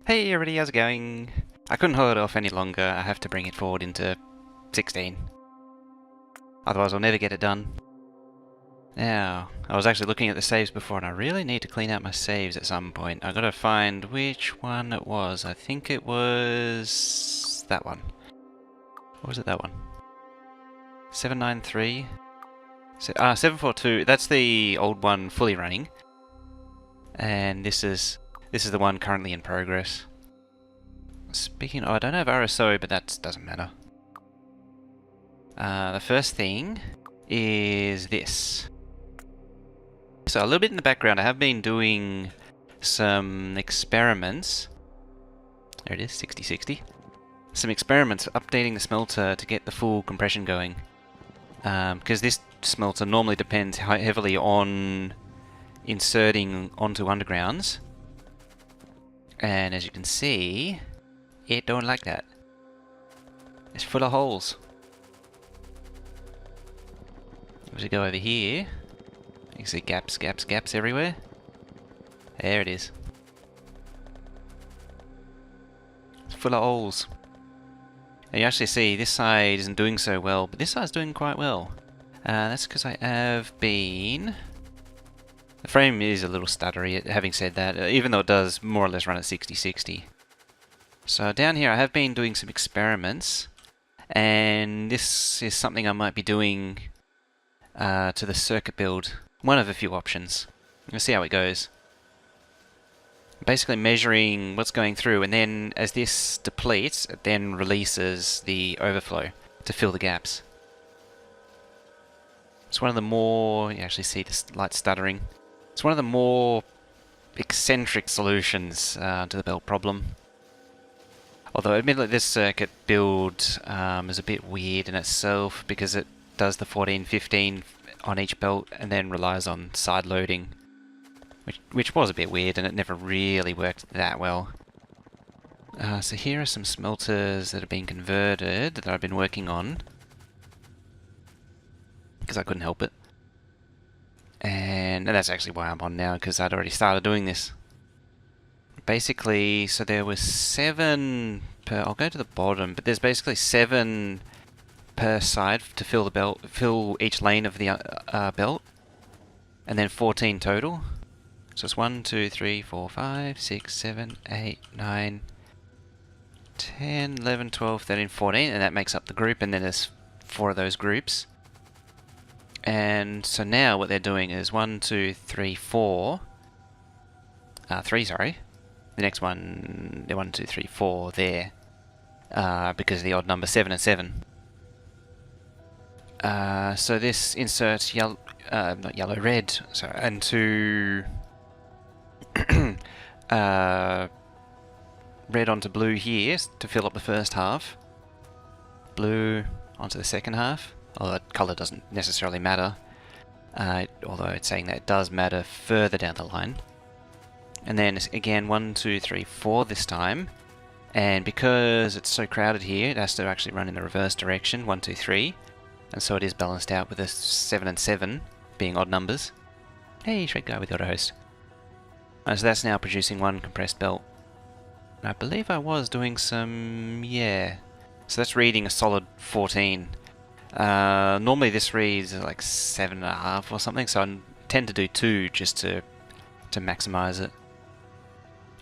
Hey everybody, how's it going? I couldn't hold it off any longer, I have to bring it forward into 16. Otherwise I'll never get it done. Now, I was actually looking at the saves before and I really need to clean out my saves at some point. I gotta find which one it was. I think it was that one. Or was it that one? 793? 742, that's the old one fully running. And this is the one currently in progress. Speaking of, I don't have RSO, but that doesn't matter. The first thing is this. So a little bit in the background, I have been doing some experiments. There it is, 60-60. Some experiments updating the smelter to get the full compression going. Because this smelter normally depends heavily on inserting onto undergrounds. And as you can see, it don't like that. It's full of holes. As we go over here, you can see gaps, gaps, gaps everywhere. There it is. It's full of holes. And you actually see this side isn't doing so well, but this side's doing quite well. That's because I have been... The frame is a little stuttery, having said that, even though it does more or less run at 60-60. So down here I have been doing some experiments, and this is something I might be doing to the circuit build. One of a few options. We'll see how it goes. Basically measuring what's going through, and then as this depletes, it then releases the overflow to fill the gaps. It's one of the more... You actually see this light stuttering. It's one of the more eccentric solutions to the belt problem. Although admittedly this circuit build is a bit weird in itself because it does the 14-15 on each belt and then relies on side loading, which was a bit weird and it never really worked that well. So here are some smelters that have been converted that I've been working on because I couldn't help it. And that's actually why I'm on now, because I'd already started doing this. Basically, so there was 7 per... I'll go to the bottom, but there's basically 7 per side to fill the belt, fill each lane of the belt, and then 14 total. So it's 1, 2, 3, 4, 5, 6, 7, 8, 9, 10, 11, 12, 13, 14, and that makes up the group, and then there's 4 of those groups. And so now what they're doing is 1, 2, 3, 4. 3, sorry. The next one, the 1, 2, 3, 4 there. Because of the odd number 7 and 7. So this inserts yellow, not yellow, red, sorry, into red onto blue here to fill up the first half. Blue onto the second half. Although colour doesn't necessarily matter, although it's saying that it does matter further down the line. And then again 1, 2, 3, 4 this time, and because it's so crowded here it has to actually run in the reverse direction, 1, 2, 3, and so it is balanced out with the 7 and 7 being odd numbers. Hey, Shred Guy with the auto host. So that's now producing 1 compressed belt. And I believe I was doing some... yeah. So that's reading a solid 14. Normally this reads like 7.5 or something, so I tend to do 2 just to maximize it.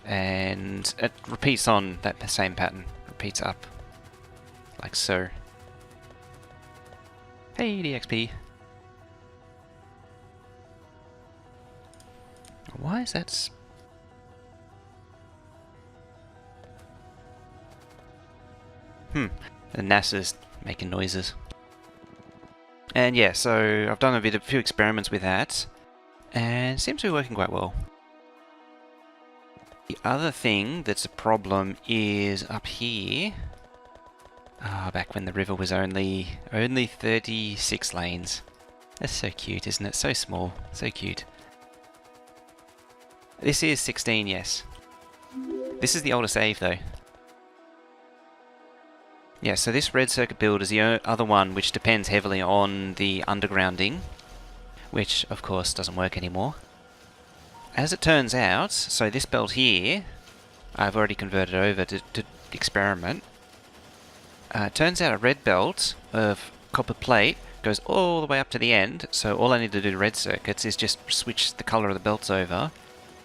And it repeats on that same pattern, repeats up, like so. Hey DXP! Why is that... The NASA's making noises. And yeah, so I've done a few experiments with that, and it seems to be working quite well. The other thing that's a problem is up here. Back when the river was only 36 lanes. That's so cute, isn't it? So small, so cute. This is 16, yes. This is the older save though. Yeah, so this red circuit build is the other one which depends heavily on the undergrounding, which of course doesn't work anymore. As it turns out, so this belt here, I've already converted over to experiment. It turns out a red belt of copper plate goes all the way up to the end, so all I need to do to red circuits is just switch the colour of the belts over,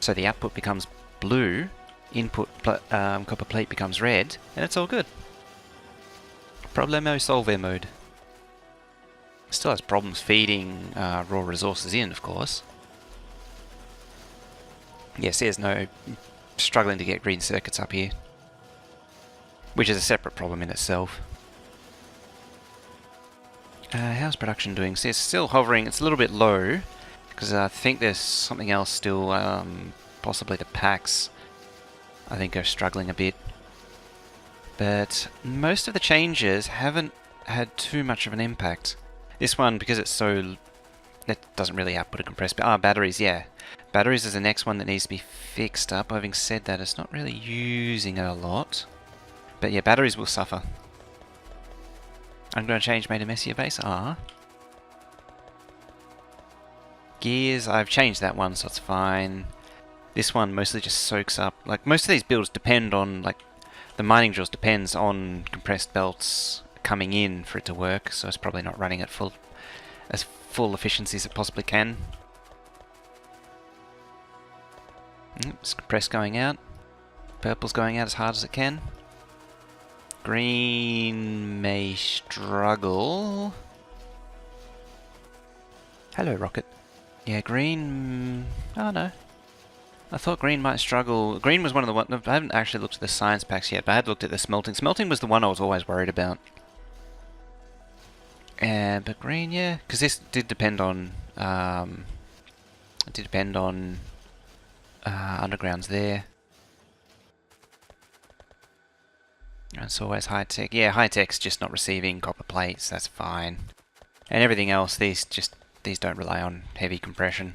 so the output becomes blue, input copper plate becomes red, and it's all good. Problemo solve mode. Still has problems feeding raw resources in, of course. Yes, there's no struggling to get green circuits up here, which is a separate problem in itself. How's production doing? So it's still hovering. It's a little bit low because I think there's something else still, possibly the packs. I think are struggling a bit. But most of the changes haven't had too much of an impact. This one, because it's so... That doesn't really output a compressed... batteries, yeah. Batteries is the next one that needs to be fixed up. Having said that, it's not really using it a lot. But yeah, batteries will suffer. I'm going to change made a messier base. Gears, I've changed that one, so it's fine. This one mostly just soaks up... Like, most of these builds depend on, like... The mining drills depends on compressed belts coming in for it to work, so it's probably not running at as full efficiency as it possibly can. It's compressed going out. Purple's going out as hard as it can. Green may struggle. Hello, Rocket. Yeah, green... Oh, no. I thought green might struggle. Green was one of the ones... I haven't actually looked at the science packs yet, but I had looked at the smelting. Smelting was the one I was always worried about. But green, yeah, because this did depend on... it did depend on undergrounds there. And it's always high tech. Yeah, high tech's just not receiving copper plates. That's fine. And everything else, these don't rely on heavy compression.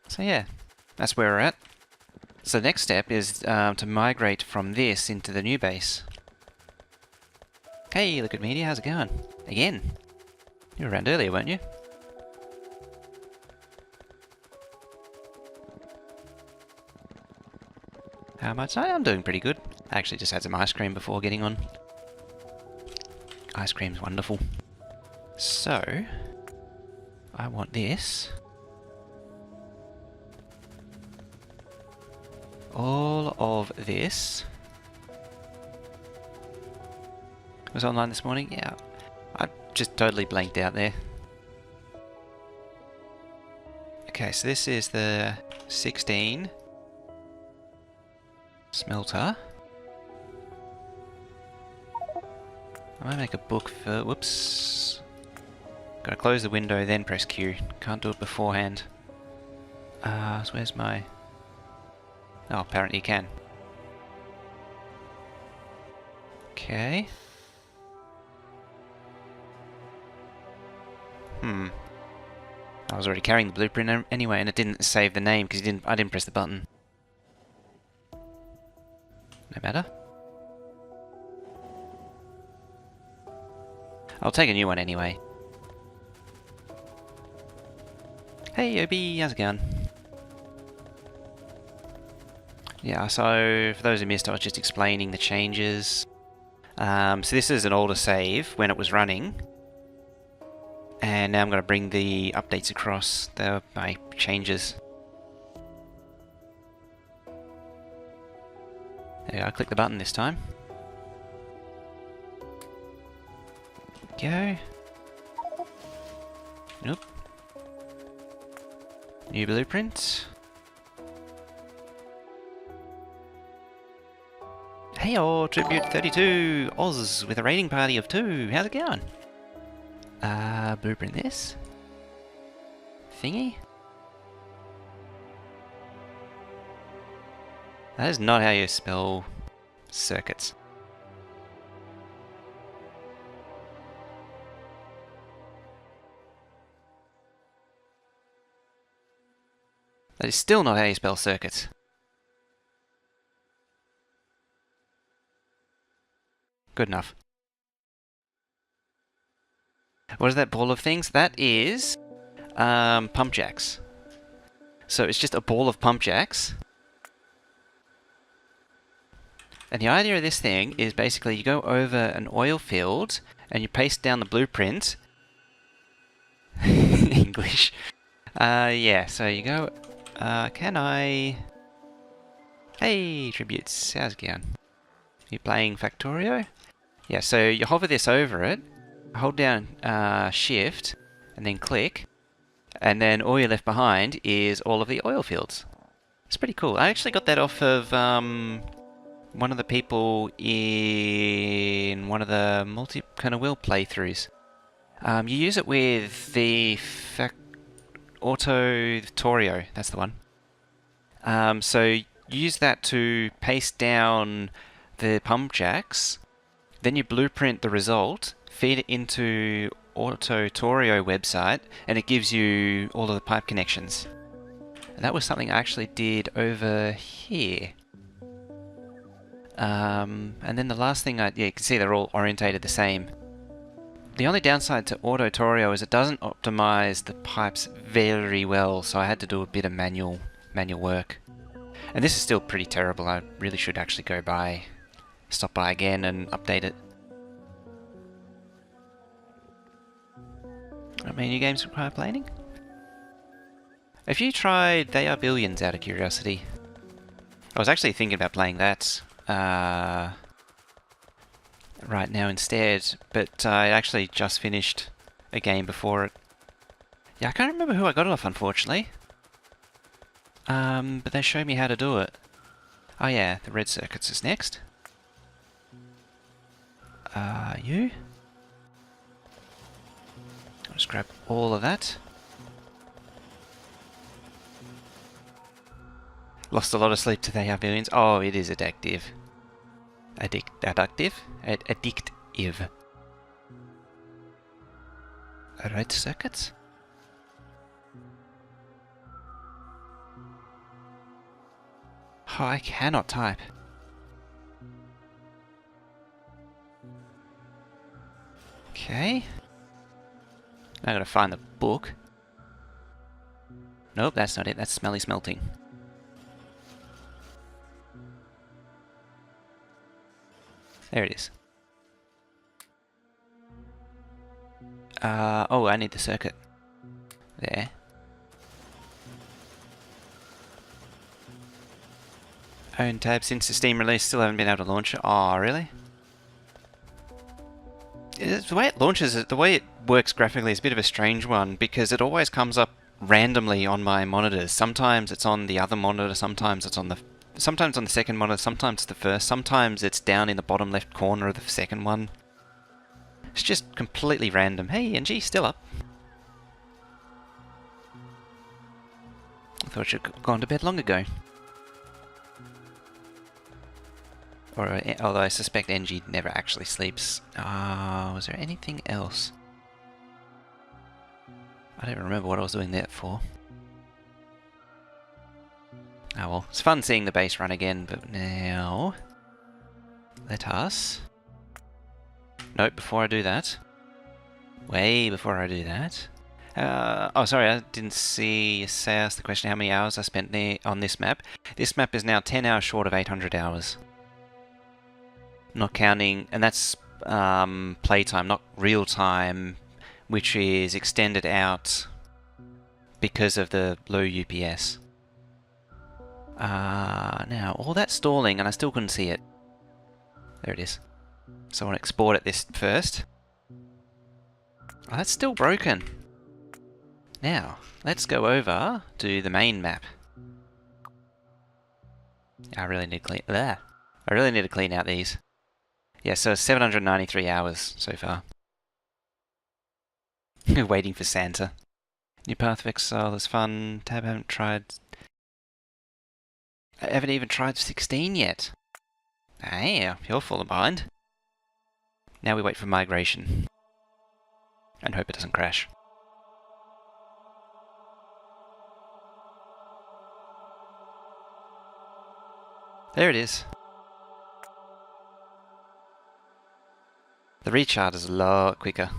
So yeah, that's where we're at. So the next step is to migrate from this into the new base. Hey, Liquid Media, how's it going? Again? You were around earlier, weren't you? How much? I'm doing pretty good. I actually just had some ice cream before getting on. Ice cream's wonderful. So, I want this. All of this. Was online this morning? Yeah. I just totally blanked out there. Okay, so this is the 16 smelter. I might make a book for... Whoops. Gotta close the window, then press Q. Can't do it beforehand. So where's my... Oh, apparently you can. Okay. I was already carrying the blueprint anyway, and it didn't save the name because I didn't press the button. No matter. I'll take a new one anyway. Hey OB, how's it going? Yeah, so for those who missed, I was just explaining the changes. So this is an older save when it was running. And now I'm going to bring the updates across, my changes. There we go, click the button this time. Go. Nope. New blueprint. Hey, Tribute 32 Oz with a raiding party of 2. How's it going? Blueprint this. Thingy. That is not how you spell circuits. That is still not how you spell circuits. Good enough. What is that ball of things? That is pump jacks. So it's just a ball of pump jacks. And the idea of this thing is basically you go over an oil field and you paste down the blueprint. English. Yeah, so you go... can I... Hey, tributes. How's it going? You playing Factorio? Yeah, so you hover this over it, hold down Shift, and then click, and then all you're left behind is all of the oil fields. It's pretty cool. I actually got that off of one of the people in one of the multi-kind of wheel playthroughs. You use it with the Factorio, that's the one. So you use that to paste down the pump jacks, then you blueprint the result, feed it into Factorio website, and it gives you all of the pipe connections. And that was something I actually did over here. And then the last thing yeah, you can see they're all orientated the same. The only downside to Factorio is it doesn't optimize the pipes very well, so I had to do a bit of manual work. And this is still pretty terrible. I really should actually stop by again and update it. How many new games require playing? Have you tried They Are Billions out of curiosity? I was actually thinking about playing that right now instead, but I actually just finished a game before it. Yeah, I can't remember who I got it off, unfortunately. But they showed me how to do it. Oh yeah, the red circuits is next. You? I'll just grab all of that. Lost a lot of sleep to They Are Billions. Oh, it is addictive. Addictive? Addictive. Red circuits? Oh, I cannot type. Okay. Now I gotta find the book. Nope, that's not it. That's Smelly Smelting. There it is. Oh, I need the circuit. There. Own tab since the Steam release, still haven't been able to launch it. Oh, really? The way it launches, the way it works graphically is a bit of a strange one because it always comes up randomly on my monitors. Sometimes it's on the other monitor, sometimes on the second monitor, sometimes the first, sometimes it's down in the bottom left corner of the second one. It's just completely random. Hey, NG, still up. I thought you'd gone to bed long ago. Or, although I suspect NG never actually sleeps. Was there anything else? I don't remember what I was doing that for. Oh well, it's fun seeing the base run again, but now... Let us... Nope, before I do that... Way before I do that... oh, sorry, I didn't see you ask the question how many hours I spent on this map. This map is now 10 hours short of 800 hours. Not counting... And that's playtime, not real time, which is extended out because of the low UPS. Now, all that stalling and I still couldn't see it. There it is. So I want to export it this first. Oh, that's still broken. Now, let's go over to the main map. I really need to clean... There. I really need to clean out these. Yeah, so 793 hours so far. Waiting for Santa. New Path of Exile is fun. Tab haven't tried... I haven't even tried 16 yet. Hey, you're falling behind. Now we wait for migration. And hope it doesn't crash. There it is. The recharge is a lot quicker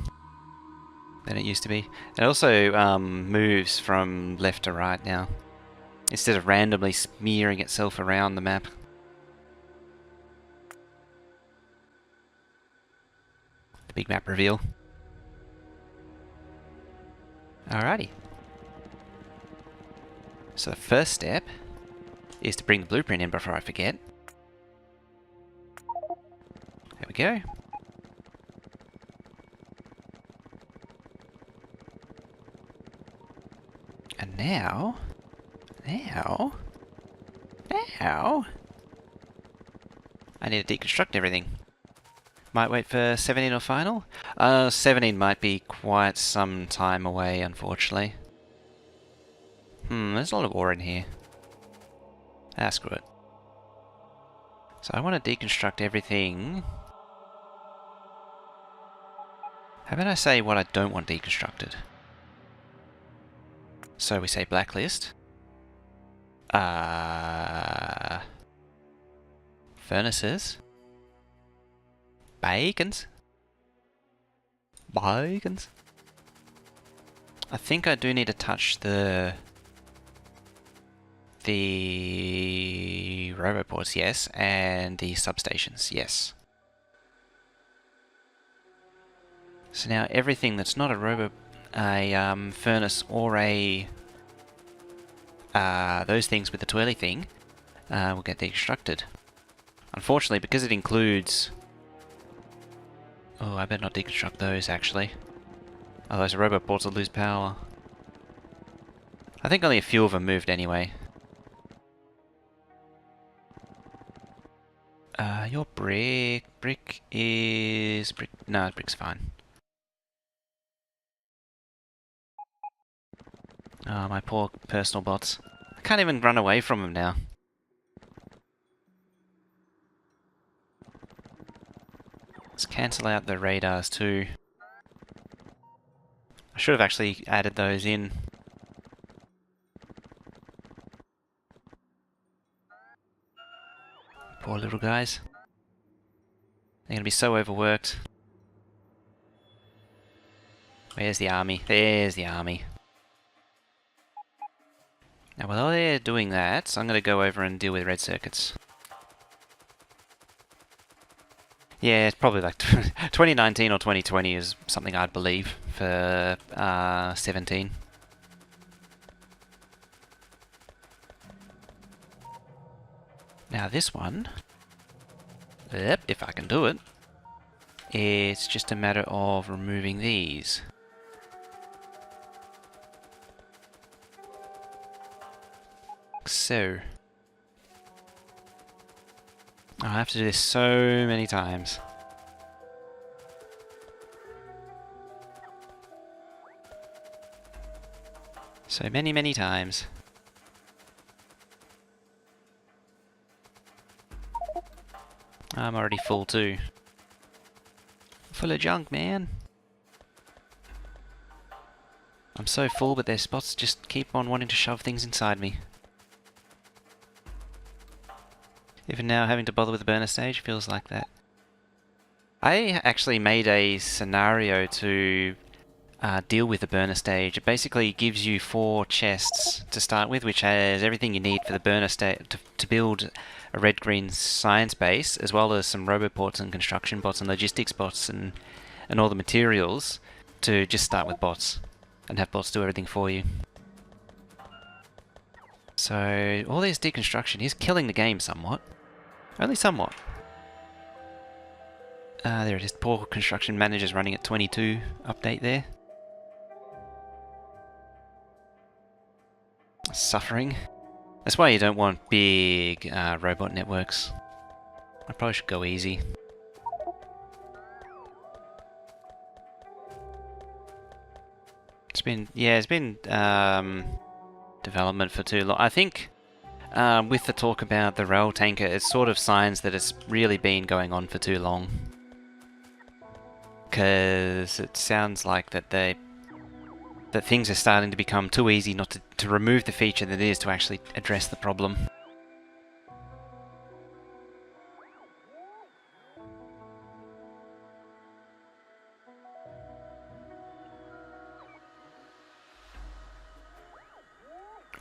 than it used to be. It also moves from left to right now, instead of randomly smearing itself around the map. the big map reveal. Alrighty. So the first step is to bring the blueprint in before I forget. There we go. And now, I need to deconstruct everything. Might wait for 17 or final? 17 might be quite some time away, unfortunately. There's a lot of ore in here. Ah, screw it. So I want to deconstruct everything. How about I say what I don't want deconstructed? So we say blacklist. Furnaces. Bacons. I think I do need to touch the roboports, yes, and the substations, yes. So now everything that's not a furnace or a those things with the twirly thing will get deconstructed. Unfortunately, because it includes... Oh, I better not deconstruct those, actually. Otherwise the roboports will lose power. I think only a few of them moved anyway. Your brick... No, brick's fine. Oh, my poor personal bots. I can't even run away from them now. Let's cancel out the radars too. I should have actually added those in. Poor little guys. They're gonna be so overworked. Where's the army? There's the army. Now while they're doing that, I'm gonna go over and deal with red circuits. Yeah, it's probably like 2019 or 2020 is something I'd believe for 17. Now this one, if I can do it, it's just a matter of removing these. So, I have to do this so many times. So many times. I'm already full too. Full of junk, man. I'm so full, but their spots just keep on wanting to shove things inside me. Even now, having to bother with the burner stage feels like that. I actually made a scenario to deal with the burner stage. It basically gives you 4 chests to start with, which has everything you need for the burner stage to build a red-green science base, as well as some roboports and construction bots and logistics bots and all the materials to just start with bots and have bots do everything for you. So all this deconstruction is killing the game somewhat. Only somewhat. There it is. Poor construction managers running at 22 update there. Suffering. That's why you don't want big robot networks. I probably should go easy. It's been development for too long. I think with the talk about the rail tanker, it's sort of signs that it's really been going on for too long. Because it sounds like that things are starting to become too easy not to remove the feature that it is to actually address the problem.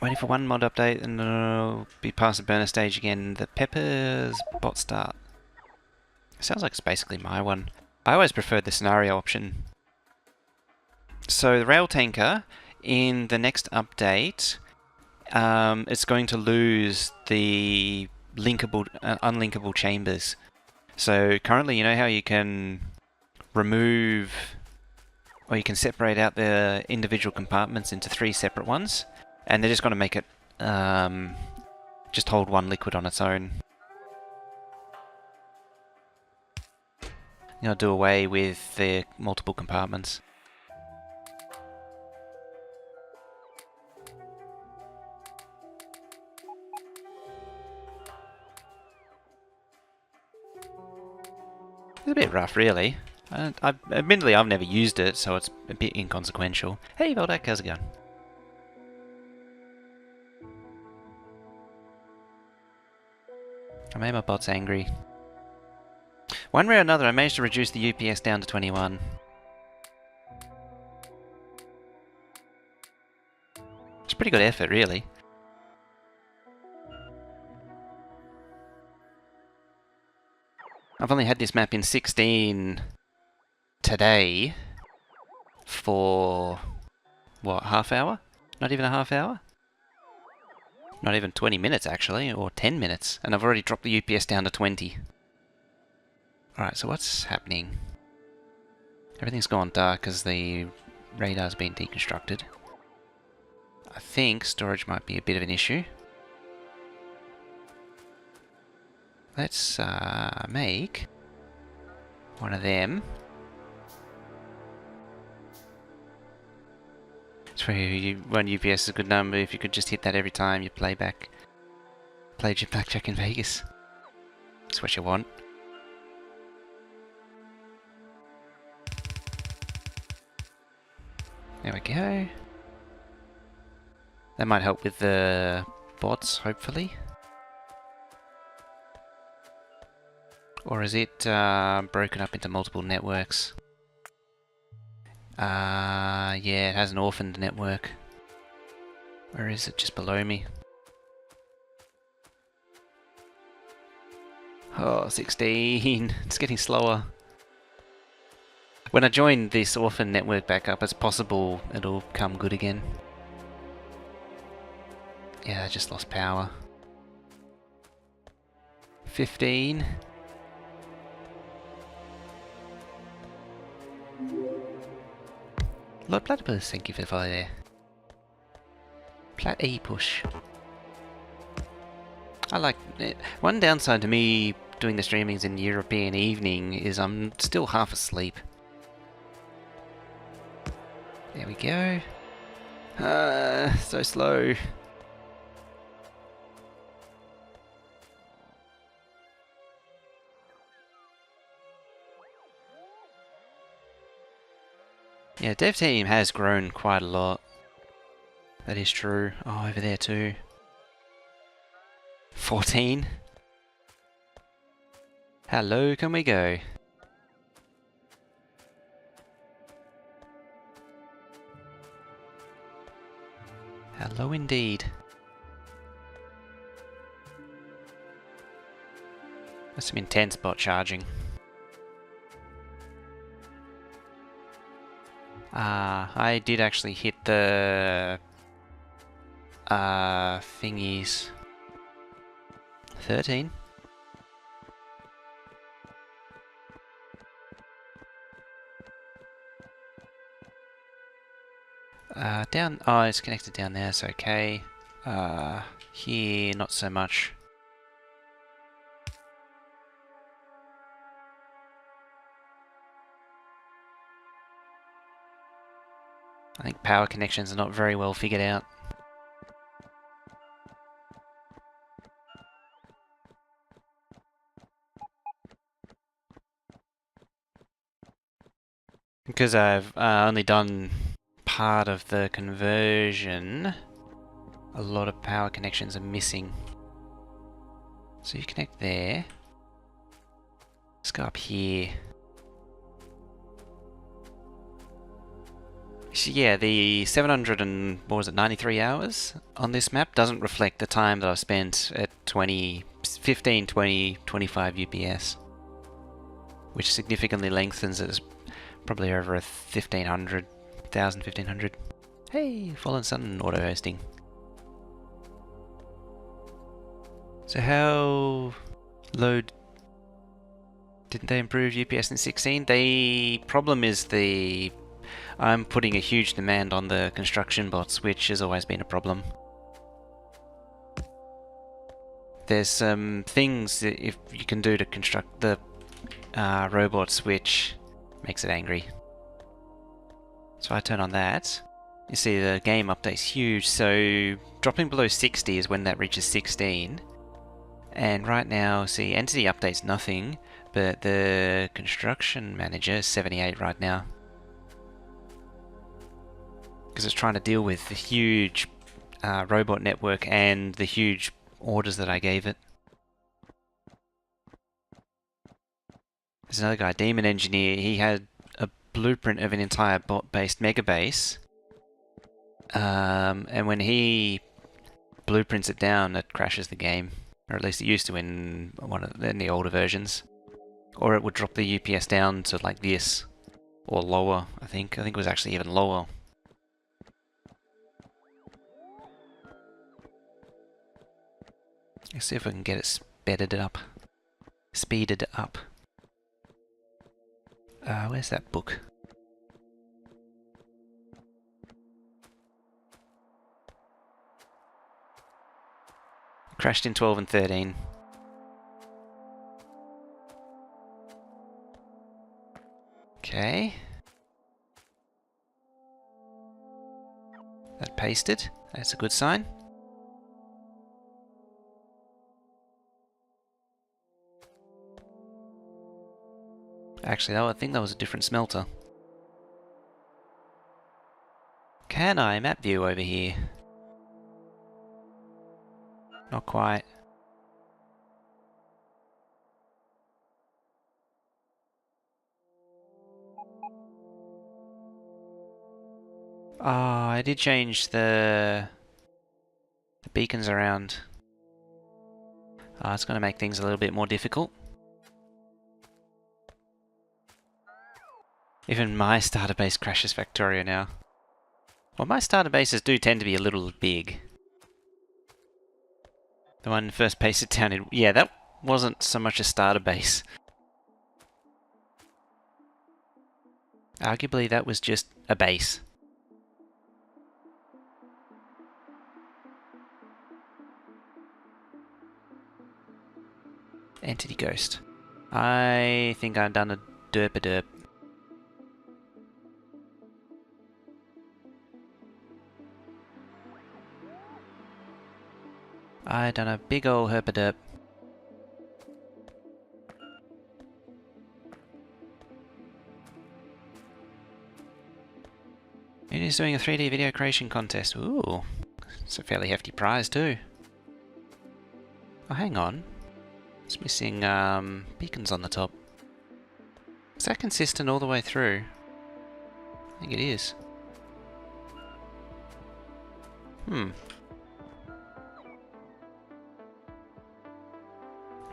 Waiting for one mod update and it'll be past the burner stage again. The Peppers bot start. Sounds like it's basically my one. I always preferred the scenario option. So the rail tanker, in the next update, it's going to lose the linkable, unlinkable chambers. So currently, you know how you can remove, or you can separate out the individual compartments into 3 separate ones, and they're just going to make it just hold one liquid on its own. You know, do away with the multiple compartments. It's a bit rough, really. Admittedly, I've never used it, so it's a bit inconsequential. Hey, Voldak, how's it going? I made my bots angry. One way or another, I managed to reduce the UPS down to 21. It's pretty good effort, really. I've only had this map in 16 today for, what, half hour? Not even a half hour? Not even 20 minutes, actually, or 10 minutes. And I've already dropped the UPS down to 20. Alright, so what's happening? Everything's gone dark because the radar's been deconstructed. I think storage might be a bit of an issue. Let's make one of them. It's where one UPS is a good number if you could just hit that every time you played your blackjack in Vegas. That's what you want. There we go. That might help with the bots, hopefully. Or is it broken up into multiple networks? Yeah, it has an orphaned network. Where is it? Just below me. Oh, 16. It's getting slower. When I join this orphan network back up, it's possible it'll come good again. Yeah, I just lost power. 15. Lord Platypus, thank you for the follow there. Platypush. I like it. One downside to me doing the streamings in European evening is I'm still half asleep. There we go. So slow. Yeah, dev team has grown quite a lot. That is true. Oh, over there too. 14. How low can we go? How low indeed. That's some intense bot charging. I did actually hit the thingies. 13. Down. Oh, it's connected down there. It's okay. Here, not so much. I think power connections are not very well figured out. Because I've only done part of the conversion, a lot of power connections are missing. So you connect there. Let's go up here. So yeah, the 700 and, what was it, 93 hours on this map doesn't reflect the time that I've spent at 15, 20, 25 UPS. which significantly lengthens it. It's probably over 1,500. Hey, Fallen Sun auto hosting. So how low didn't they improve UPS in 16? The problem is I'm putting a huge demand on the construction bots, which has always been a problem. There's some things that if you can do to construct the robots which makes it angry. So I turn on that. You see the game update's huge, so dropping below 60 is when that reaches 16. And right now, see, entity update's nothing, but the construction manager is 78 right now. Because it's trying to deal with the huge robot network and the huge orders that I gave it. There's another guy, Demon Engineer. He had a blueprint of an entire bot-based mega base. And when he blueprints it down, it crashes the game. Or at least it used to in the older versions. Or it would drop the UPS down to like this. Or lower, I think. I think it was actually even lower. Let's see if I can get it speeded up. Where's that book? Crashed in 12 and 13. Okay. That pasted. That's a good sign. Actually, I think that was a different smelter. Can I map view over here? Not quite. Oh, I did change the beacons around. It's going to make things a little bit more difficult. Even my starter base crashes Factorio now. Well, my starter bases do tend to be a little big. The one first pasted down, yeah, that wasn't so much a starter base. Arguably, that was just a base. Entity Ghost. I think I've done a derp-a-derp. I done a big ol' herp-a-derp. It is doing a 3D video creation contest. Ooh, it's a fairly hefty prize too. Oh, hang on. It's missing beacons on the top. Is that consistent all the way through? I think it is.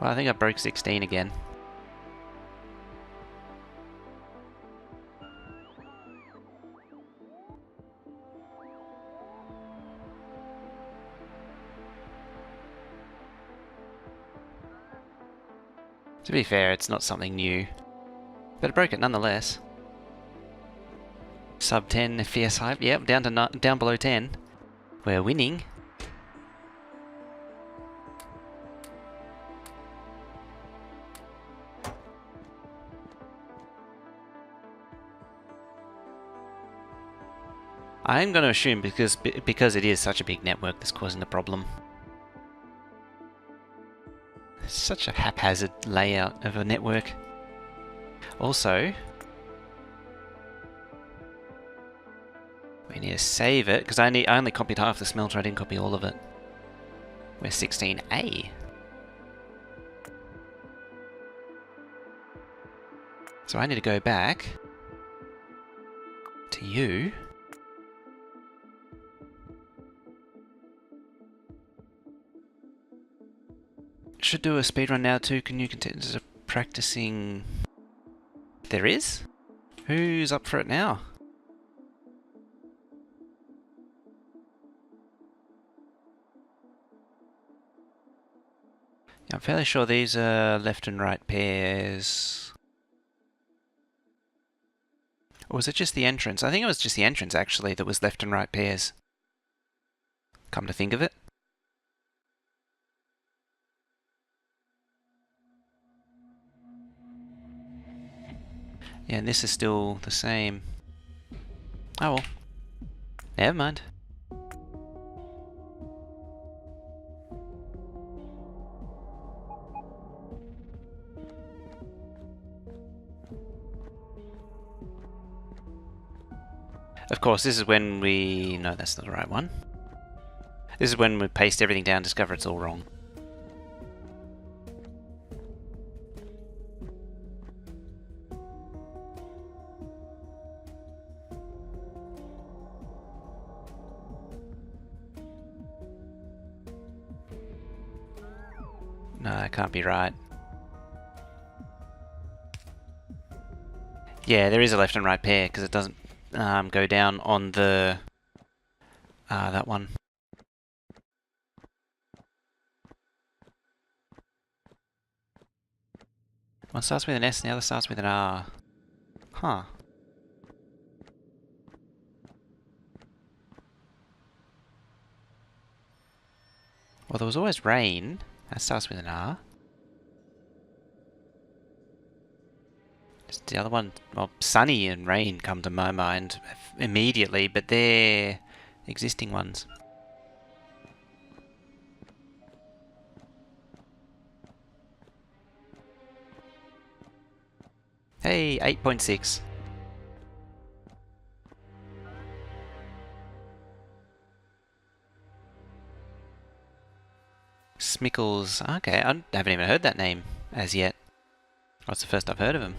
Well, I think I broke 16 again. To be fair, it's not something new, but I broke it nonetheless. Sub 10 FPS hype, yep, down below 10. We're winning. I'm going to assume because it is such a big network that's causing the problem. Such a haphazard layout of a network. Also, we need to save it because I only copied half the smelter. I didn't copy all of it. We're 16A. So I need to go back to you. Should do a speedrun now too. Can you continue practicing There is? Who's up for it now? Yeah, I'm fairly sure these are left and right pairs. Or was it just the entrance? I think it was just the entrance actually that was left and right pairs. Come to think of it. Yeah, and this is still the same. Oh well. Never mind. Of course, this is when we... No, that's not the right one. This is when we paste everything down, discover it's all wrong. No, that can't be right. Yeah, there is a left and right pair, because it doesn't go down on the... that one. One starts with an S and the other starts with an R. Huh. Well, there was always rain. That starts with an R. Just the other one, well, sunny and rain come to my mind immediately, but they're existing ones. Hey, 8.6. Smickles. Okay, I haven't even heard that name as yet. That's the first I've heard of him.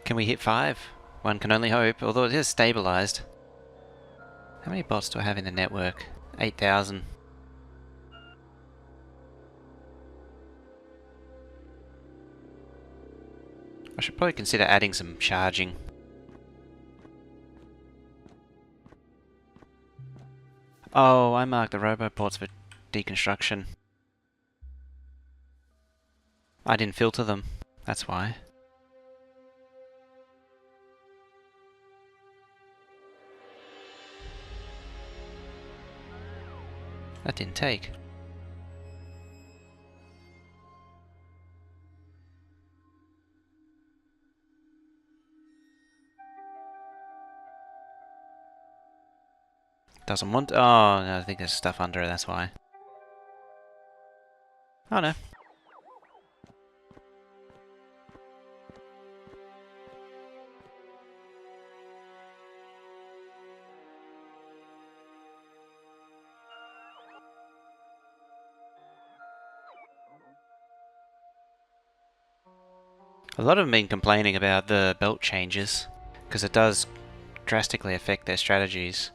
Can we hit 5? One can only hope, although it is stabilized. How many bots do I have in the network? 8,000. I should probably consider adding some charging. Oh, I marked the roboports for deconstruction. I didn't filter them, that's why. That didn't take. Doesn't want... Oh, no, I think there's stuff under it, that's why. Oh no. A lot of them have been complaining about the belt changes, because it does drastically affect their strategies.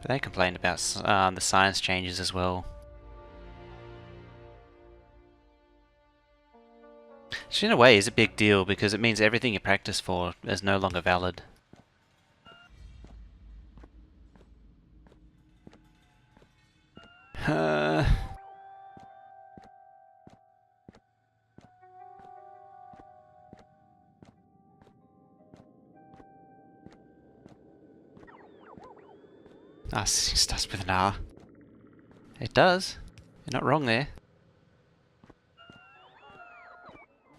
But they complained about the science changes as well. Which in a way is a big deal, because it means everything you practice for is no longer valid. Ah, starts with an R. It does. You're not wrong there.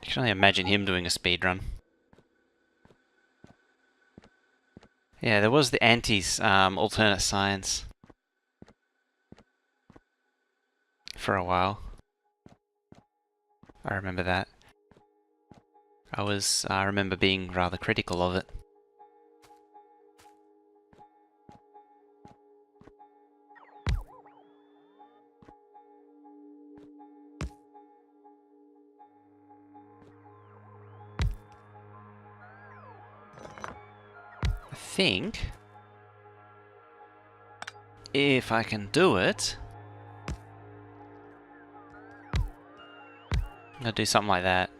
You can only imagine him doing a speedrun. Yeah, there was the antis, alternate science. For a while. I remember that. I remember being rather critical of it. I think if I can do it, I'm gonna do something like that.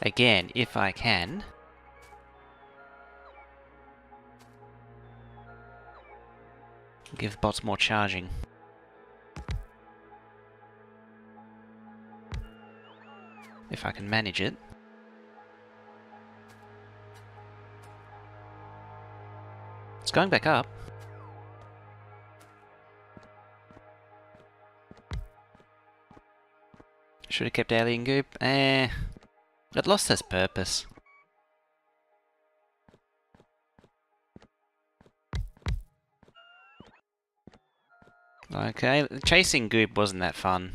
Again, if I can. Give the bots more charging. If I can manage it. It's going back up. Should have kept alien goop. It lost its purpose. Okay, chasing goop wasn't that fun.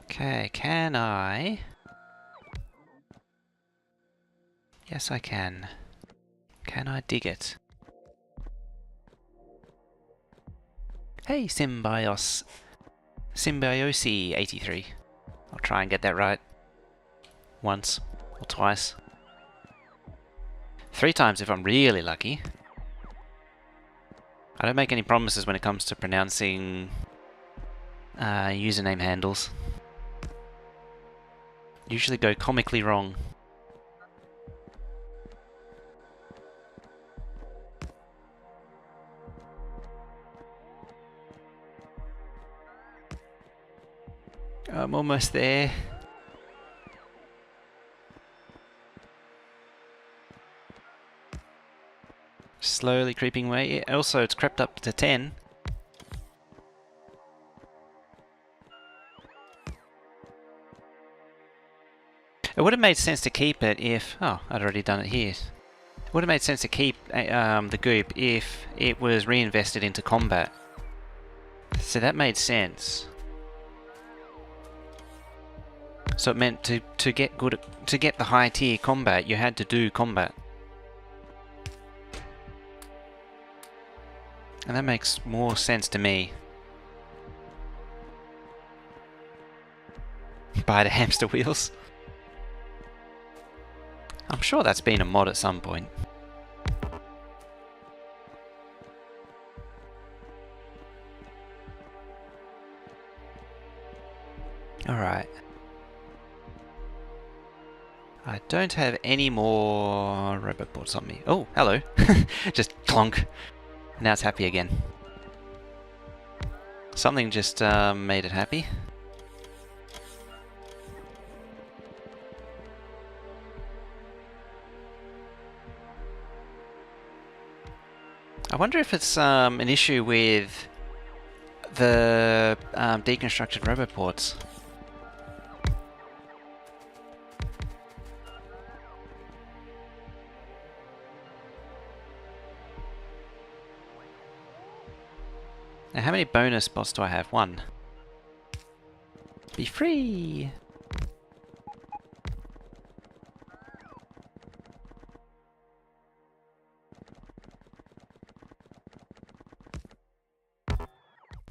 Okay, can I? Yes, I can. Can I dig it? Hey, Symbiosis 83. I'll try and get that right. Once or twice. 3 times if I'm really lucky. I don't make any promises when it comes to pronouncing username handles. Usually go comically wrong. I'm almost there. Slowly creeping away. Also, it's crept up to 10. It would have made sense to keep it if... Oh, I'd already done it here. It would have made sense to keep the goop if it was reinvested into combat. So that made sense. So it meant to get good to get the high tier combat, you had to do combat. And that makes more sense to me. Buy the hamster wheels. I'm sure that's been a mod at some point. Alright. I don't have any more robot boards on me. Oh, hello. Just clonk. Now it's happy again. Something just made it happy. I wonder if it's an issue with the deconstructed robot ports. Now, how many bonus bots do I have? 1. Be free!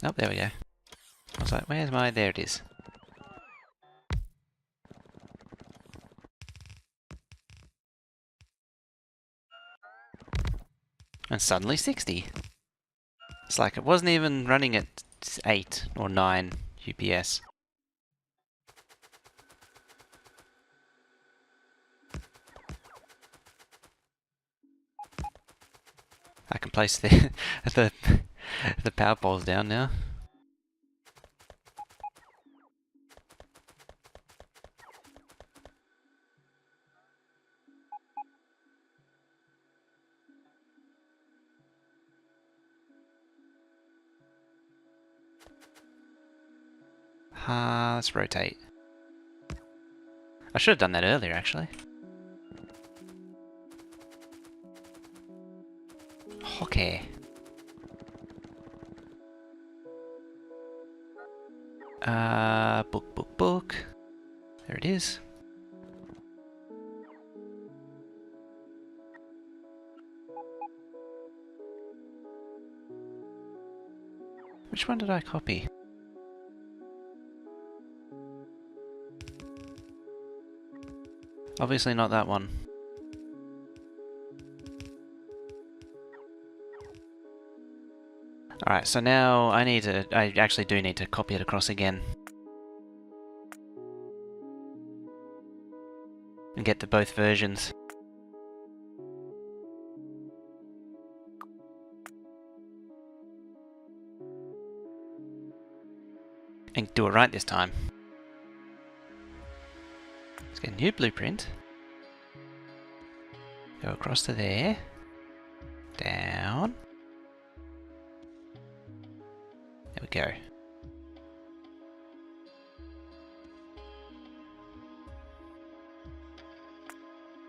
Oh, there we go. I was like, where's my... There it is. And suddenly 60. It's like it wasn't even running at 8 or 9 UPS. I can place the the power poles down now. Let's rotate. I should have done that earlier, actually. Okay. Book. There it is. Which one did I copy? Obviously not that one. Alright, so now I actually do need to copy it across again. And get to both versions. And do it right this time. Let's get a new blueprint. Go across to there. Down. There we go.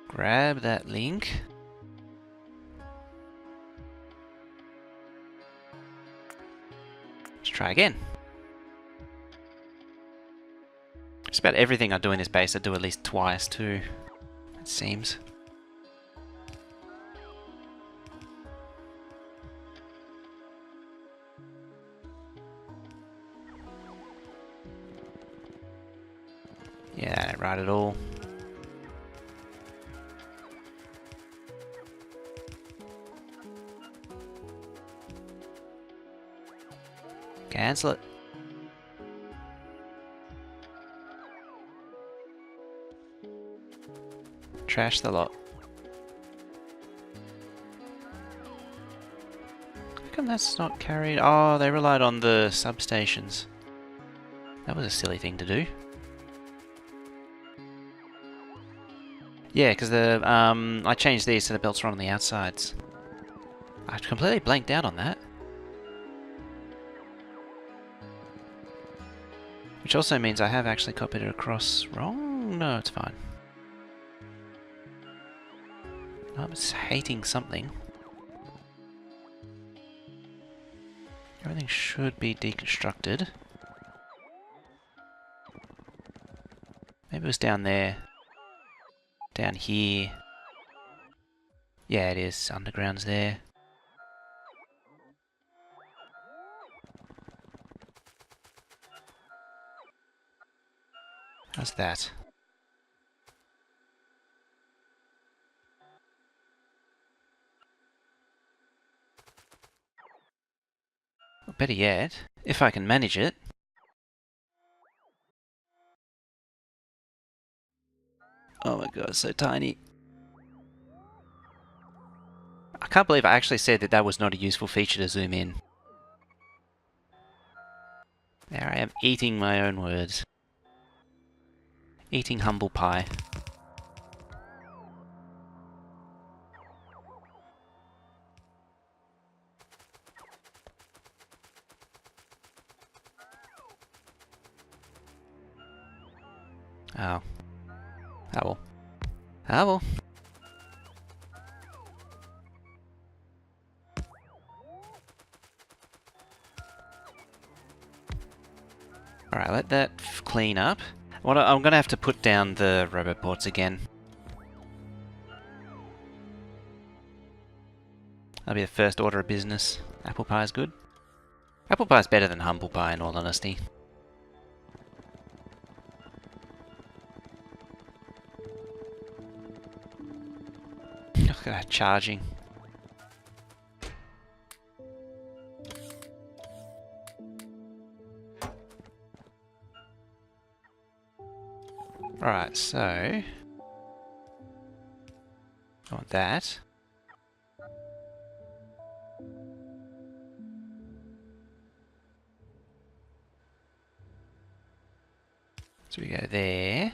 Grab that link. Let's try again. Just about everything I do in this base I do at least twice too, it seems. Yeah, that ain't right at all. Cancel it. Trash the lot. How come that's not carried? Oh, they relied on the substations. That was a silly thing to do. Yeah, because the I changed these so the belts run on the outsides. I completely blanked out on that. Which also means I have actually copied it across wrong? No, it's fine. I was hating something. Everything should be deconstructed. Maybe it was down there. Down here. Yeah, it is. Underground's there. How's that? Well, better yet, if I can manage it. Oh my god, it's so tiny. I can't believe I actually said that that was not a useful feature to zoom in. There I am eating my own words. Eating humble pie. Oh. Oh well. Oh well. Alright, let that clean up. I'm gonna have to put down the roboports again. That'll be the first order of business. Apple pie is good. Apple pie is better than humble pie in all honesty. Look at that charging. Alright, so I want that. So we go there.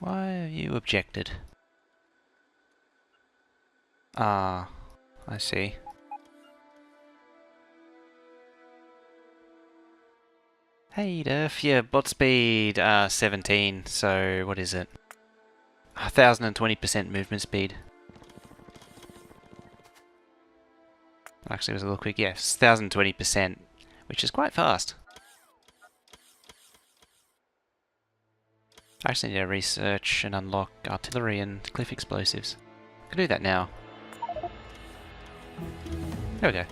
Why have you objected? Ah, I see. Hey Durf, yeah, bot speed 17, so what is it? 1020% movement speed. Actually, it was a little quick, yes, 1020%, which is quite fast. I actually need to research and unlock artillery and cliff explosives. I can do that now. There we go.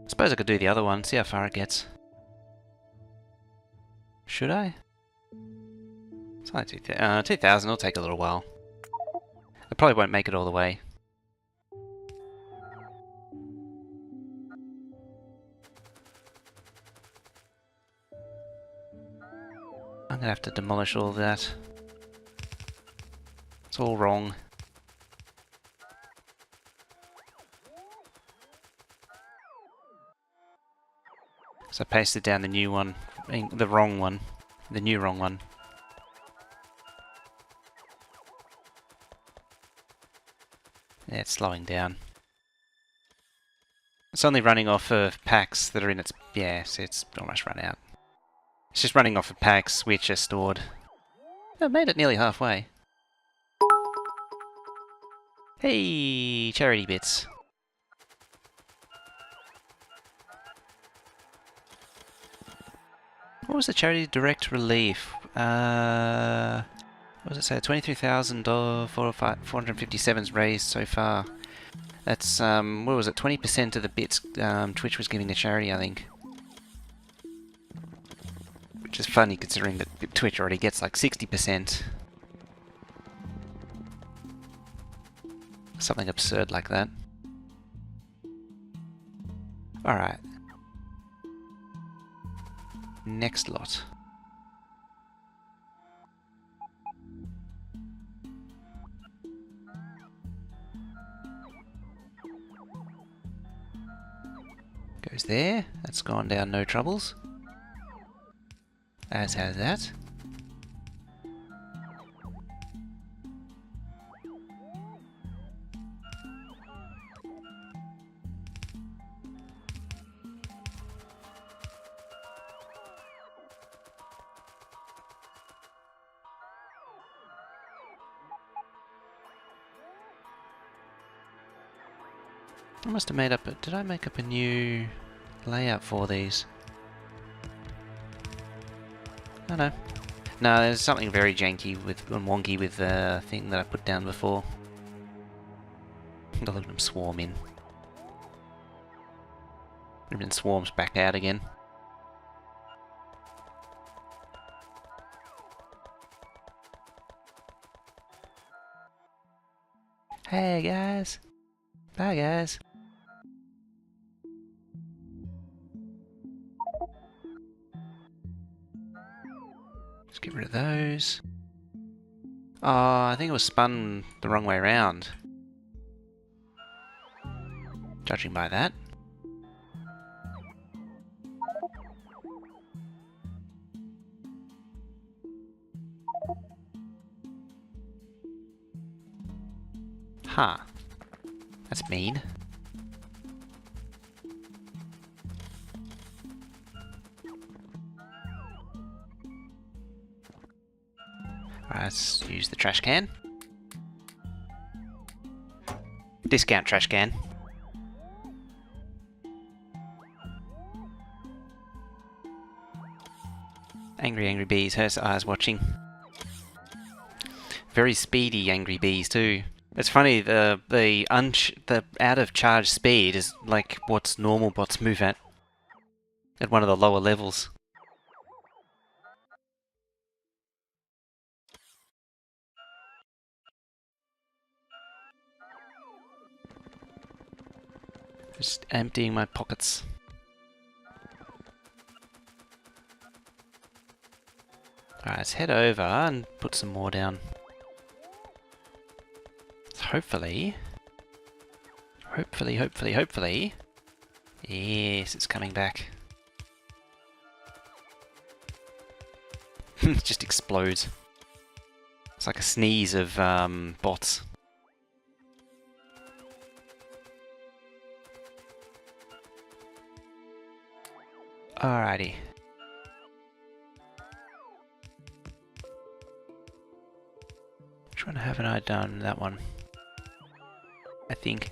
Suppose I could do the other one, see how far it gets. Should I? It's only 2,000, it'll take a little while. I probably won't make it all the way. I'm gonna have to demolish all of that. It's all wrong. So I pasted down the new one, the wrong one, the new wrong one. Yeah, it's slowing down. It's only running off of packs that are in its... yeah, see, it's almost run out. It's just running off of packs which are stored. I made it nearly halfway. Hey, charity bits. What was the charity direct relief? What does it say? $23,457 raised so far. That's, what was it? 20% of the bits Twitch was giving to charity, I think. Which is funny considering that Twitch already gets like 60%. Something absurd like that. Alright. Next lot. Goes there. That's gone down no troubles. As has that. I must have made up a... did I make up a new layout for these? Oh no. No, there's something very janky with and wonky with the thing that I put down before. I'll let them swarm in. And then swarms back out again. Hey guys! Bye guys! Just get rid of those. Oh, I think it was spun the wrong way around. Judging by that. Huh. That's mean. Alright, let's use the trash can. Discount trash can. Angry bees, her eyes watching. Very speedy angry bees too. It's funny, the out of charge speed is like what's normal bots move at one of the lower levels. Just emptying my pockets. Alright, let's head over and put some more down. So hopefully... yes, it's coming back. It just explodes. It's like a sneeze of bots. Alrighty. Which one haven't I done? That one. I think.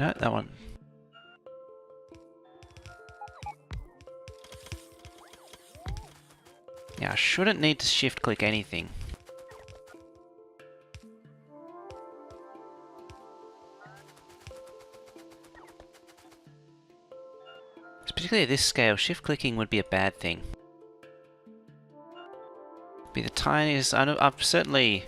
No, that one. Yeah, I shouldn't need to shift click anything. Particularly at this scale, shift clicking would be a bad thing. Be the tiniest. I'm certainly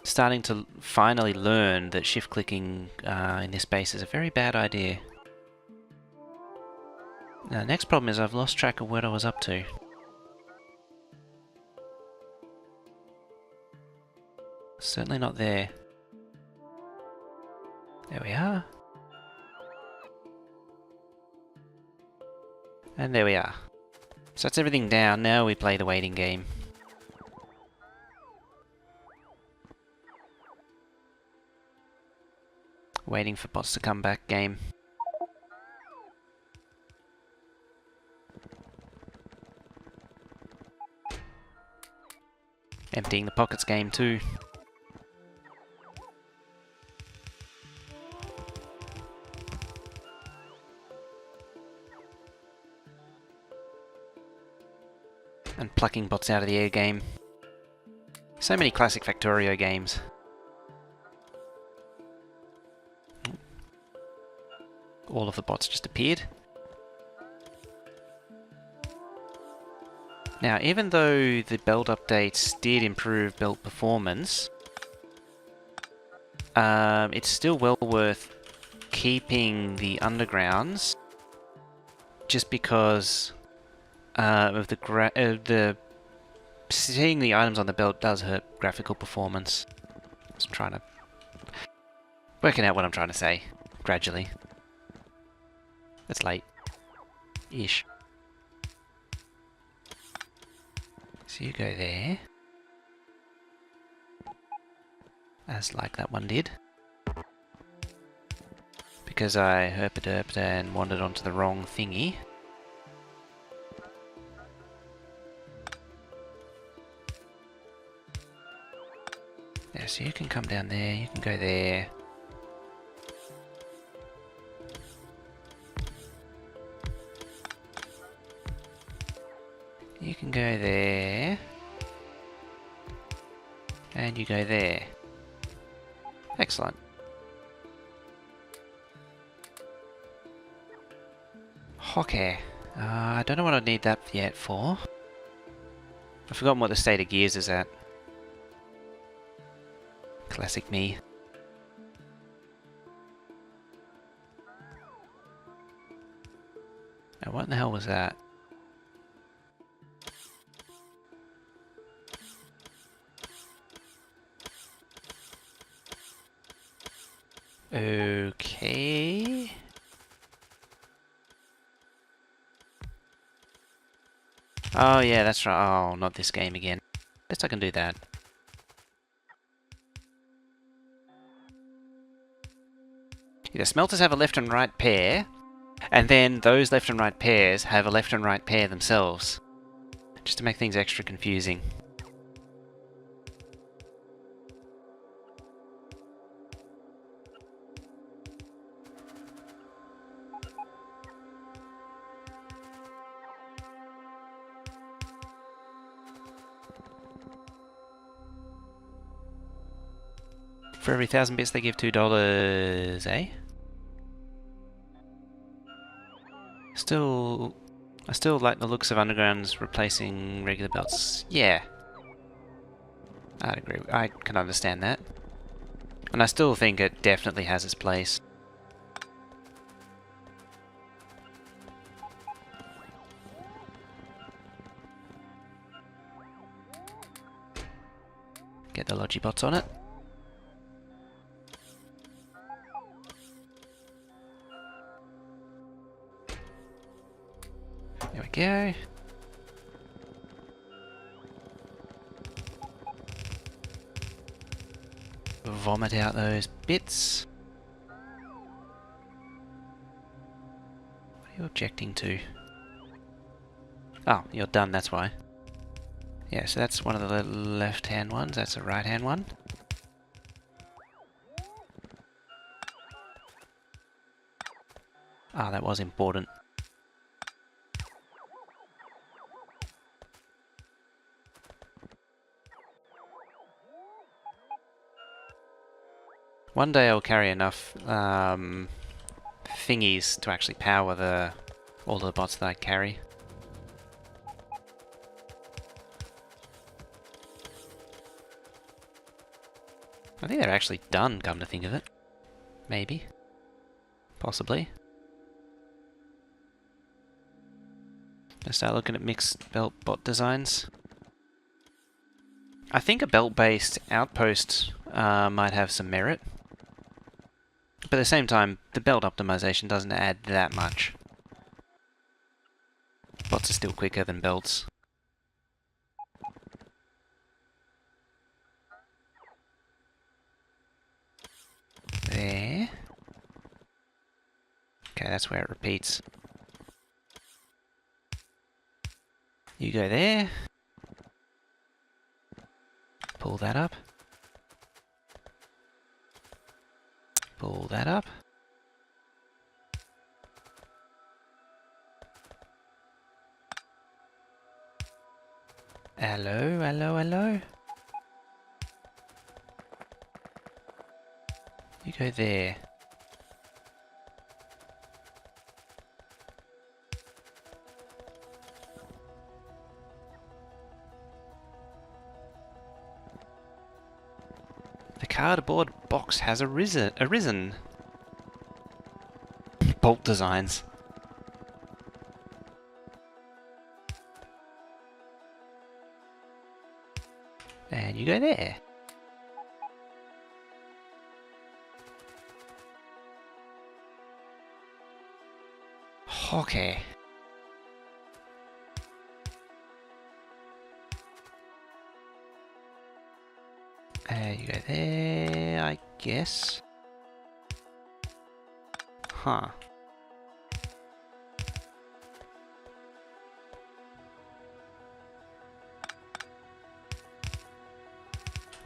starting to finally learn that shift clicking in this space is a very bad idea. Now, next problem is I've lost track of what I was up to. Certainly not there. There we are. And there we are. So that's everything down. Now we play the waiting game. Waiting for bots to come back game. Emptying the pockets game too. And plucking bots out of the air game. So many classic Factorio games. All of the bots just appeared. Now, even though the build updates did improve build performance, it's still well worth keeping the undergrounds, just because of the seeing the items on the belt does hurt graphical performance. Just trying to working out what I'm trying to say gradually. It's late-ish. So you go there, as like that one did, because I herped and wandered onto the wrong thingy. Yeah, so you can come down there, you can go there. You can go there. And you go there. Excellent. Okay. I don't know what I need that yet for. I've forgotten what the state of gears is at. Classic me. Now what in the hell was that? Okay. Oh yeah, that's right. Oh, not this game again. Guess I can do that. The smelters have a left and right pair, and then those left and right pairs have a left and right pair themselves, just to make things extra confusing. For every 1,000 bits they give $2, eh? I still like the looks of undergrounds replacing regular belts. Yeah. I'd agree. I can understand that. And I still think it definitely has its place. Get the Logibots on it. There we go. Vomit out those bits. What are you objecting to? Oh, you're done, that's why. Yeah, so that's one of the left-hand ones, that's a right-hand one. Ah, that was important. One day I'll carry enough thingies to actually power all the bots that I carry. I think they're actually done, come to think of it. Maybe. Possibly. Let's start looking at mixed belt bot designs. I think a belt-based outpost might have some merit. But at the same time, the belt optimization doesn't add that much. Bots are still quicker than belts. There. Okay, that's where it repeats. You go there. Pull that up. Pull that up. Hello, hello, hello. You go there. The cardboard box has arisen. Bolt designs. And you go there. Okay. You go there, I guess. Huh.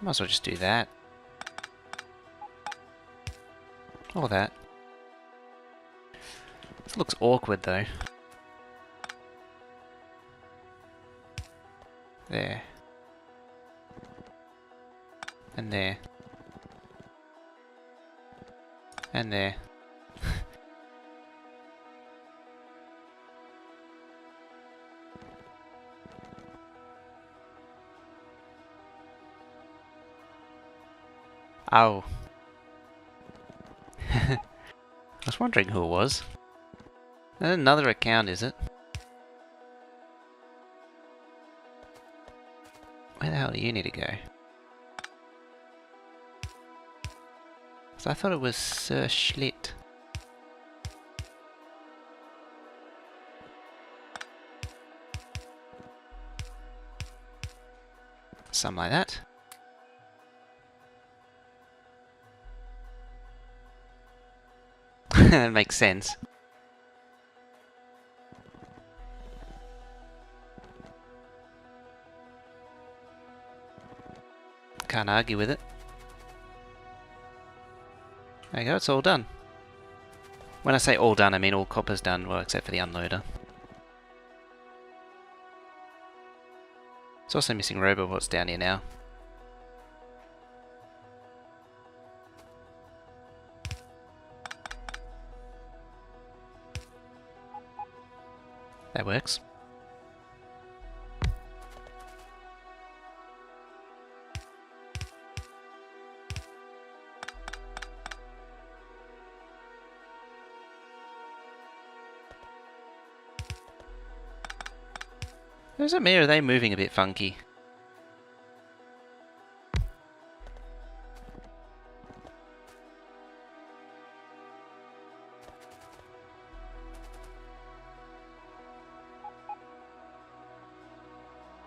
Might as well just do that. Or that. This looks awkward though. There. And there. And there. Oh. I was wondering who it was. Another account, is it? Where the hell do you need to go? So I thought it was Sir Schlitt. Something like that. That makes sense. Can't argue with it. There you go, it's all done. When I say all done, I mean all copper's done, well, except for the unloader. It's also missing robobots down here now. That works. Is it me or are they moving a bit funky?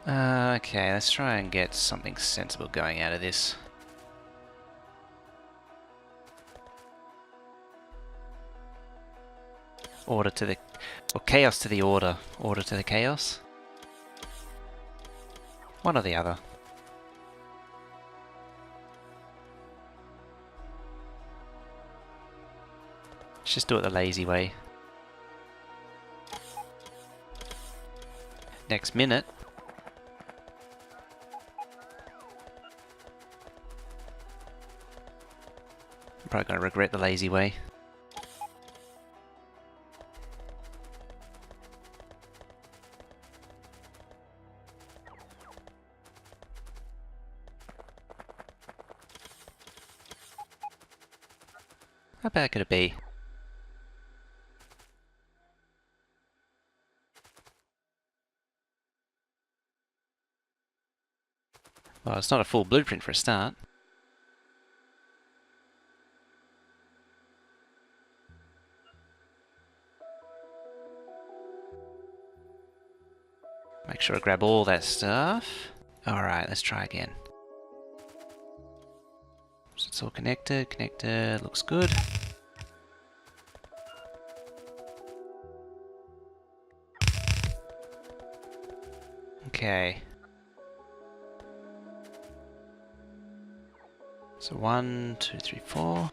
Okay, let's try and get something sensible going out of this. Order to the... or chaos to the order. Order to the chaos? One or the other. Let's just do it the lazy way. next minute. I'm probably going to regret the lazy way. How bad could it be? Well, it's not a full blueprint for a start. Make sure I grab all that stuff. Alright, let's try again. So it's all connected, looks good. Okay. So 1, 2, 3, 4.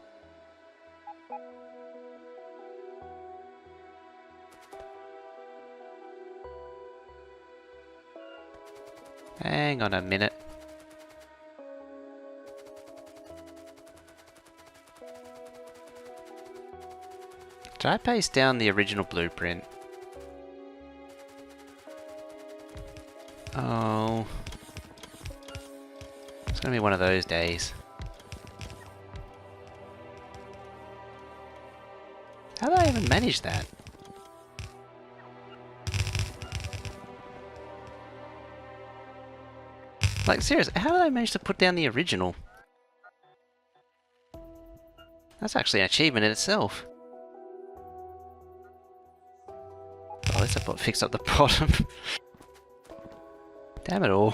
Hang on a minute. Did I paste down the original blueprint? Oh. It's gonna be one of those days. How did I even manage that? Like, seriously, how did I manage to put down the original? That's actually an achievement in itself. Oh, at least I fixed up the bottom. Damn it all.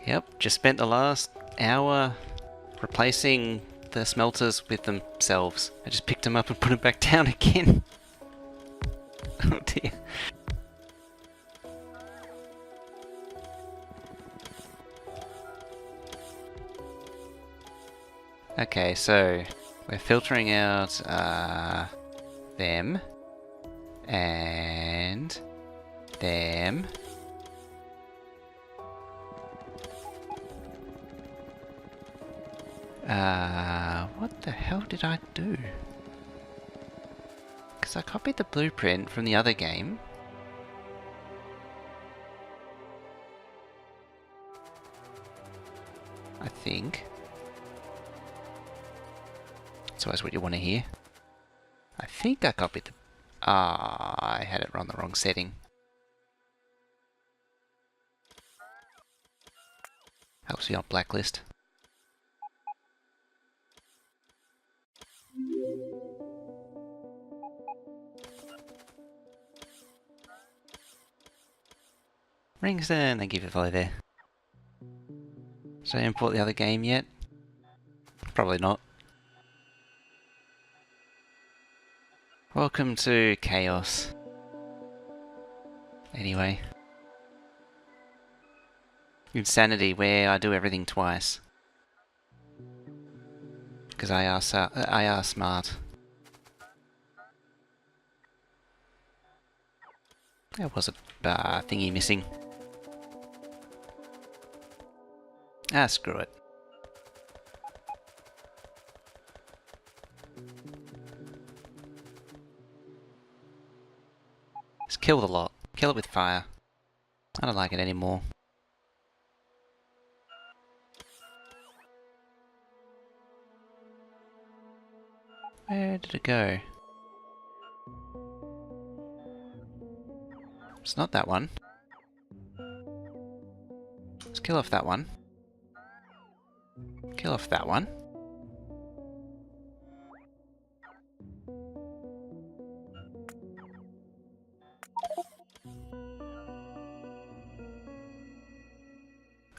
Yep, just spent the last hour replacing the smelters with themselves. I just picked them up and put them back down again. Oh dear. Okay, so we're filtering out them and them. What the hell did I do? Because I copied the blueprint from the other game. I think. That's always what you want to hear. I think I copied the... I had it on the wrong setting. Helps me on blacklist. Ringston, thank you for follow there. Should I import the other game yet? Probably not. Welcome to Chaos. Anyway. Insanity, where I do everything twice. Because I are smart. There was a thingy missing. Ah, screw it. Just kill the lot. Kill it with fire. I don't like it anymore. Where did it go? It's not that one. Let's kill off that one. Kill off that one.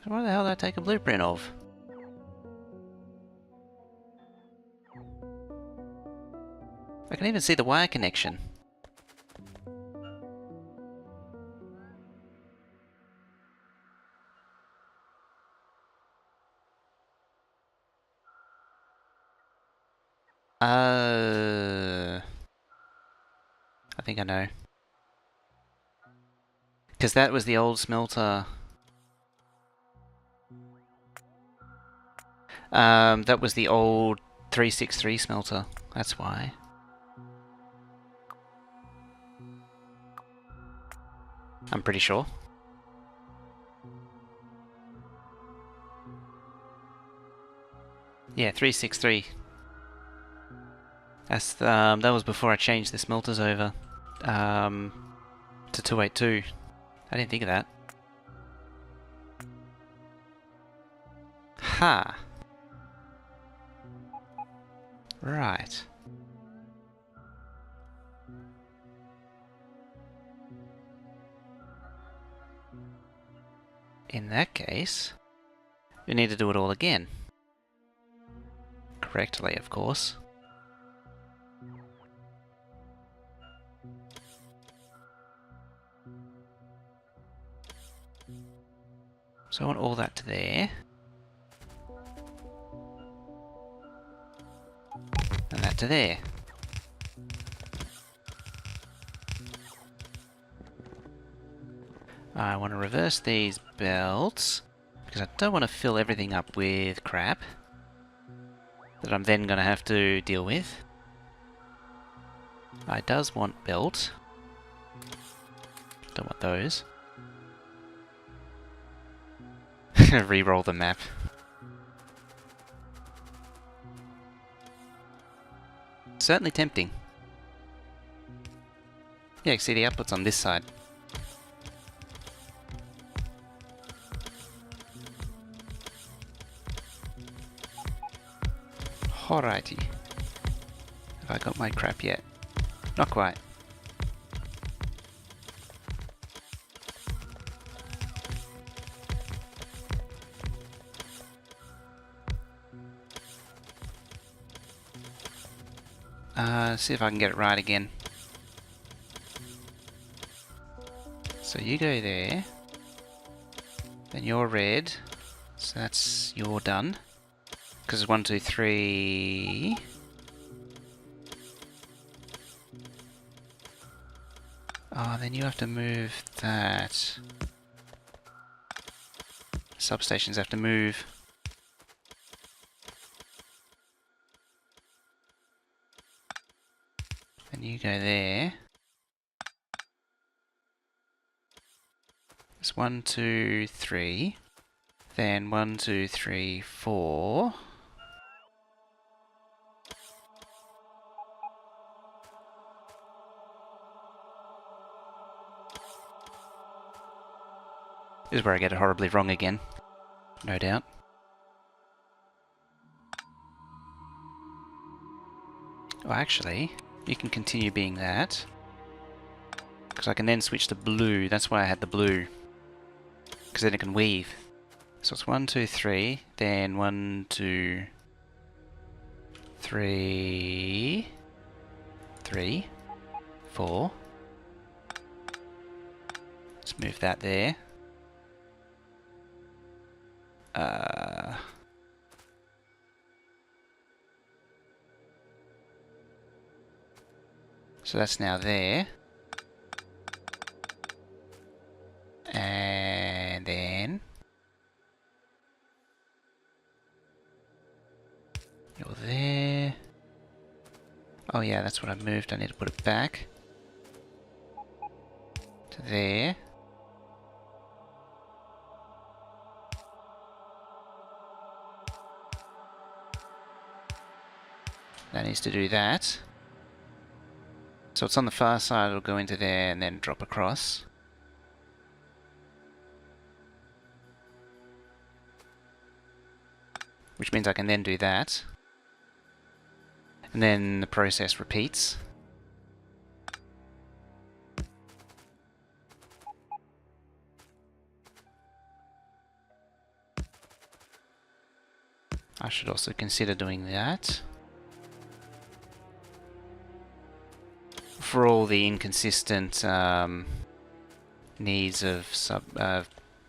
What the hell did I take a blueprint of? I can even see the wire connection. I think I know. Because that was the old smelter. That was the old 363 smelter. That's why. I'm pretty sure. Yeah, 363. That's that was before I changed the smelters over to 282. I didn't think of that. Ha! Right. In that case, we need to do it all again. Correctly, of course. So I want all that to there. And that to there. I want to reverse these belts, because I don't want to fill everything up with crap that I'm then going to have to deal with. I does want belt. Don't want those. Reroll the map. Certainly tempting. Yeah, you can see the outputs on this side. Alrighty. Have I got my crap yet? Not quite. See if I can get it right again. So you go there. Then you're red. So that's you're done. Because it's 1, 2, 3. Oh, then you have to move that. Substations have to move. Then you go there. It's 1, 2, 3. Then 1, 2, 3, 4. This is where I get it horribly wrong again. No doubt. Well, actually, you can continue being that. Because I can then switch to blue. That's why I had the blue. Because then it can weave. So it's 1, 2, 3. Then 1, 2, 3. 3. 4. Let's move that there. So that's now there. And then you're there. Oh yeah, that's what I moved. I need to put it back to there. That needs to do that. So it's on the far side, it'll go into there and then drop across. Which means I can then do that. And then the process repeats. I should also consider doing that. For all the inconsistent needs of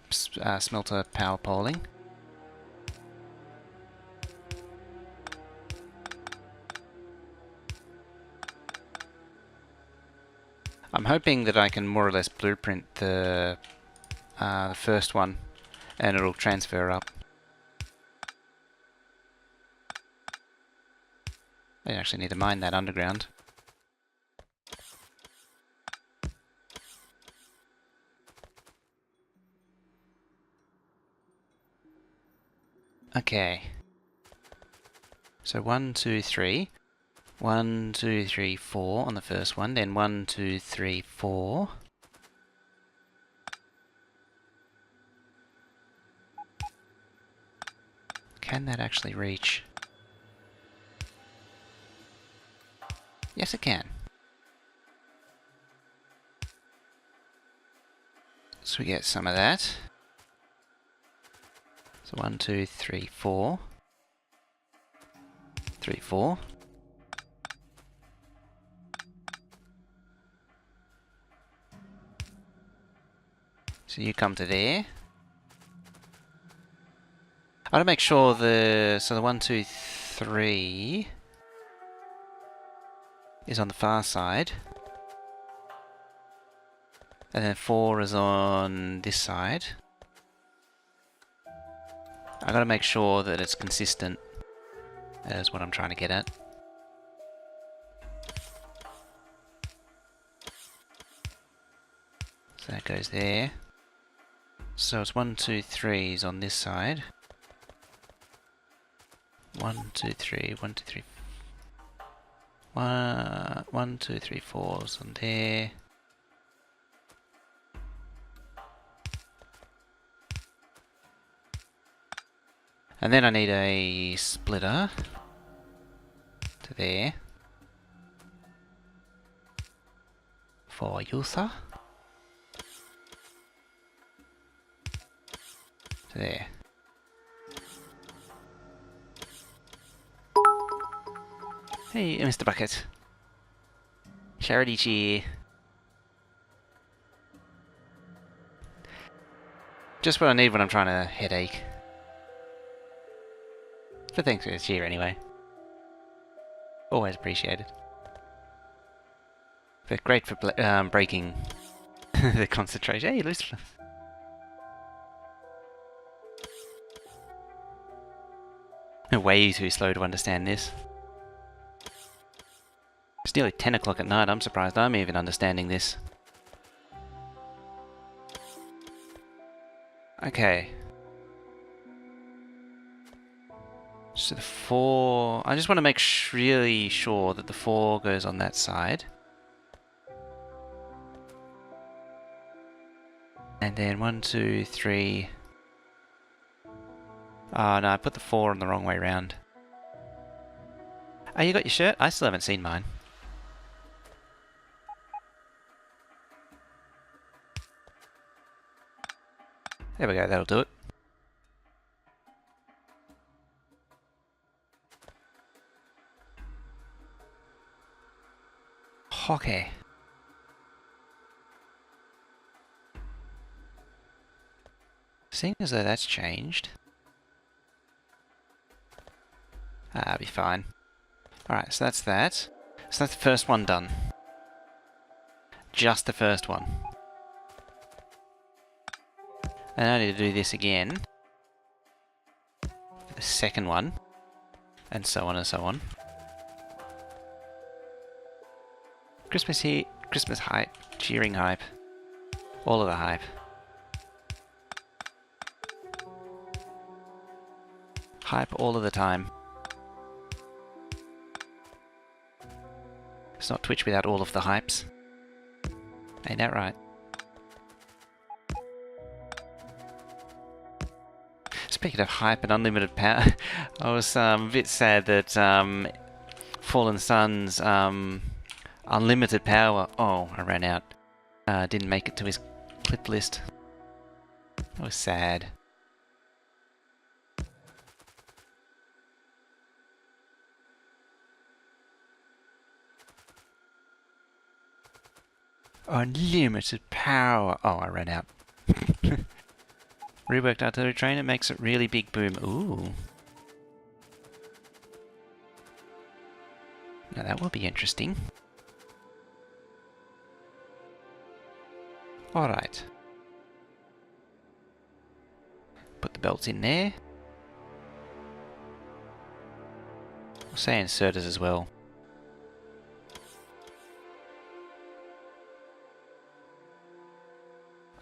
smelter power polling. I'm hoping that I can more or less blueprint the first one and it'll transfer up. I actually need to mine that underground. Okay. So 1, 2, 3. 1, 2, 3, 4 on the first one, then 1, 2, 3, 4. Can that actually reach? Yes, it can. So we get some of that. So 1, 2, 3, 4. 3, 4. So you come to there. I want to make sure the 1, 2, 3 is on the far side, and then 4 is on this side. I got to make sure that it's consistent. That's what I'm trying to get at. So that goes there. So it's 1, 2, 3 is on this side. 1, 2, 3, 1, 2, 3. 1, 2, 3, 4 is on there. And then I need a splitter to there for user. To there. Hey, Mr. Bucket. Charity cheer. Just what I need when I'm trying to headache. But thanks for the cheer anyway. Always appreciated. But great for breaking the concentration. Hey, Lucifer. Way too slow to understand this. It's nearly 10 o'clock at night. I'm surprised I'm even understanding this. Okay. So the 4... I just want to make really sure that the 4 goes on that side. And then 1, 2, 3... Oh no, I put the 4 on the wrong way round. Oh, you got your shirt? I still haven't seen mine. There we go, that'll do it. Okay. Seeing as though that's changed. I'll be fine. Alright, so that's that. So that's the first one done. Just the first one. And I need to do this again. For the second one. And so on and so on. Christmas here, Christmas hype, cheering hype. All of the hype. Hype all of the time. It's not Twitch without all of the hypes. Ain't that right? Speaking of hype and unlimited power, I was a bit sad that Fallen Sun's unlimited power... Oh, I ran out. Didn't make it to his clip list. That was sad. Unlimited power. Oh, I ran out. Reworked artillery trainer makes it really big boom. Ooh. Now that will be interesting. Alright. Put the belts in there. I'll say inserters as well.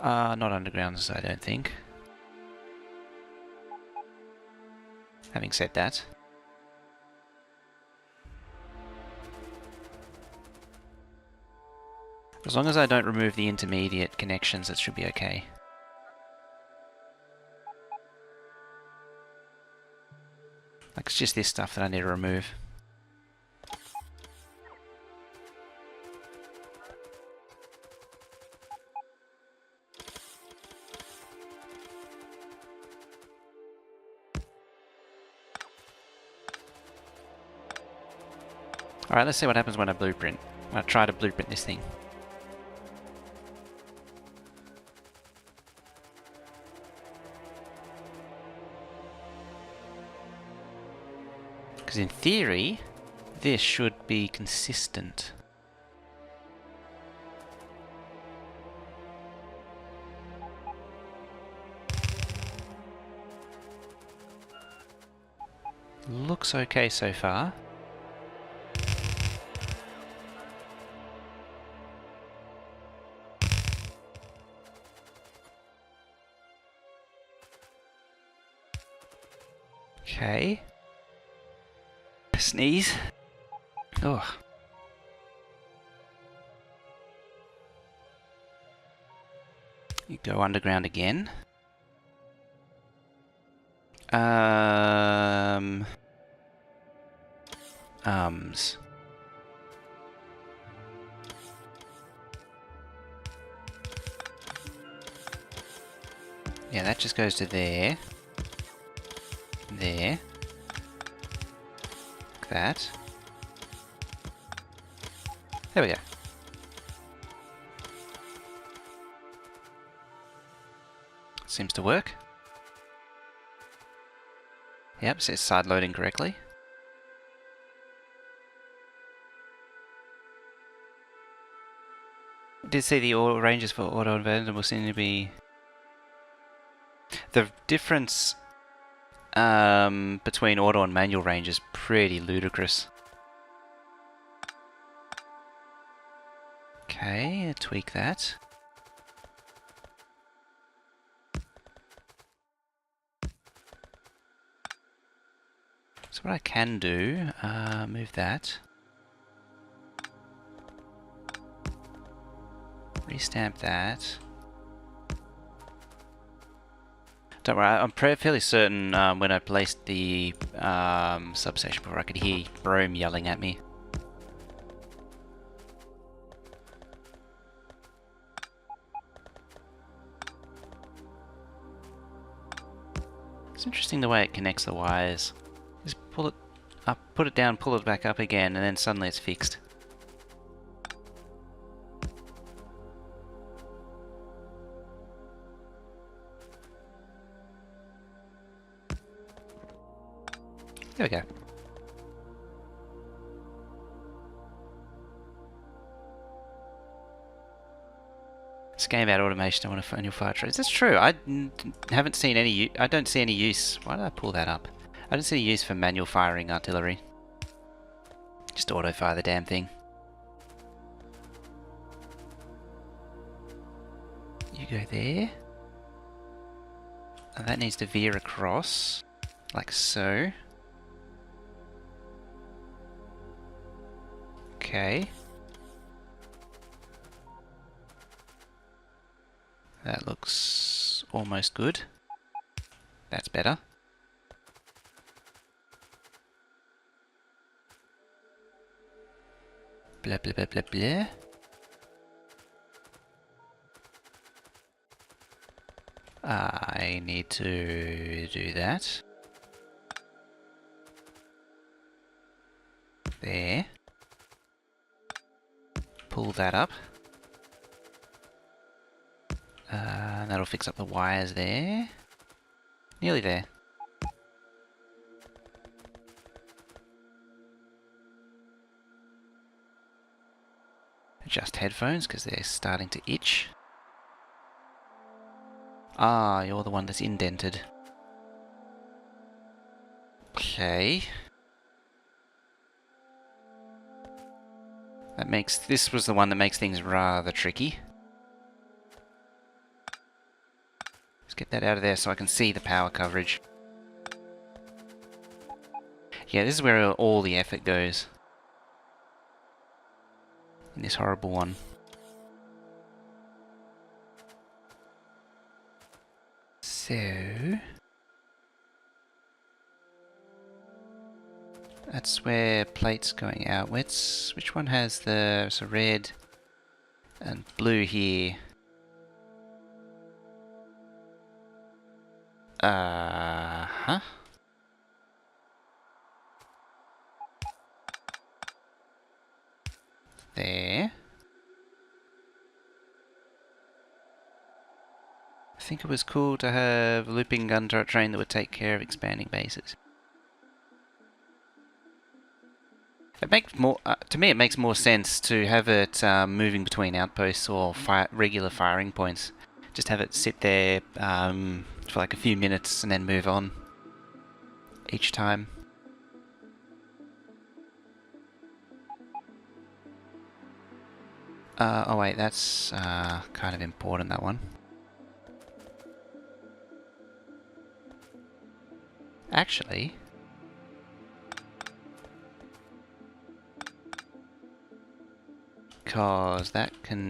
Not undergrounds, I don't think. Having said that. As long as I don't remove the intermediate connections, it should be okay. Like, it's just this stuff that I need to remove. Alright, let's see what happens when I blueprint. When I try to blueprint this thing. Because in theory, this should be consistent. Looks okay so far. Okay. Sneeze. Oh. You go underground again. Ums. Yeah, that just goes to there. There. Like that. There we go. Seems to work. Yep, it says side loading correctly. I did see the ranges for auto and manual seem to be... The difference between auto and manual range is pretty ludicrous. Okay, tweak that. So what I can do, move that. Restamp that. Don't worry, I'm fairly certain when I placed the substation before I could hear Brome yelling at me. It's interesting the way it connects the wires. Just pull it up, put it down, pull it back up again, and then suddenly it's fixed. There we go. This game about automation, I want to phone your fire trucks. That's true. I haven't seen any. I don't see any use. Why did I pull that up? I don't see any use for manual firing artillery. Just auto fire the damn thing. You go there. And that needs to veer across, like so. Okay. That looks almost good. That's better. Blah blah blah blah blah. I need to do that. There. Pull that up. That'll fix up the wires there. Nearly there. Adjust headphones because they're starting to itch. Ah, you're the one that's indented. Okay. This was the one that makes things rather tricky. Let's get that out of there so I can see the power coverage. Yeah, this is where all the effort goes. In this horrible one. So... that's where plate's going outwards. Which one has the... so red and blue here. Uh-huh. There. I think it was cool to have a looping gun turret train that would take care of expanding bases. It makes more, to me it makes more sense to have it moving between outposts or regular firing points. Just have it sit there for like a few minutes and then move on each time. Oh wait, that's kind of important, that one. Actually... because that can...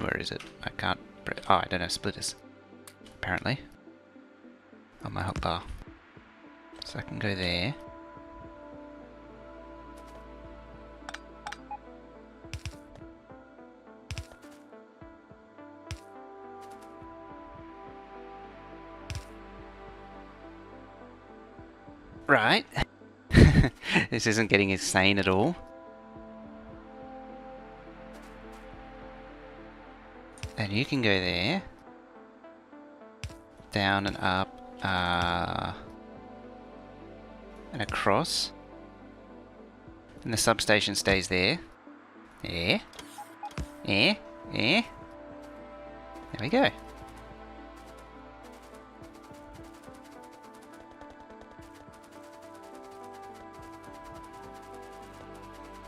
where is it? I can't... oh, I don't have splitters. Apparently. On my hotbar. So I can go there. Right. This isn't getting insane at all. And you can go there. Down and up. And across. And the substation stays there. There. There. There. There we go.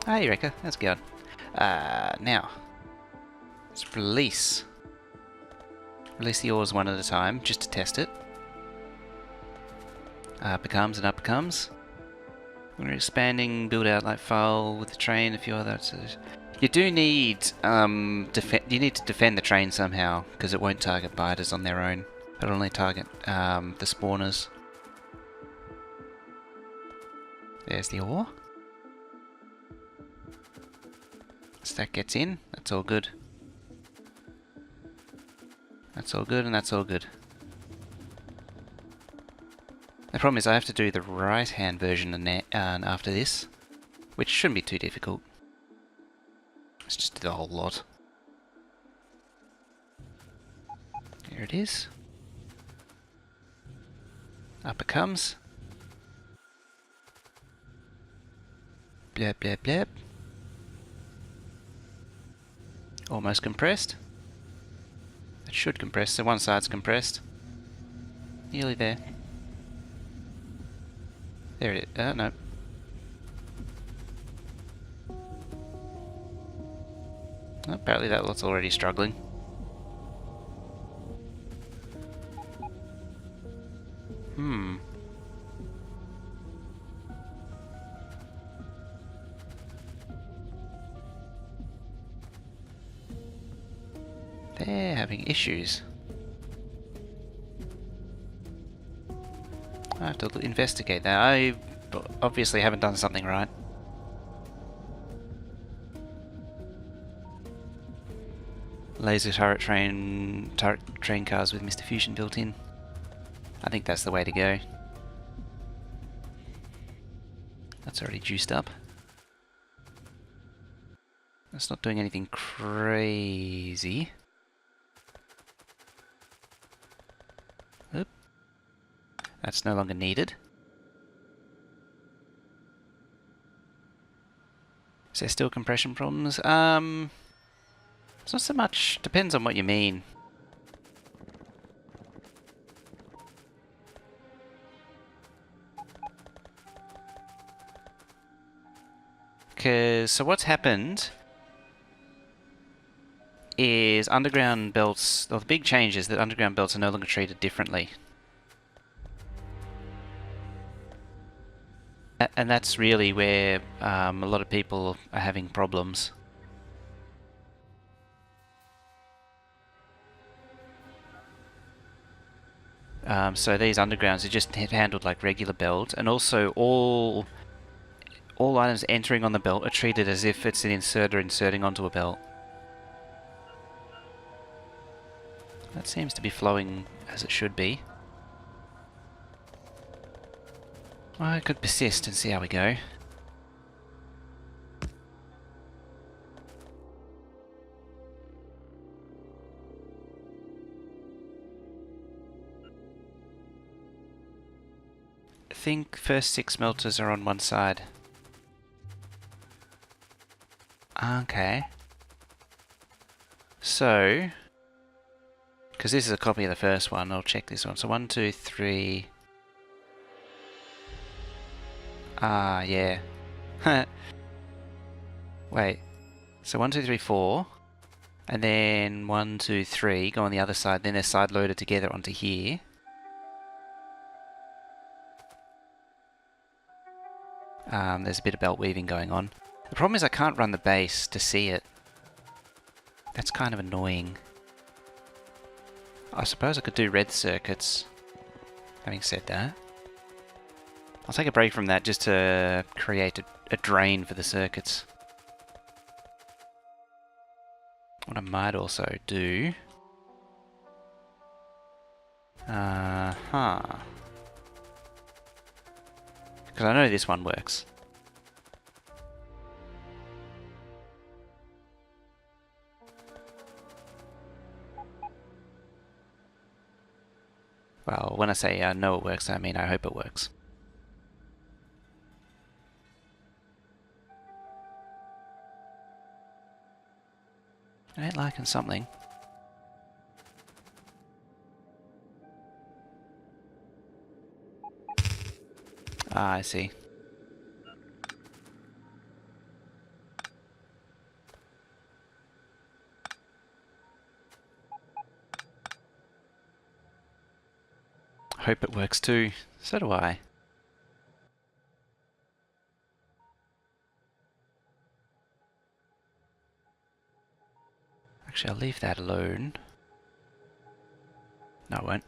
Ah, Eureka. That's good. Now. Let's release. Release the ores one at a time, just to test it. Up it comes and up it comes. We're expanding, build out like file with the train, a few other... you do need you need to defend the train somehow, because it won't target biters on their own. It'll only target the spawners. There's the ore. So that gets in, that's all good. That's all good and that's all good. The problem is I have to do the right-hand version after this, which shouldn't be too difficult. Let's just do the whole lot. Here it is. Up it comes. Blab, blab, blab. Almost compressed. It should compress, so one side's compressed. Nearly there. There it is. No. Apparently that lot's already struggling. They're having issues. I have to investigate that. I obviously haven't done something right. Laser turret train cars with Mr. Fusion built in. I think that's the way to go. That's already juiced up. That's not doing anything crazy. Oop. That's no longer needed. Is there still compression problems? It's not so much. Depends on what you mean. So what's happened is underground belts, well, the big change is that underground belts are no longer treated differently. And that's really where a lot of people are having problems. So these undergrounds are just handled like regular belt, and also all items entering on the belt are treated as if it's an inserter inserting onto a belt. That seems to be flowing as it should be. Well, I could persist and see how we go. I think first 6 smelters are on one side. Okay. So, because this is a copy of the first one, I'll check this one. So 1, 2, 3. Ah, yeah. Wait. So 1, 2, 3, 4. And then 1, 2, 3 go on the other side. Then they're side loaded together onto here. There's a bit of belt weaving going on. The problem is I can't run the base to see it. That's kind of annoying. I suppose I could do red circuits. Having said that, I'll take a break from that just to create a drain for the circuits. What I might also do... Because I know this one works. Well, when I say I know it works, I mean I hope it works. I ain't liking something. Ah, I see. Hope it works too. So do I. Actually, I'll leave that alone. No, I won't.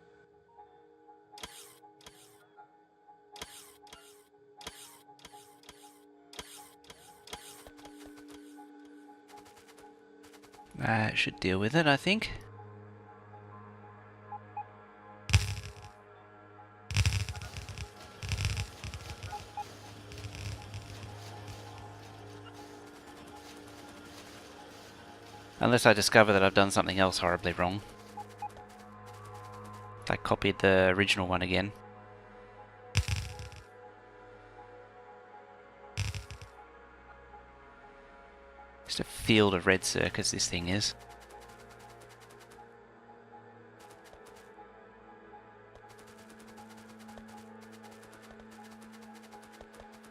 That should deal with it, I think. Unless I discover that I've done something else horribly wrong. I copied the original one again. Just a field of red circuits this thing is.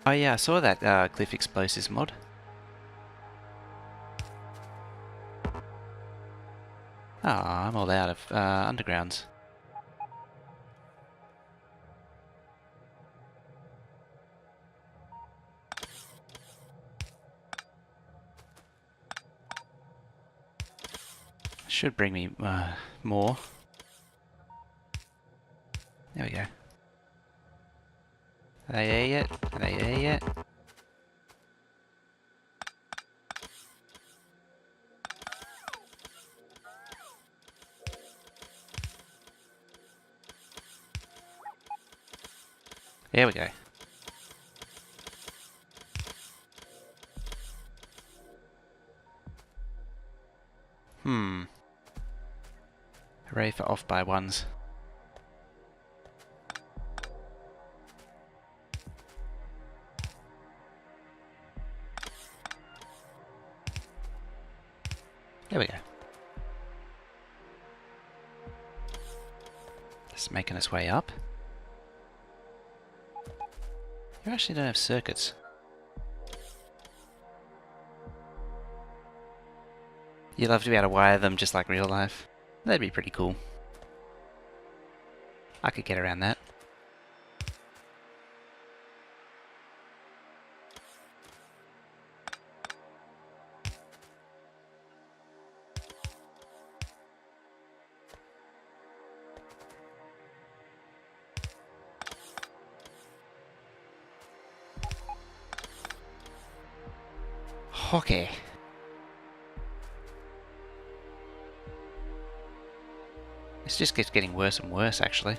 Oh yeah, I saw that Cliff Explosives mod. Ah, I'm all out of undergrounds. Should bring me more. There we go. Are they there yet? Are they there yet? There we go. Hooray for off by ones. There we go. Just making its way up. You actually don't have circuits. You'd love to be able to wire them just like real life. That'd be pretty cool. I could get around that. Okay. This just keeps getting worse and worse, actually.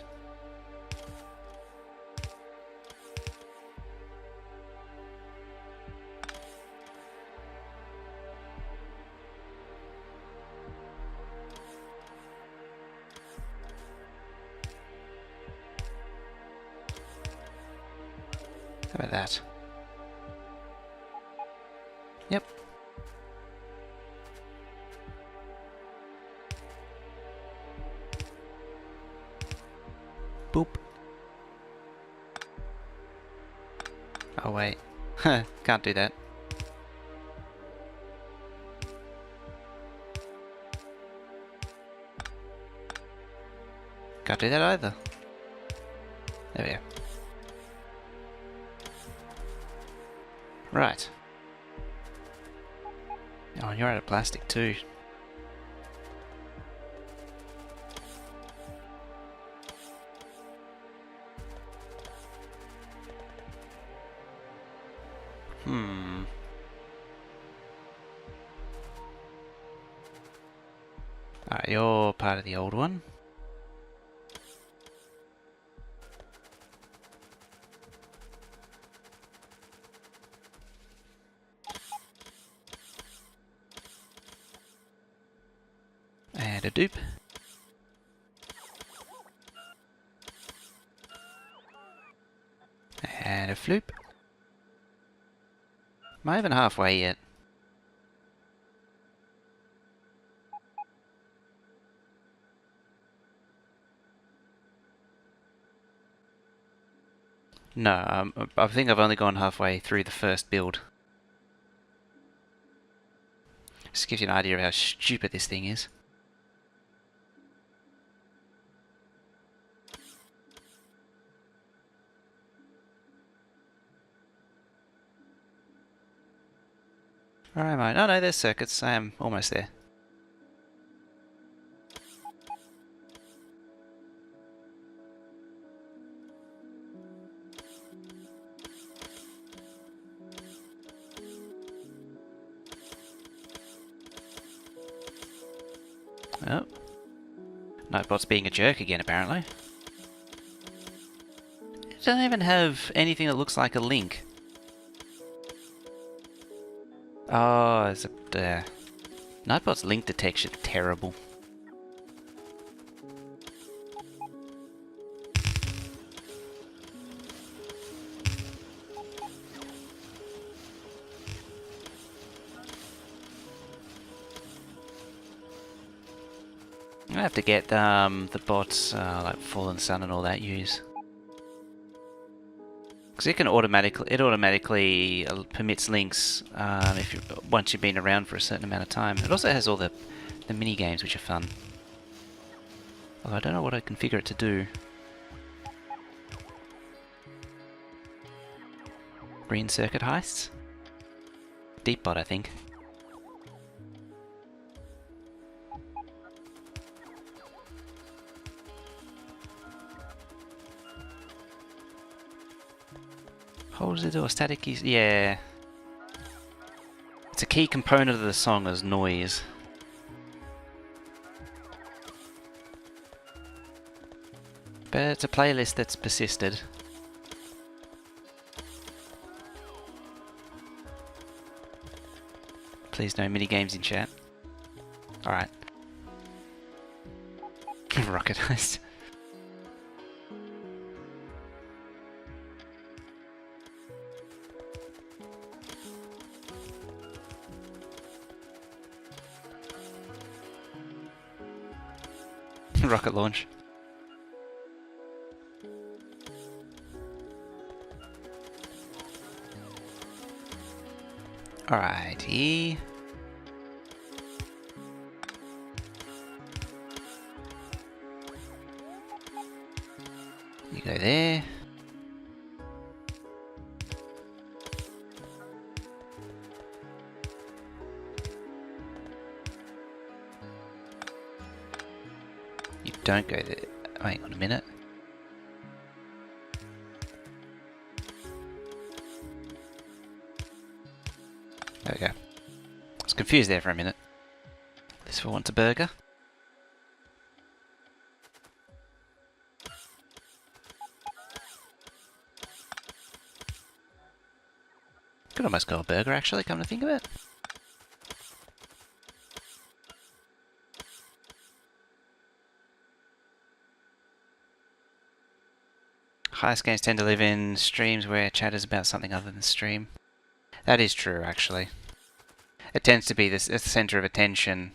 How about that? Yep. Boop. Oh wait. Can't do that. Can't do that either. There we go. Right. Oh, and you're out of plastic too. Alright, you're part of the old one. And a dupe. And a floop. Am I even halfway yet? No, I think I've only gone halfway through the first build. Just gives you an idea of how stupid this thing is. Where am I? Oh no, there's circuits. I am almost there. Oh. Nightbot's being a jerk again, apparently. It doesn't even have anything that looks like a link. Oh, there's a... Nightbot's link detection terrible. I have to get the bots like Fallen Sun and all that use, because it automatically permits links if once you've been around for a certain amount of time. It also has all the mini games which are fun. Although I don't know what I configure it to do. Green circuit heists, deep bot I think. What does it do? A static keys? Yeah. It's a key component of the song as noise. But it's a playlist that's persisted. Please no minigames in chat. Alright. Rocket heist. Rocket launch. Alrighty. You go there. You don't go there. Hang on a minute. There we go. I was confused there for a minute. This for wants a burger. Could almost go a burger actually, come to think of it. Highest games tend to live in streams where chat is about something other than stream. That is true, actually. It tends to be the center of attention,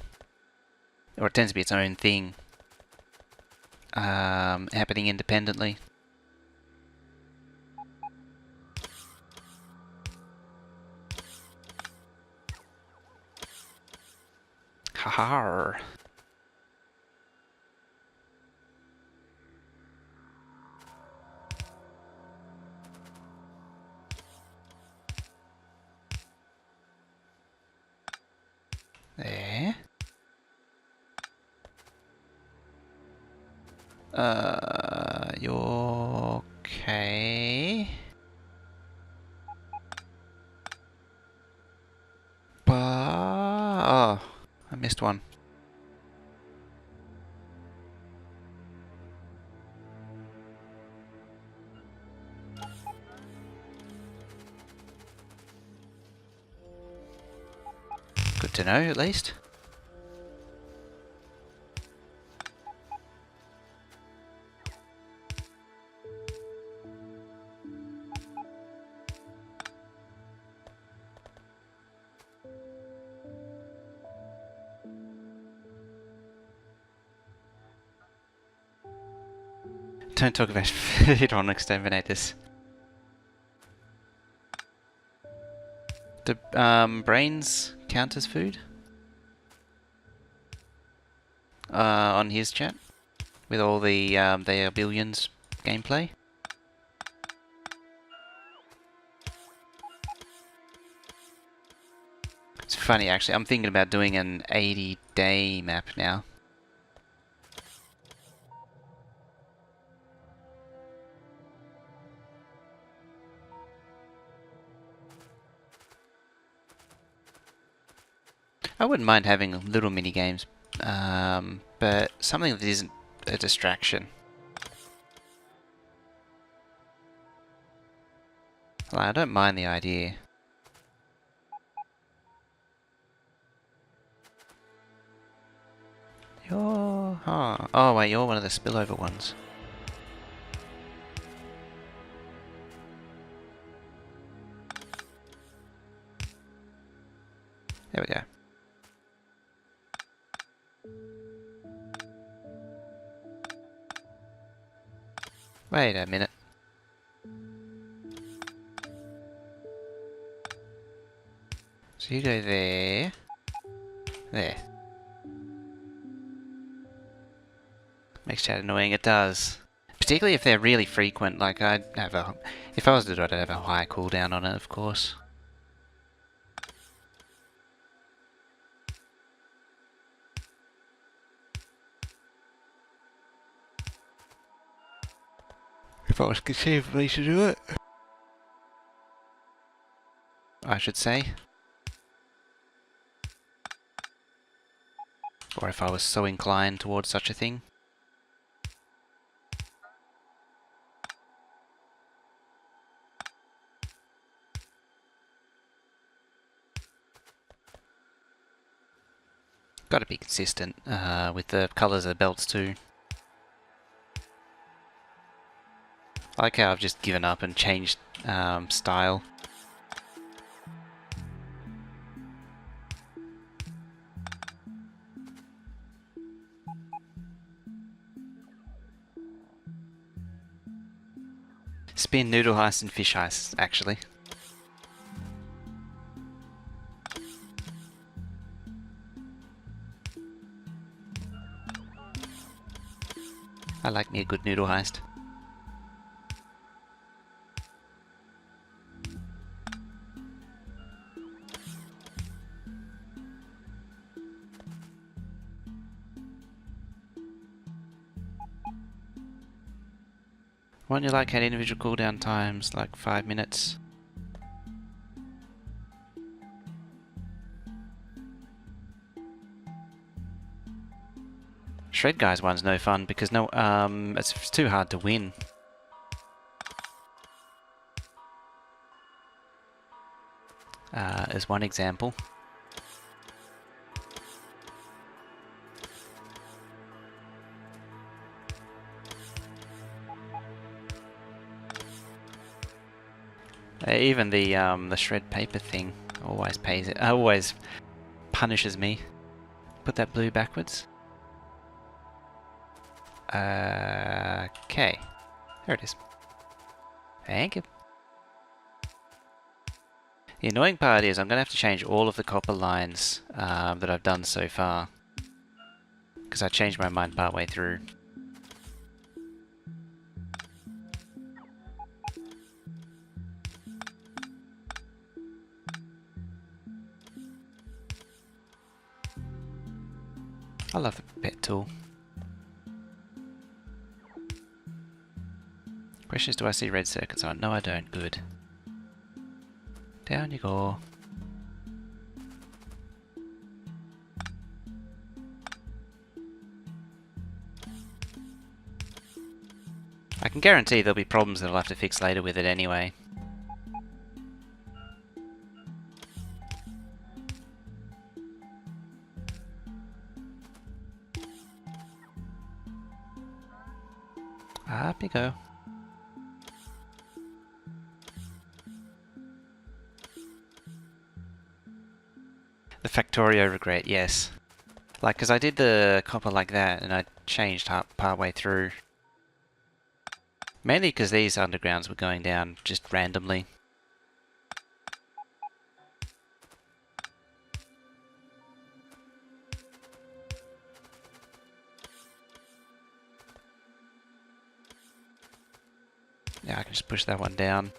or it tends to be its own thing, happening independently. Haha. There. You're okay. Oh, I missed one. Good to know, at least. Don't talk about food on exterminators. Do brains count as food? On his chat? With all the their billions gameplay? It's funny actually, I'm thinking about doing an 80-day map now. I wouldn't mind having little mini games, but something that isn't a distraction. Like, I don't mind the idea. You're... Oh wait, you're one of the spillover ones. There we go. Wait a minute. So you go there. There. Makes chat annoying, it does. Particularly if they're really frequent, like I'd have a... If I was to do it, I'd have a high cooldown on it, of course. If I was conceivably to do it. I should say. Or if I was so inclined towards such a thing. Got to be consistent with the colours of the belts too. I like how I've just given up and changed style. Spin, noodle heist and fish heist, actually. I like me a good noodle heist. Won't you like had individual cooldown times, like 5 minutes? Shred Guys one's no fun because it's too hard to win. As one example. Even the shred paper thing always punishes me. Put that blue backwards. Okay, there it is. Thank you. The annoying part is I'm going to have to change all of the copper lines that I've done so far, because I changed my mind partway through. I love the pet tool. Question is, do I see red circuits on? No, I don't. Good. Down you go. I can guarantee there'll be problems that I'll have to fix later with it anyway. Up you go. The Factorio regret, yes. Like, because I did the copper like that and I changed partway through. Mainly because these undergrounds were going down just randomly. Yeah, I can just push that one down.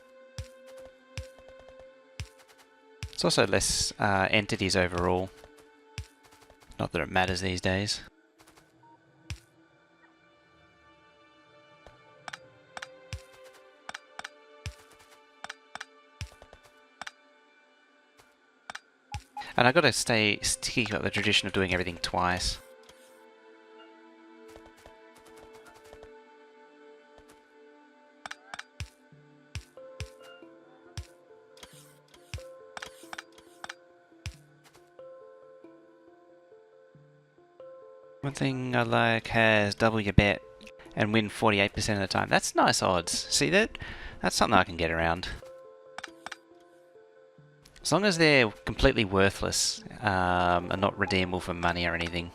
It's also less entities overall. Not that it matters these days. And I gotta keep up the tradition of doing everything twice. One thing I like has double your bet and win 48% of the time. That's nice odds. See that? That's something I can get around. As long as they're completely worthless and not redeemable for money or anything.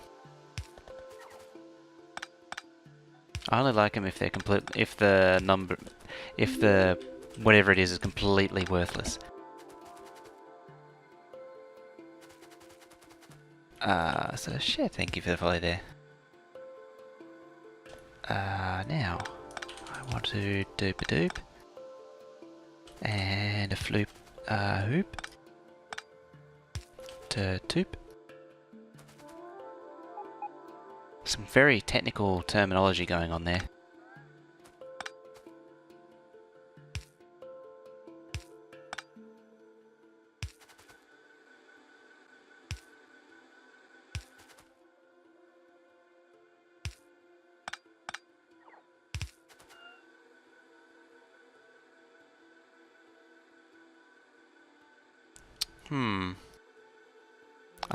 I only like them if they're if the whatever it is completely worthless. So share, thank you for the follow there. Now, I want to doop a doop. And a floop, hoop. To toop. Some very technical terminology going on there.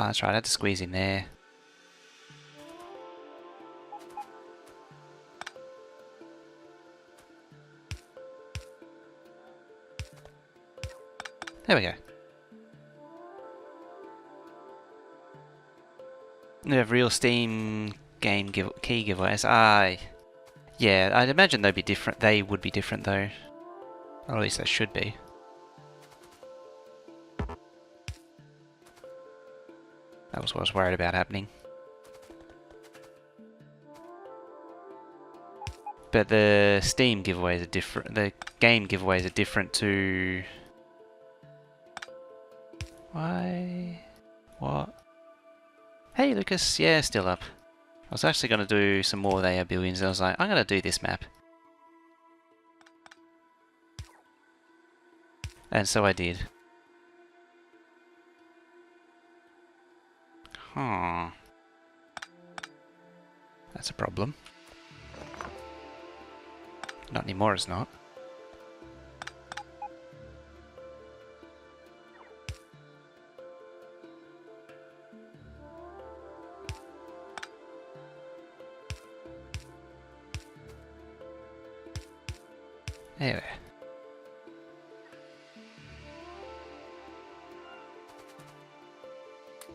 Oh, that's right, I had to squeeze in there. There we go. We have real Steam game key giveaways. Yeah, I'd imagine they'd be different. They would be different though. Or at least they should be. That was what I was worried about happening. But the Steam giveaways are different. The game giveaways are different to... Why? What? Hey Lucas, yeah, still up. I was actually going to do some more with AR Billions and I was like, I'm going to do this map. And so I did. Huh. That's a problem. Not anymore, it's not. There.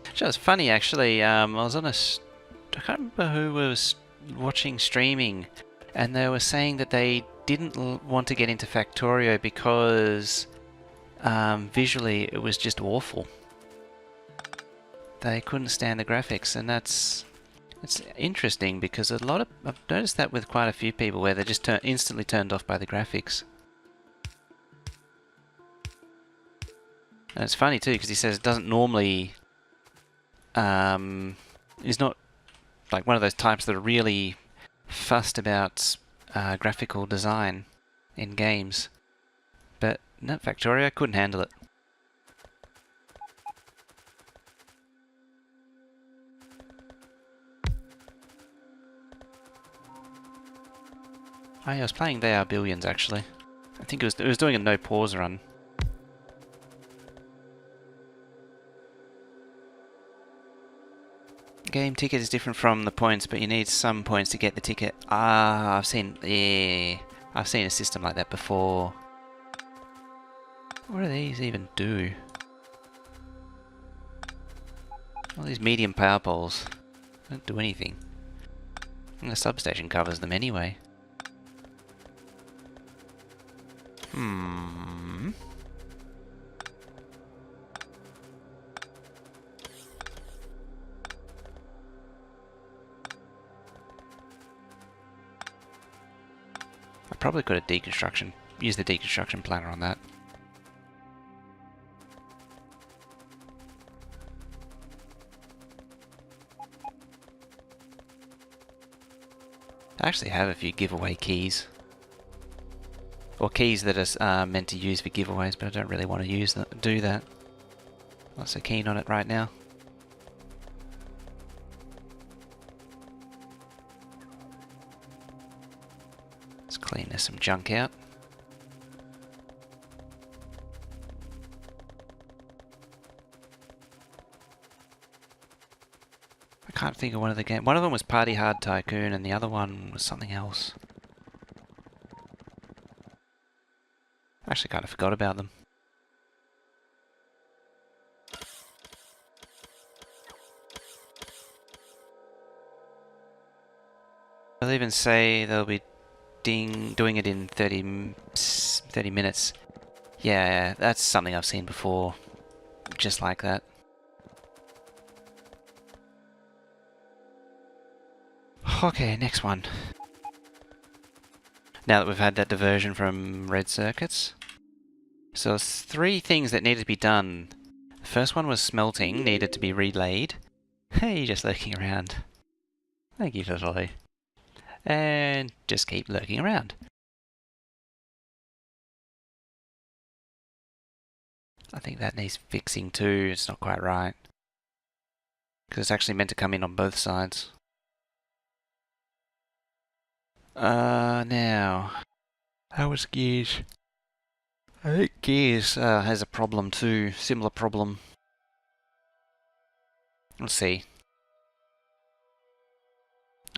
Which was funny actually. I was on I can't remember who was watching streaming, and they were saying that they didn't want to get into Factorio because visually it was just awful. They couldn't stand the graphics, and it's interesting because I've noticed that with quite a few people where they're just instantly turned off by the graphics. And it's funny too because he says it doesn't normally. He's not like one of those types that are really fussed about graphical design in games. But no, Factorio couldn't handle it. I was playing They Are Billions actually. I think it was doing a no pause run. Game ticket is different from the points, but you need some points to get the ticket. Ah, I've seen a system like that before. What do these even do? All these medium power poles don't do anything. And the substation covers them anyway. I probably could have used the deconstruction planner on that. I actually have a few giveaway keys. Or keys that are meant to use for giveaways, but I don't really want to do that. Not so keen on it right now. Let's clean this some junk out. I can't think of one of the games. One of them was Party Hard Tycoon and the other one was something else. I actually kind of forgot about them. They'll even say they'll be doing it in 30 minutes. Yeah, that's something I've seen before. Just like that. Okay, next one. Now that we've had that diversion from red circuits. So there's 3 things that needed to be done. The first one was smelting, needed to be relayed. Hey, just lurking around. Thank you, Totally. And just keep lurking around. I think that needs fixing too, it's not quite right. Because it's actually meant to come in on both sides. Now... How was Gears? I think Gears has a problem too, similar problem. Let's see.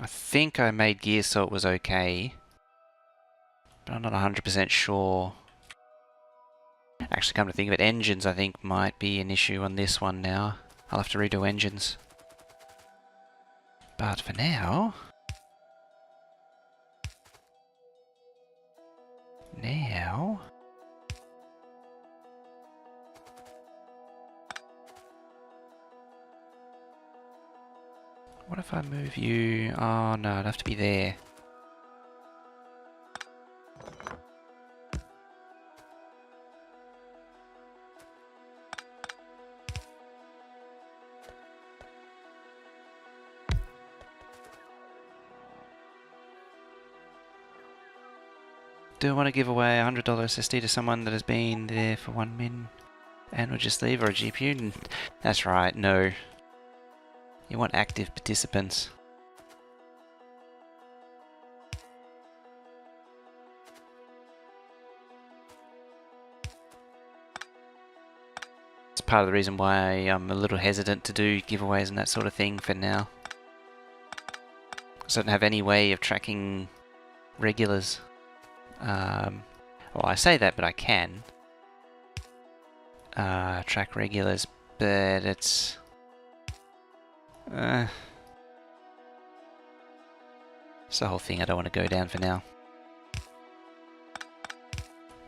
I think I made Gears so it was okay. But I'm not 100% sure. Actually, come to think of it, engines I think might be an issue on this one now. I'll have to redo engines. But for now... What if I move you... Oh no, it'd have to be there. Do I want to give away a $100 SSD to someone that has been there for 1 min and will just leave, or a GPU? That's right, no. You want active participants. It's part of the reason why I'm a little hesitant to do giveaways and that sort of thing for now. So I don't have any way of tracking regulars. Well, I say that, but I can track regulars, but it's the whole thing I don't want to go down for now.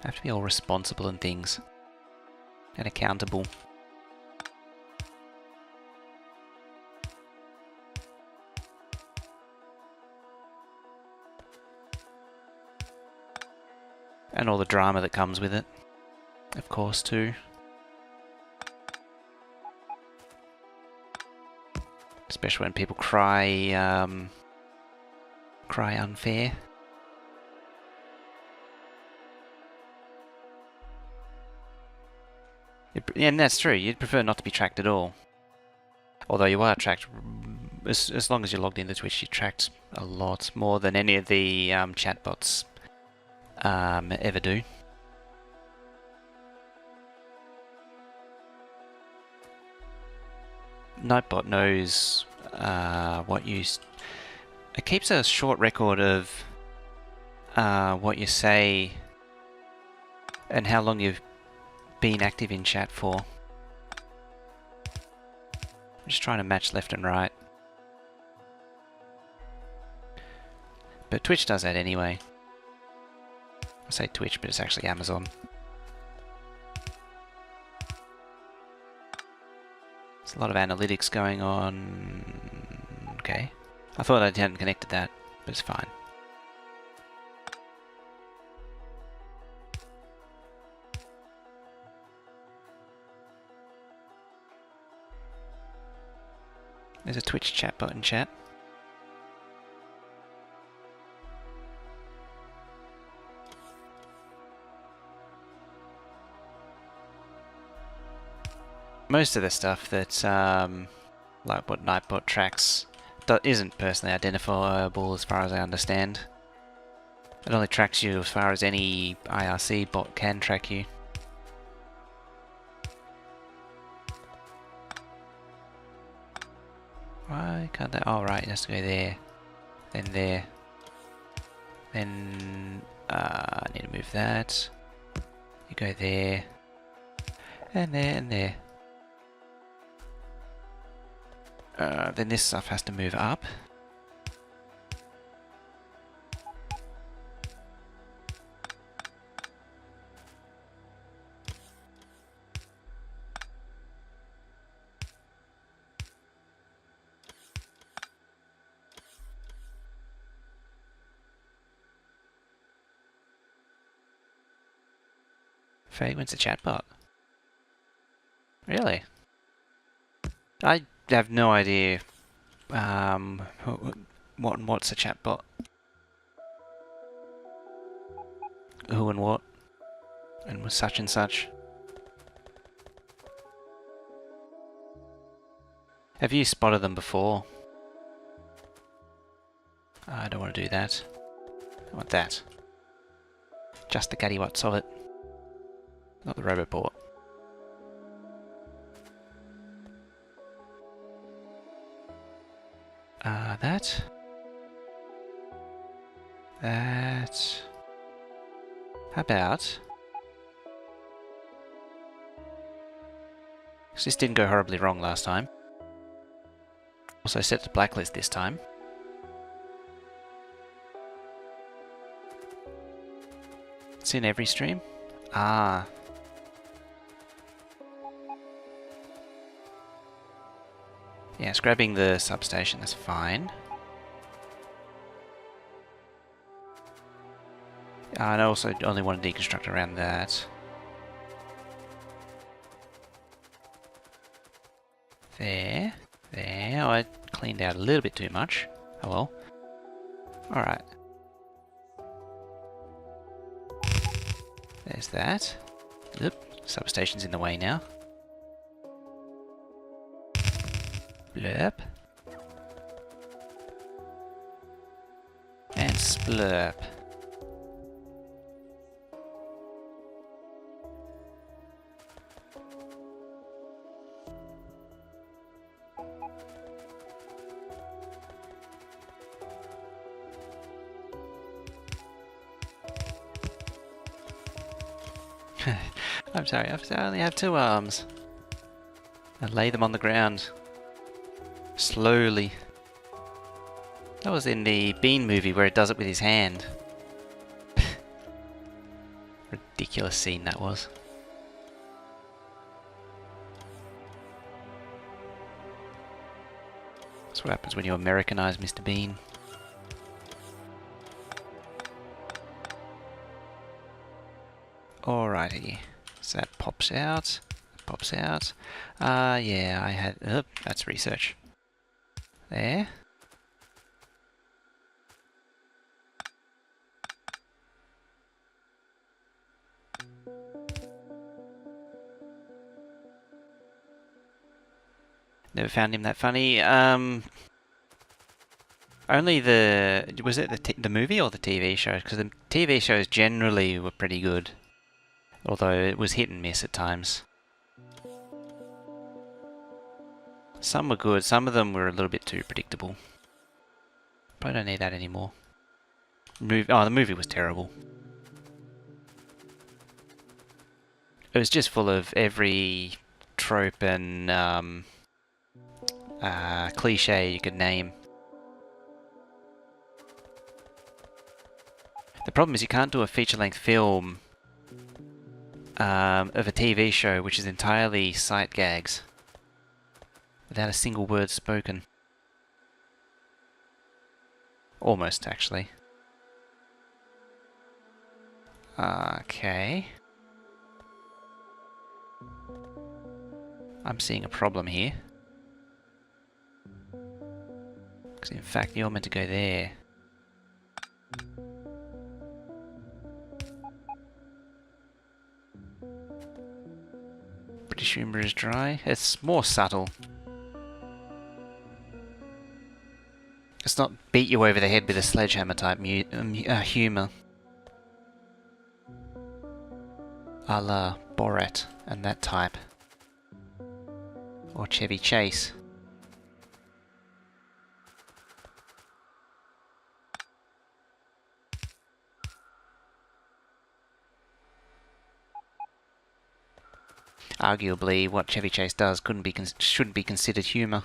I have to be all responsible and things, and accountable. And all the drama that comes with it, of course, too. Especially when people cry unfair. Yeah, and that's true. You'd prefer not to be tracked at all. Although you are tracked, as long as you're logged into Twitch, you're tracked a lot more than any of the chatbots ever do. Nightbot knows what you... It keeps a short record of what you say and how long you've been active in chat for. I'm just trying to match left and right. But Twitch does that anyway. I say Twitch, but it's actually Amazon. There's a lot of analytics going on. Okay. I thought I hadn't connected that, but it's fine. There's a Twitch chat bot in chat. Most of the stuff that, like what Nightbot tracks, isn't personally identifiable as far as I understand. It only tracks you as far as any IRC bot can track you. Why can't that? Oh right, it has to go there. Then there. Then I need to move that. You go there. And there and there. Then this stuff has to move up. When's the chatbot? Really? I have no idea what's a chatbot. Who and what? And was such and such. Have you spotted them before? I don't want to do that. I want that. Just the gaddy-watts of it. Not the Roboport. That. That. How about... Because this didn't go horribly wrong last time. Also set to blacklist this time. It's in every stream? Ah. Yeah, it's grabbing the substation, that's fine. And I also only want to deconstruct around that. There. There. Oh, I cleaned out a little bit too much. Oh well. Alright. There's that. Oop, substation's in the way now. Blurp. And splurp. I'm sorry, I only have 2 arms. I lay them on the ground. Slowly. That was in the Bean movie where he does it with his hand. Ridiculous scene that was. That's what happens when you Americanize Mr. Bean. Alrighty, so that pops out, pops out. Yeah, I had, that's research. There. Never found him that funny. Only was it the movie or the TV show? Because the TV shows generally were pretty good. Although it was hit and miss at times. Some were good, some of them were a little bit too predictable. But I don't need that anymore. The movie was terrible. It was just full of every trope and cliche you could name. The problem is you can't do a feature-length film of a TV show which is entirely sight gags without a single word spoken. Almost, actually. Okay. I'm seeing a problem here. Because in fact you're meant to go there. British humour is dry. It's more subtle. It's not beat you over the head with a sledgehammer type humour. A la Borat and that type. Or Chevy Chase. Arguably, what Chevy Chase does shouldn't be considered humour.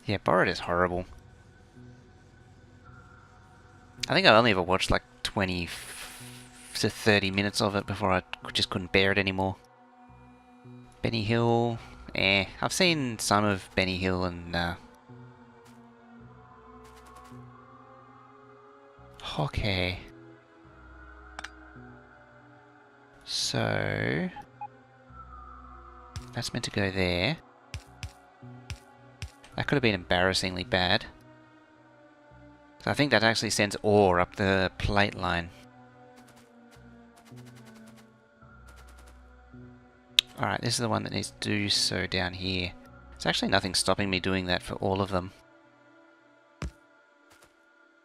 Yeah, Borat is horrible. I think I only ever watched like 20 to 30 minutes of it before I just couldn't bear it anymore. Benny Hill, I've seen some of Benny Hill and okay. So that's meant to go there. That could have been embarrassingly bad. So I think that actually sends ore up the plate line. Alright, this is the one that needs to do so down here. There's actually nothing stopping me doing that for all of them.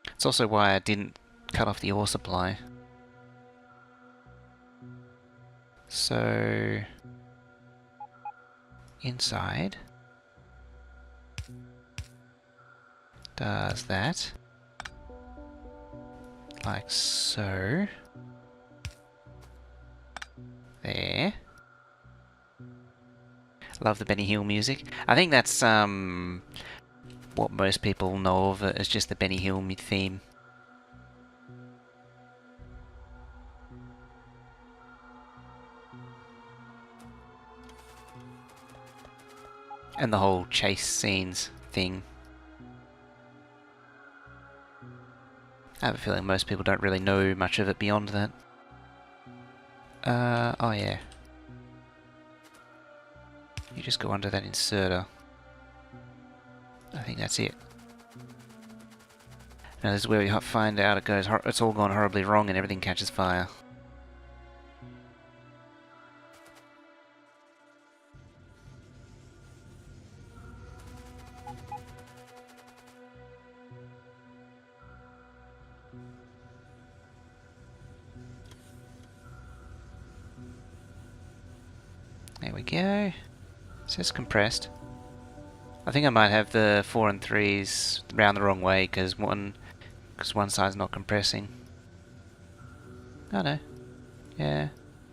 It's also why I didn't cut off the ore supply. So inside does that, like so. There. Love the Benny Hill music. I think that's what most people know of it as just the Benny Hill theme. And the whole chase scenes thing. I have a feeling most people don't really know much of it beyond that. Oh yeah. You just go under that inserter. I think that's it. Now this is where we find out it's all gone horribly wrong and everything catches fire. There we go. It says compressed. I think I might have the 4 and 3s round the wrong way because one side's not compressing. Oh no. Yeah.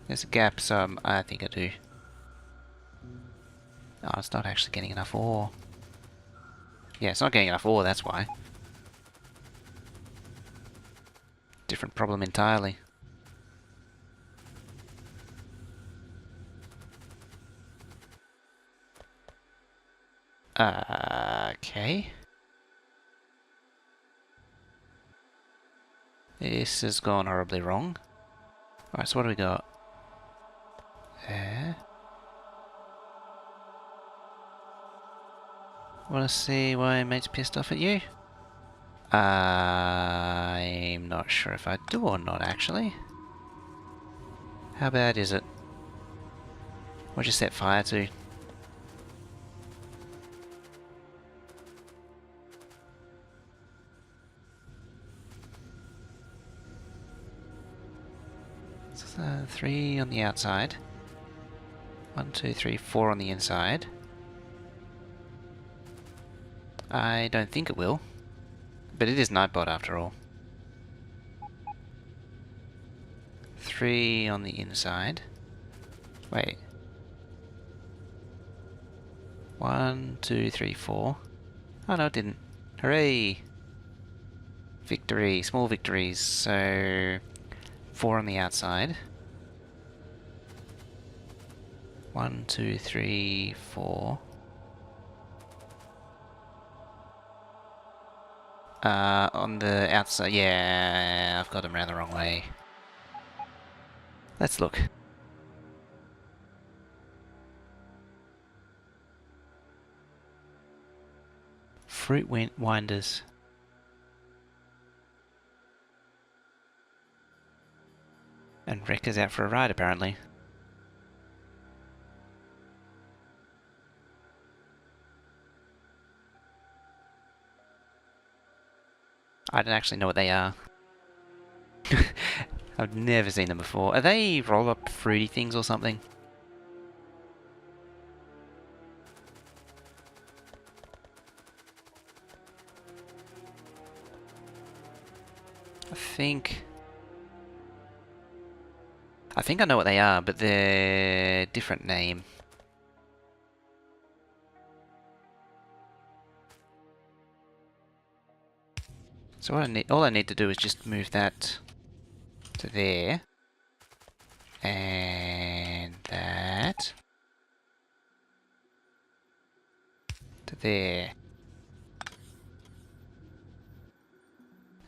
There's a gap, so I think I do. Oh, it's not actually getting enough ore. Yeah, it's not getting enough ore, that's why. Different problem entirely. Okay. This has gone horribly wrong. Alright, so what do we got? There. Wanna see why mate's pissed off at you? I'm not sure if I do or not, actually. How bad is it? What'd you set fire to? So 3 on the outside. 1, 2, 3, 4 on the inside. I don't think it will. But it is Nightbot after all. 3 on the inside. Wait. 1, 2, 3, 4. Oh no, it didn't. Hooray! Victory, small victories. So 4 on the outside. 1, 2, 3, 4. On the outside, yeah, I've got them around the wrong way. Let's look. Fruit winders. And Wrecker's out for a ride, apparently. I don't actually know what they are. I've never seen them before. Are they roll-up fruity things or something? I think I know what they are, but they're different name. So all I need to do is just move that to there. And that to there.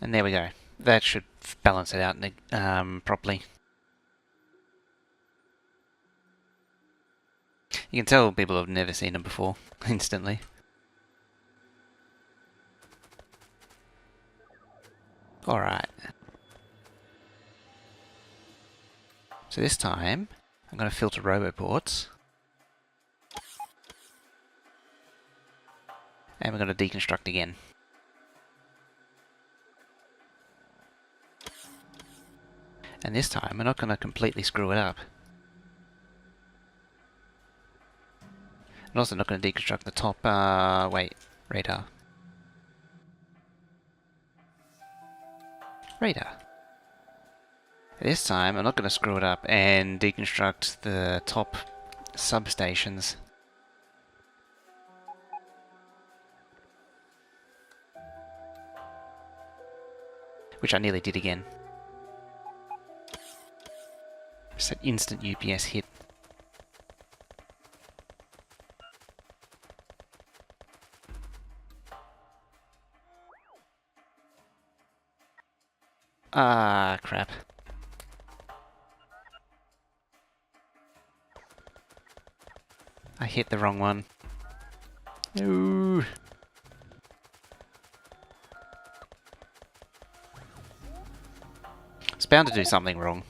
And there we go. That should balance it out properly. You can tell people have never seen them before, instantly. Alright. So this time, I'm going to filter roboports. And we're going to deconstruct again. And this time, we're not going to completely screw it up. I'm also not going to deconstruct the top, radar. Radar. This time, I'm not going to screw it up and deconstruct the top substations. Which I nearly did again. Just that instant UPS hit. Ah, crap. I hit the wrong one. No. It's bound to do something wrong.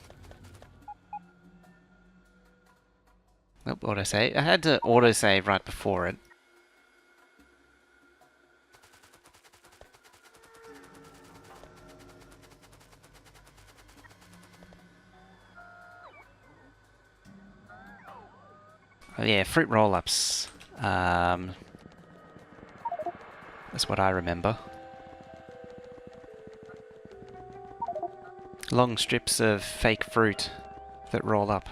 Nope, autosave. I had to autosave right before it. Oh yeah, fruit roll-ups. That's what I remember. Long strips of fake fruit that roll up.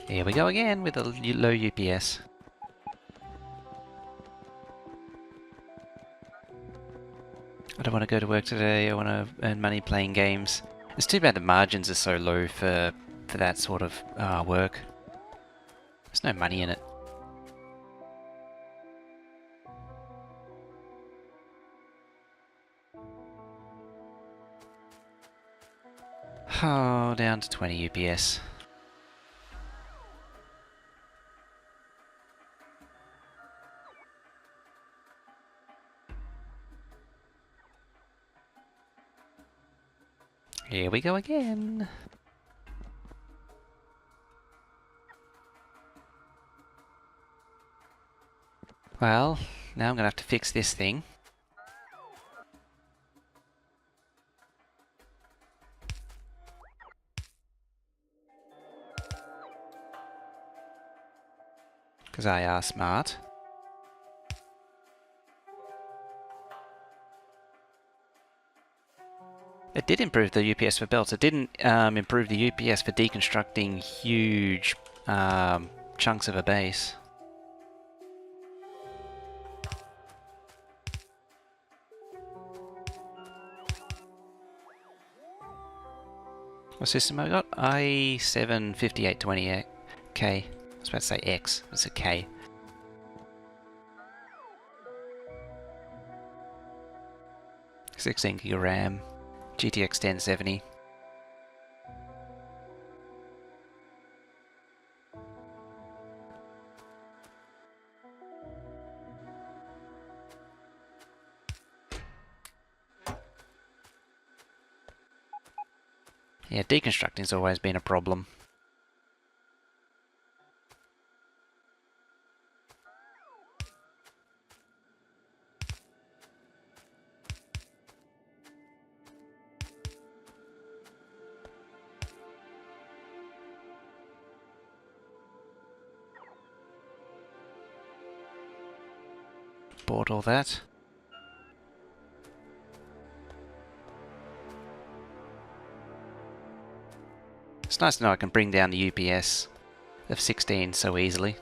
Here we go again with a low UPS. I don't want to go to work today, I want to earn money playing games. It's too bad the margins are so low for that sort of work. There's no money in it. Oh, down to 20 UPS. Here we go again. Well, now I'm going to have to fix this thing. Because I are smart. It did improve the UPS for belts. It didn't improve the UPS for deconstructing huge chunks of a base. What system I got? i7-5828K. I was about to say X. It's a K. (16 gig RAM), GTX 1070. Yeah, deconstructing's always been a problem. Bought all that. It's nice to know I can bring down the UPS of 16 so easily.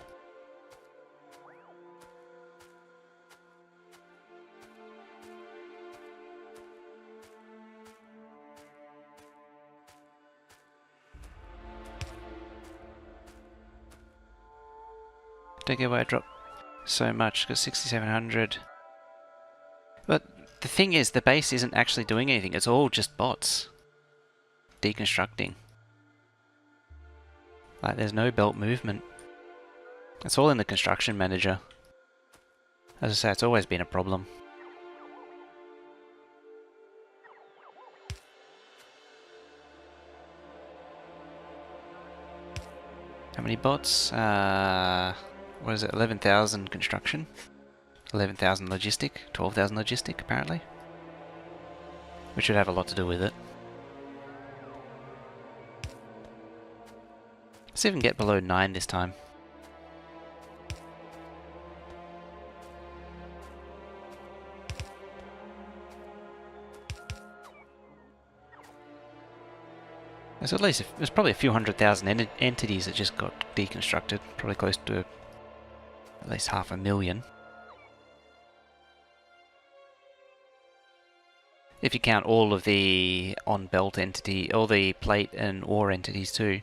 Don't get why I dropped so much, because 6700. But the thing is, the base isn't actually doing anything. It's all just bots deconstructing. Like, there's no belt movement. It's all in the construction manager. As I say, it's always been a problem. How many bots? What is it? 11,000 construction, 11,000 logistic, 12,000 logistic apparently. Which should have a lot to do with it. Let's even get below 9 this time. There's at least there's probably a few 100,000 entities that just got deconstructed. Probably close to at least 500,000. If you count all of the on-belt entity, all the plate and ore entities too.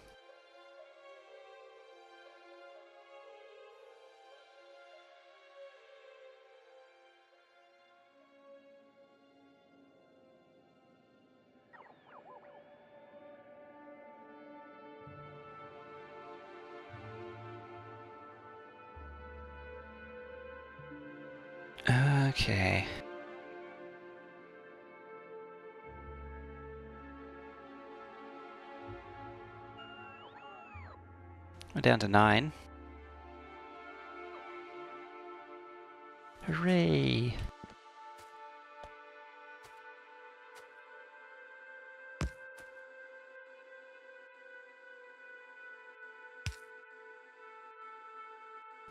Okay. We're down to 9. Hooray!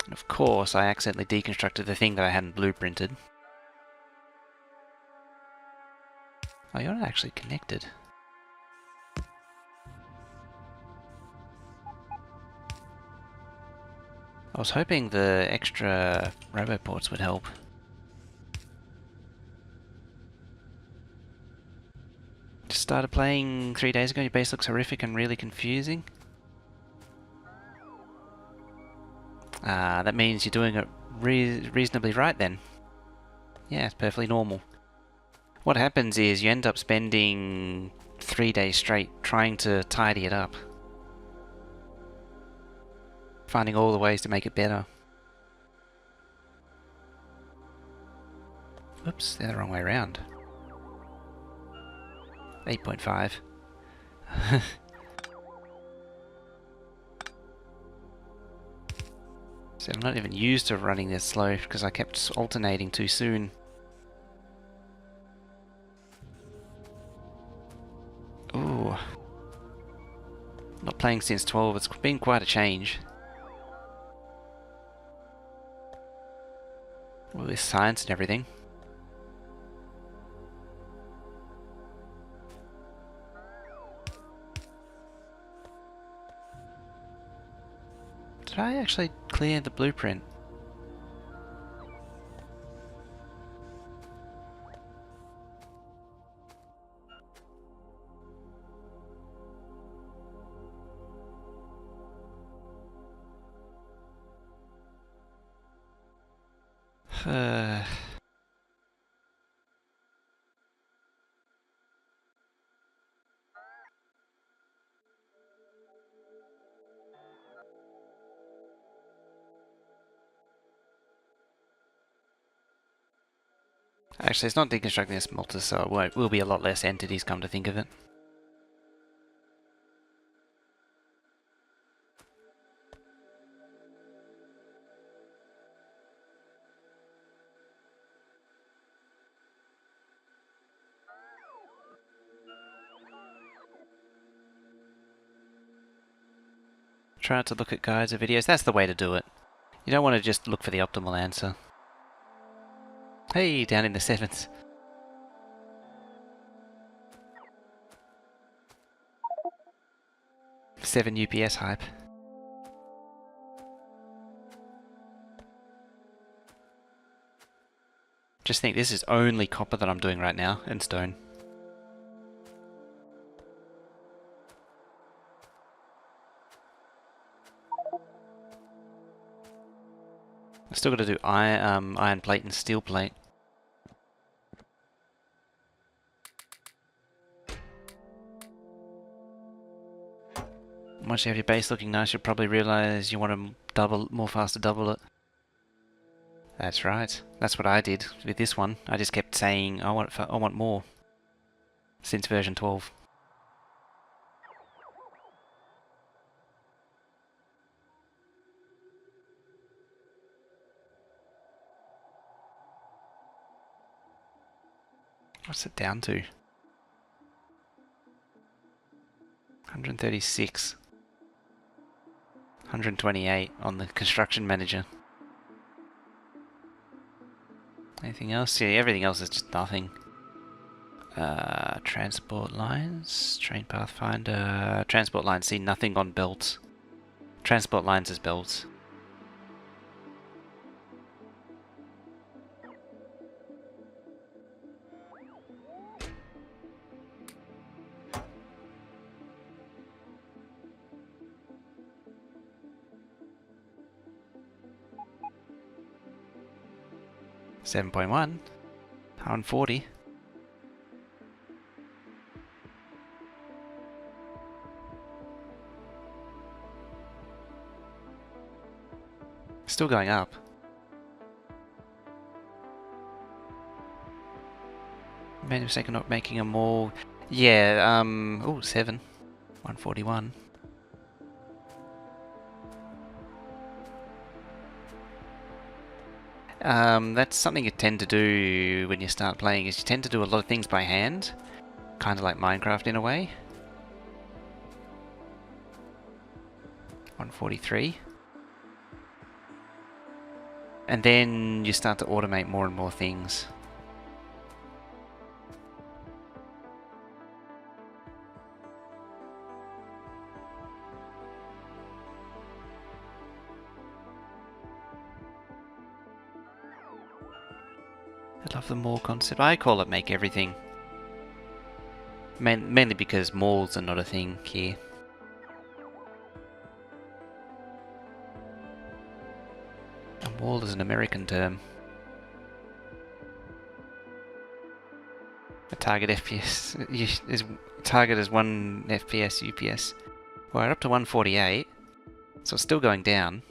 And of course, I accidentally deconstructed the thing that I hadn't blueprinted. Oh, you're not actually connected. I was hoping the extra roboports would help. Just started playing 3 days ago, your base looks horrific and really confusing. That means you're doing it reasonably right then. Yeah, it's perfectly normal. What happens is you end up spending 3 days straight trying to tidy it up. Finding all the ways to make it better. Oops, they're the wrong way around. 8.5. So I'm not even used to running this slow because I kept alternating too soon. Ooh. Not playing since 12, it's been quite a change. All this science and everything. Did I actually clear the blueprint? Actually, it's not deconstructing the smelter, so it will be a lot less entities, come to think of it. Try to look at guides or videos, that's the way to do it. You don't want to just look for the optimal answer. Hey, down in the sevens. Seven UPS hype. Just think, this is only copper that I'm doing right now, and stone. I've still got to do iron plate and steel plate. Once you have your base looking nice, you'll probably realise you want to more faster double it. That's right. That's what I did with this one. I just kept saying, I want more. Since version 12. What's it down to? 136. 128 on the construction manager. Anything else? Yeah, everything else is just nothing. Transport lines, train pathfinder, transport lines, see nothing on belts. Transport lines is belts. $7.1, 140. Still going up. Made a mistake of not making them all. Yeah, oh, 7. 141. That's something you tend to do when you start playing, is you tend to do a lot of things by hand. Kind of like Minecraft in a way. 143. And then you start to automate more and more things. I love the Moar concept. I call it make everything. Mainly because malls are not a thing here. A mall is an American term. A target FPS is target is 1 FPS UPS. Well, we're up to 148, so it's still going down.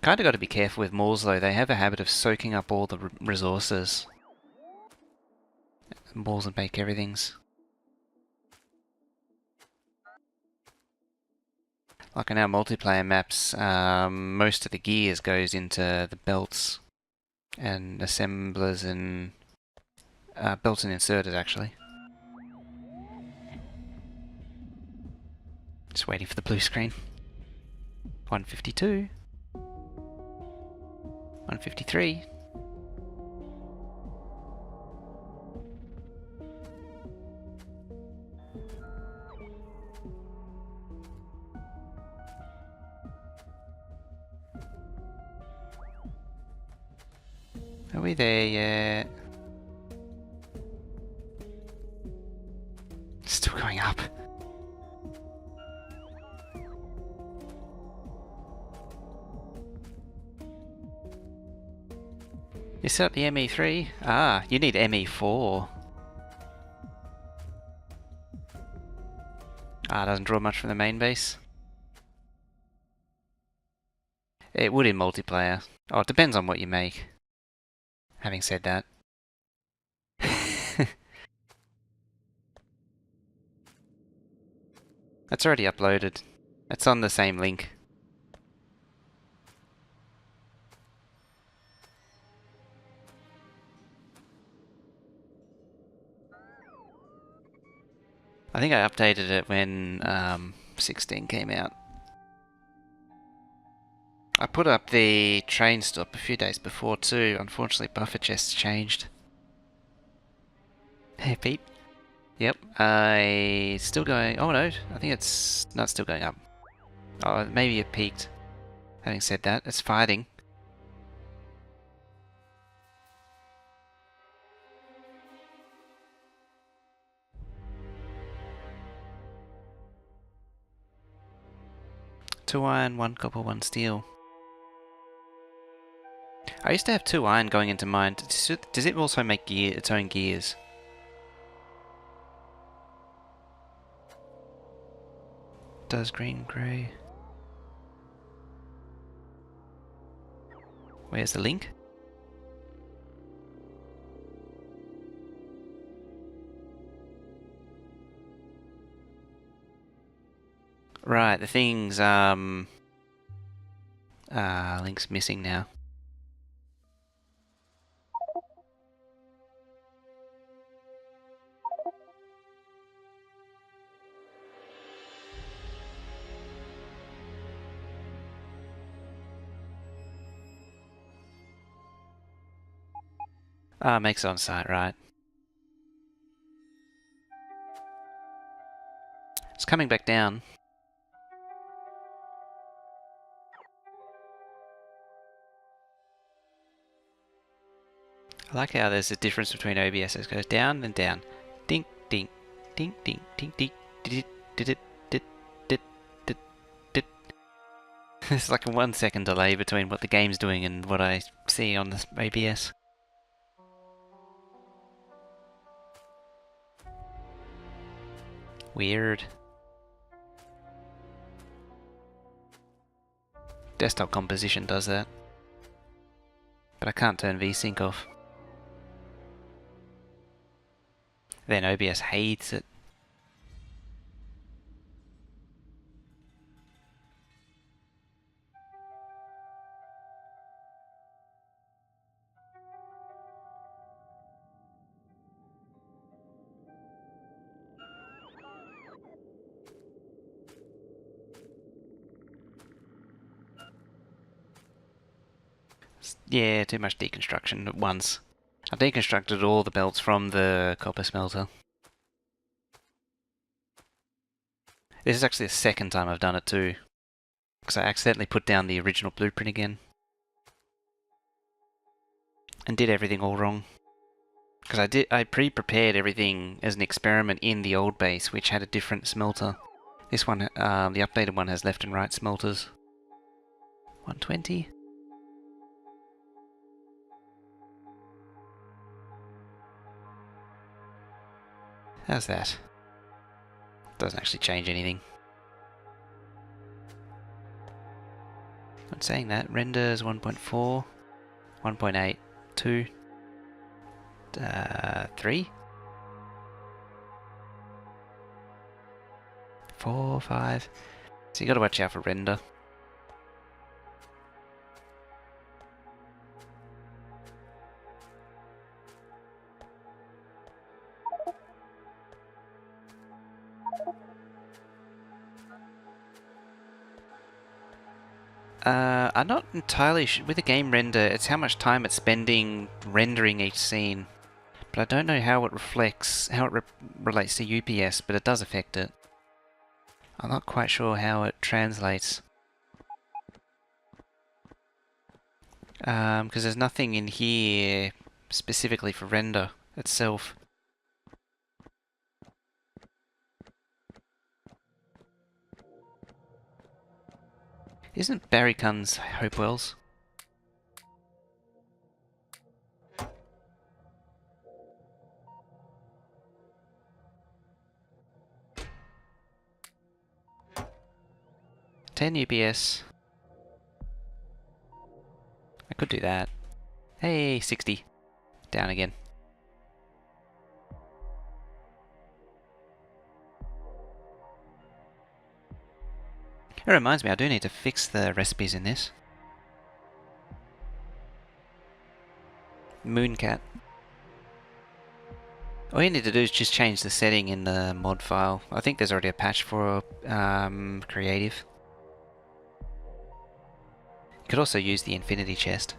Kinda got to be careful with malls though, they have a habit of soaking up all the resources. Malls and make everythings. Like in our multiplayer maps, most of the gears goes into the belts and assemblers and belts and inserters actually. Just waiting for the blue screen. 152. 153. Are we there yet? Still going up. You set up the ME3? Ah, you need ME4. Ah, doesn't draw much from the main base. It would in multiplayer. Oh, it depends on what you make. Having said that. That's already uploaded. It's on the same link. I think I updated it when 16 came out. I put up the train stop a few days before too. Unfortunately, buffer chests changed. Hey, Pete. Yep, still going. Oh no, I think it's not still going up. Oh, maybe it peaked. Having said that, it's fighting. Two iron, one copper, one steel. I used to have 2 iron going into mine. Does it also make its own gears? Does green, grey. Where's the link? Right, the thing's link's missing now. Ah, makes it on site, right. It's coming back down. I like how there's a difference between OBS. It goes down and down. Dink, dink, dink, dink, dink, dink, did it, did it. There's like a 1 second delay between what the game's doing and what I see on the OBS. Weird. Desktop composition does that. But I can't turn VSync off. Then OBS hates it. Yeah, too much deconstruction at once. I've deconstructed all the belts from the copper smelter. This is actually the second time I've done it too, because I accidentally put down the original blueprint again. And did everything all wrong. Because I pre-prepared everything as an experiment in the old base, which had a different smelter. This one, the updated one, has left and right smelters. 120? How's that? Doesn't actually change anything. Not saying that. Renders 1.4, 1.8, 2, 3, 4, 5. So you gotta watch out for render. I'm not entirely sure. With a game render, it's how much time it's spending rendering each scene. But I don't know how it reflects, how it relates to UPS, but it does affect it. I'm not quite sure how it translates. Because there's nothing in here specifically for render itself. Isn't Barry Cunn's Hopewell's? $10 UPS. I could do that. Hey, 60. Down again. It reminds me, I do need to fix the recipes in this. Mooncat. All you need to do is just change the setting in the mod file. I think there's already a patch for creative. You could also use the infinity chest.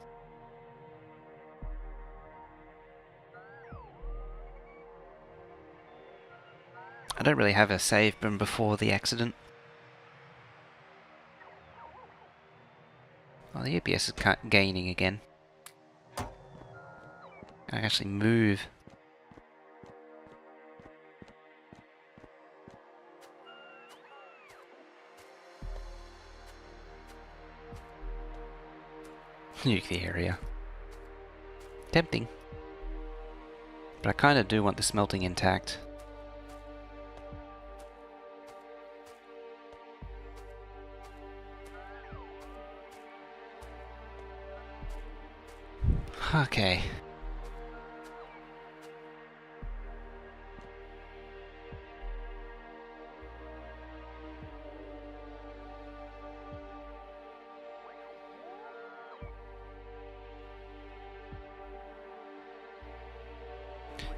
I don't really have a save from before the accident. Oh, the UPS is gaining again. I can actually move. Nuke the area. Tempting. But I kind of do want the smelting intact. Okay.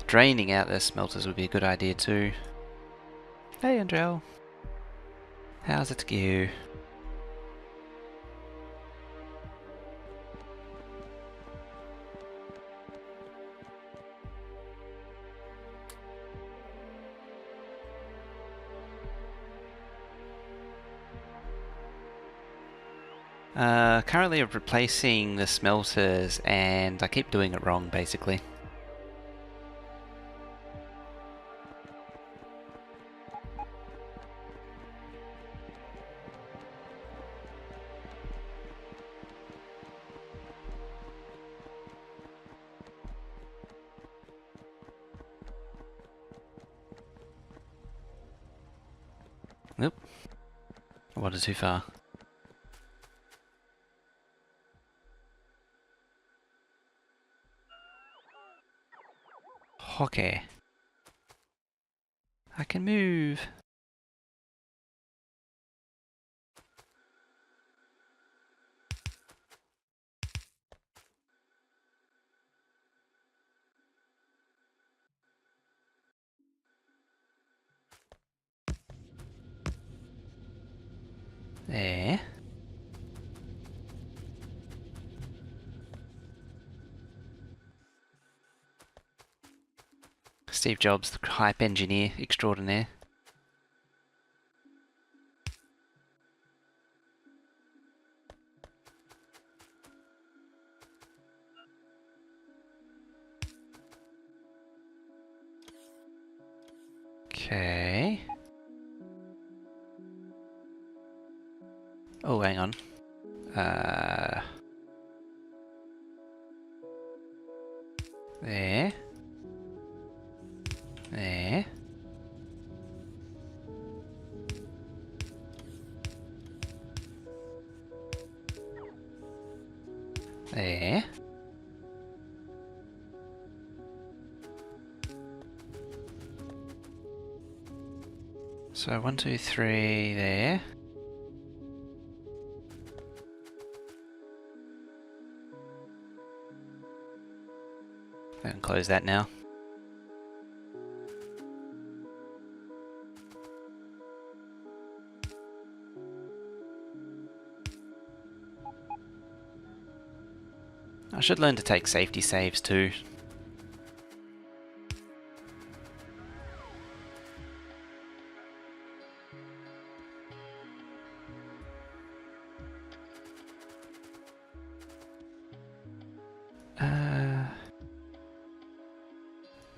Draining out the smelters would be a good idea too. Hey Andrel. How's it go? Currently I'm replacing the smelters and I keep doing it wrong basically. Nope. I wandered too far. Okay. I can move. There. Steve Jobs, the hype engineer extraordinaire. Okay. Oh, hang on. There. There. There. So 1, 2, 3 there. I can close that now. I should learn to take safety saves too.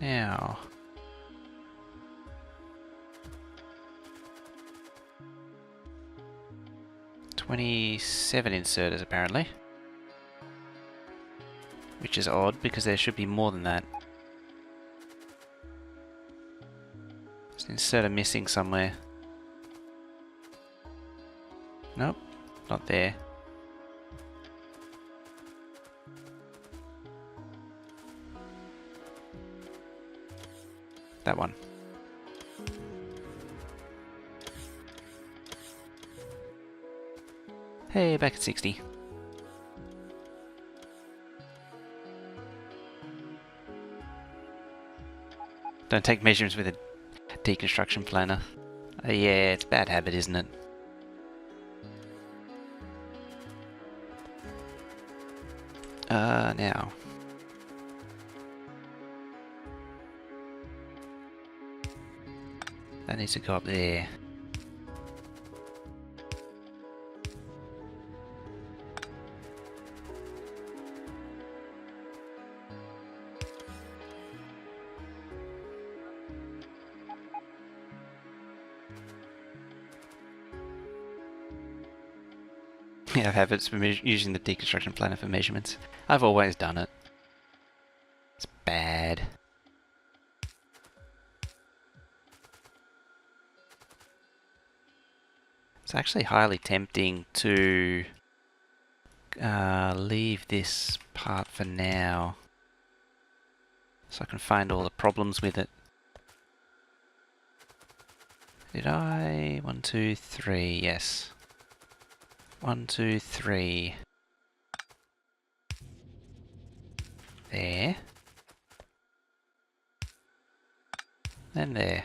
Now. "27 inserters apparently. Which is odd because there should be more than that. There's an inserter missing somewhere. Nope, not there. That one. Hey, back at 60. Don't take measurements with a deconstruction planner. Yeah, it's a bad habit, isn't it? Now. That needs to go up there. Yeah, I have habits for using the deconstruction planner for measurements. I've always done it. It's bad. It's actually highly tempting to leave this part for now, so I can find all the problems with it. Did I? 1, 2, 3, yes. 1, 2, 3. There. And there.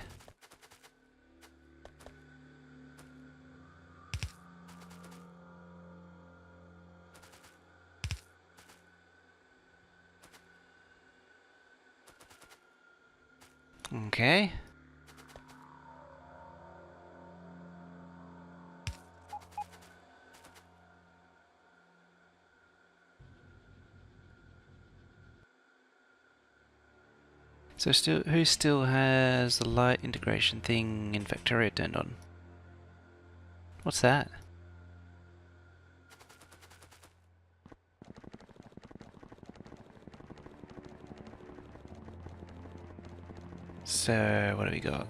Okay. So who still has the light integration thing in Factorio turned on? What's that? So what have we got?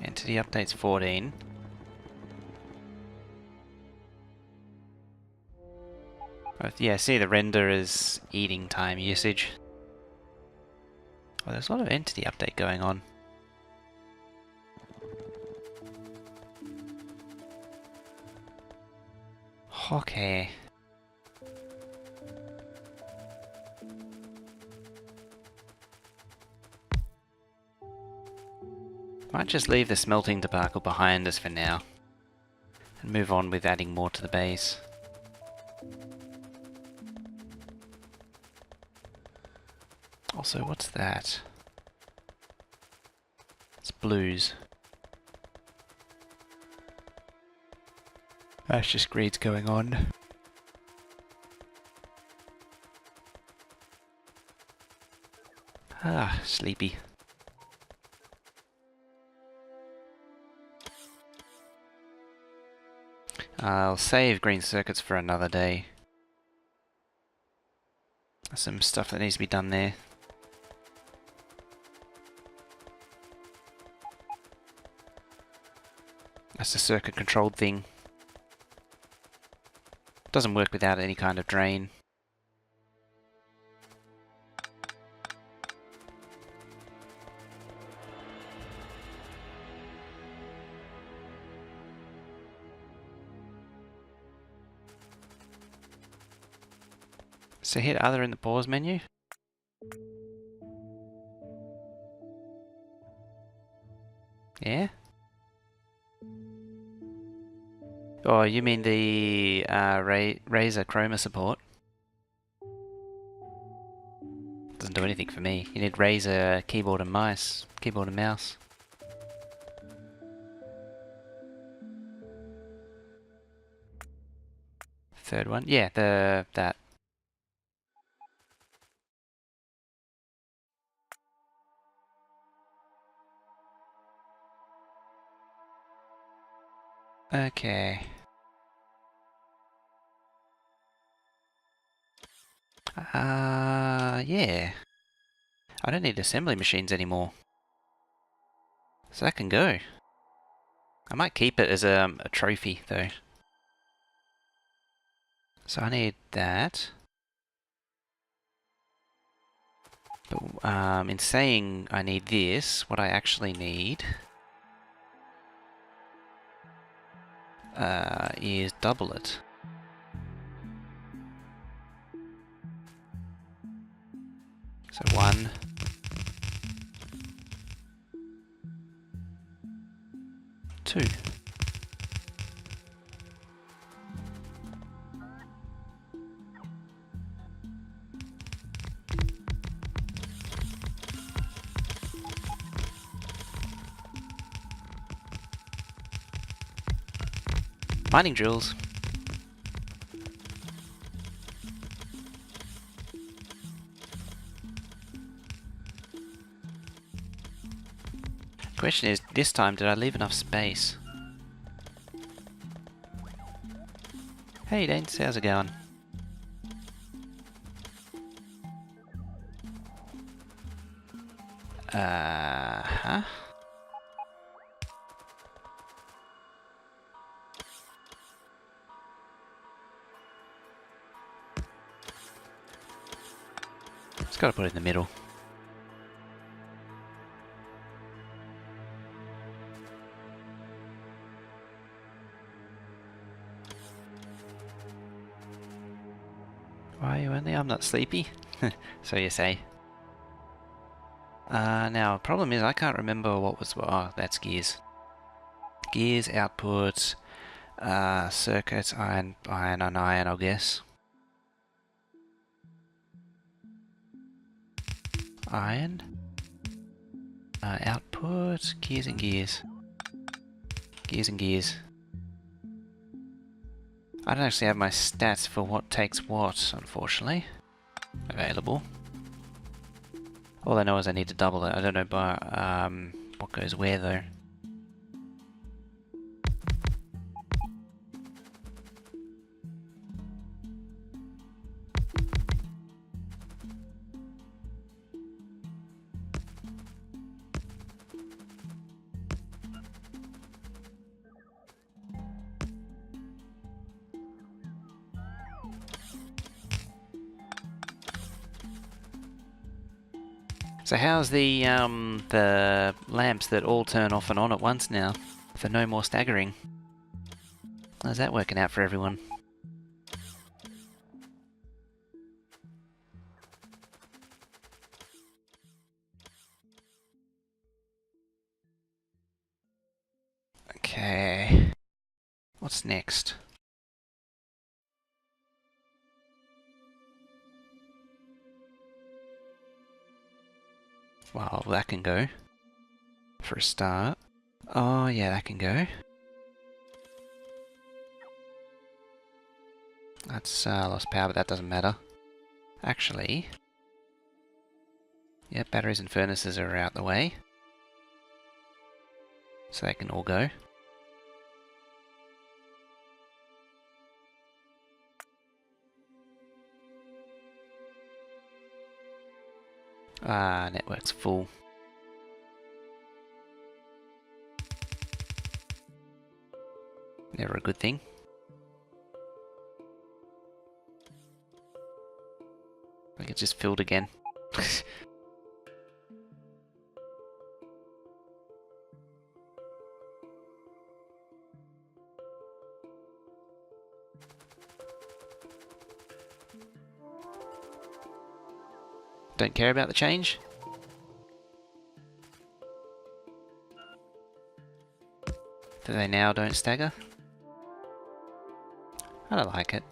Entity updates 14. Yeah, see the render is eating time usage. Oh, there's a lot of entity update going on. Okay. Might just leave the smelting debacle behind us for now and move on with adding more to the base. Also, what's that? It's blues. That's just greeds going on. Ah, sleepy. I'll save green circuits for another day. There's some stuff that needs to be done there. That's a circuit controlled thing. Doesn't work without any kind of drain. So hit other in the pause menu. Yeah? Oh, you mean the Razer Chroma support? Doesn't do anything for me. You need Razer keyboard and mouse. Third one? Yeah, that. Okay. Yeah. I don't need assembly machines anymore. So that can go. I might keep it as a trophy though. So I need that. But in saying I need this, what I actually need is double it. So 1, 2. Mining drills. Question is, this time did I leave enough space? Hey Danes, how's it going? Huh? Just gotta put it in the middle. Why are you only? I'm not sleepy. So you say. Now, problem is I can't remember what was... Oh, that's gears. Gears, output, circuits, iron on iron, I guess. Iron. Output, gears and gears. Gears and gears. I don't actually have my stats for what takes what, unfortunately, available. All I know is I need to double it. I don't know by what goes where though. So how's the lamps that all turn off and on at once now, for no more staggering? How's that working out for everyone? What's next? Well, that can go. For a start. Oh yeah, that can go. That's lost power, but that doesn't matter. Actually, yeah, batteries and furnaces are out the way. So they can all go. Ah, network's full. Never a good thing. Like it's just filled again. Don't care about the change? Do they now don't stagger? I don't like it.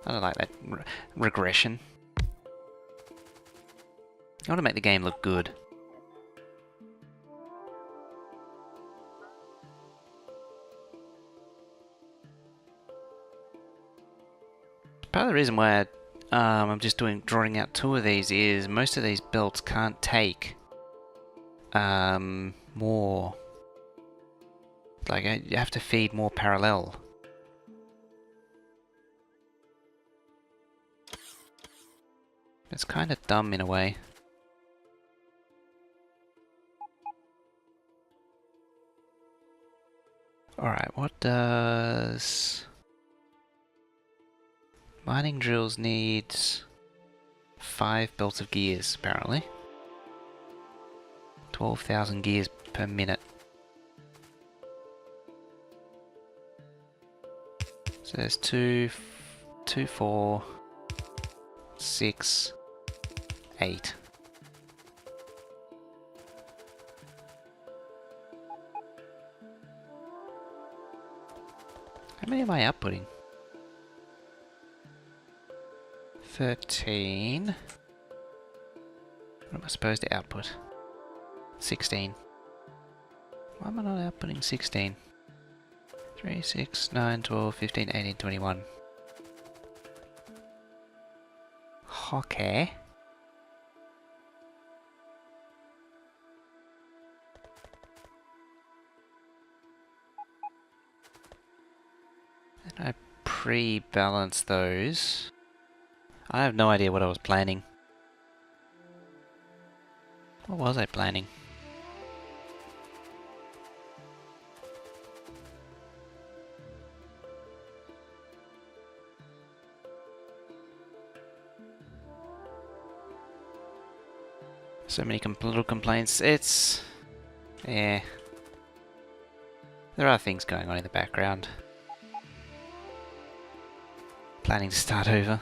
I don't like that regression. I want to make the game look good. Part of the reason why I'm just drawing out 2 of these is most of these belts can't take more. Like you have to feed more parallel. It's kind of dumb in a way. Alright, what does... Mining drills needs 5 belts of gears, apparently. 12,000 gears per minute. So there's 2, 4, 6, 8. How many am I outputting? 13. What am I supposed to output? 16. Why am I not outputting 16? 3, 6, 9, 12, 15, 18, 21. Okay. And I pre-balance those. I have no idea what I was planning. What was I planning? So many little complaints. It's... yeah. There are things going on in the background. Planning to start over.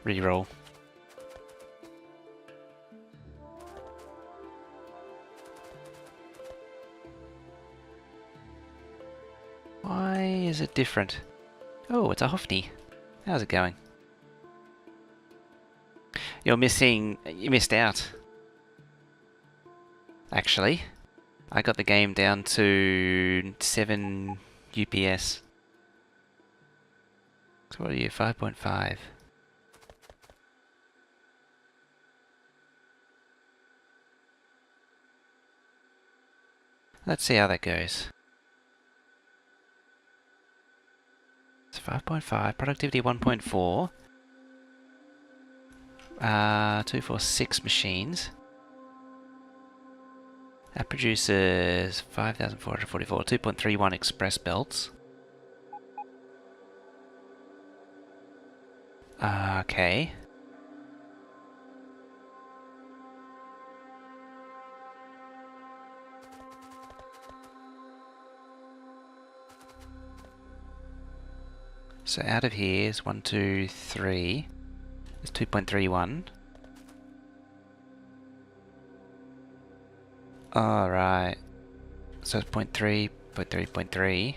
Reroll. Why is it different? Oh, it's a Hoffney. How's it going? You missed out. Actually, I got the game down to 7 UPS. So what are you, 5.5? Let's see how that goes. It's 5.5, productivity 1.4. 246 machines. That produces 5,444, 2.31 express belts. Okay. So out of here is 1, 2, 3. It's 2.31. Alright. So it's 0.3, 0.3, 0.3.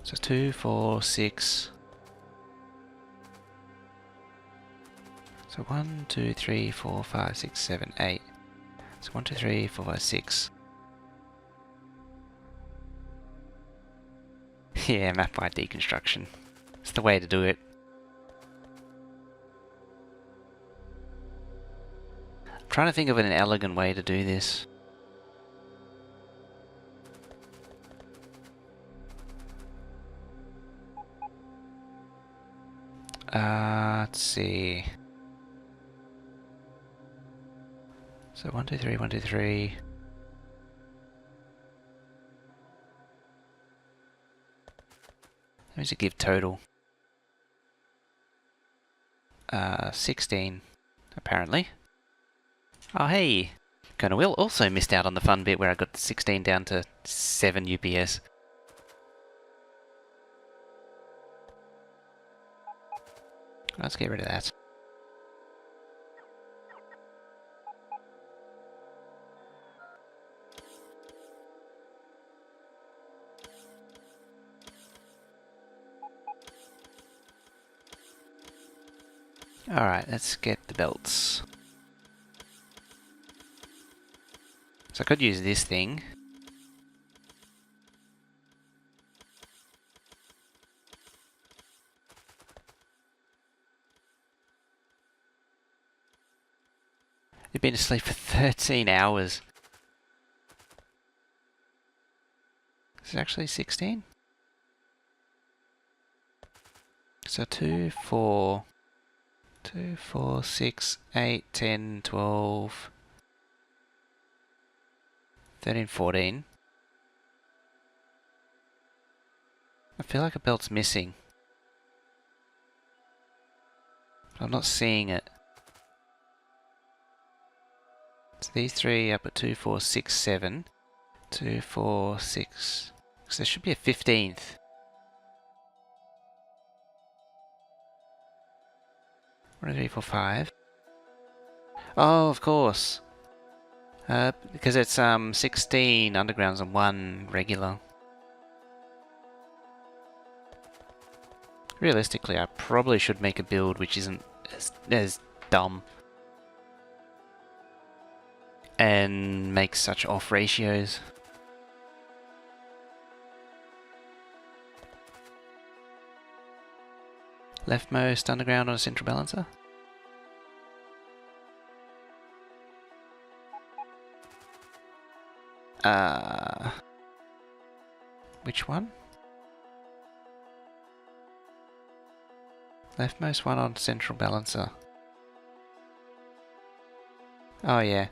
So it's 2, 4, 6. So 1, 2, 3, 4, 5, 6, 7, 8. So 1, 2, 3, 4, 5, 6. Yeah, map by deconstruction. It's the way to do it. I'm trying to think of an elegant way to do this. Let's see. So 1, 2, 3, 1, 2, 3. What does it give total? 16, apparently. Oh hey! Colonel Will also missed out on the fun bit where I got the 16 down to 7 UPS. Let's get rid of that. Alright, let's get the belts. So I could use this thing. You've been asleep for 13 hours. This is actually 16? So 2, 4... 2, 4, 6, 8, 10, 12... 13, 14. I feel like a belt's missing. I'm not seeing it. So these three up at 2, 4, 6, 7. 2, 4, 6... So there should be a 15th. 1, 2, 3, 4, 5. Oh, of course. Because it's 16 undergrounds and 1 regular. Realistically, I probably should make a build which isn't as dumb and make such off ratios. Leftmost underground on a central balancer. Which one? Leftmost one on central balancer. Oh yeah.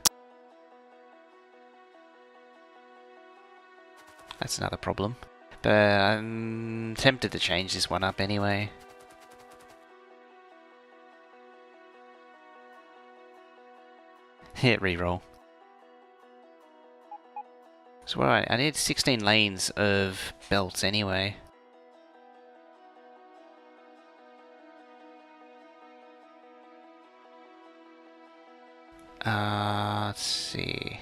That's another problem. But I'm tempted to change this one up anyway. Hit reroll. So what I need 16 lanes of belts anyway. Let's see.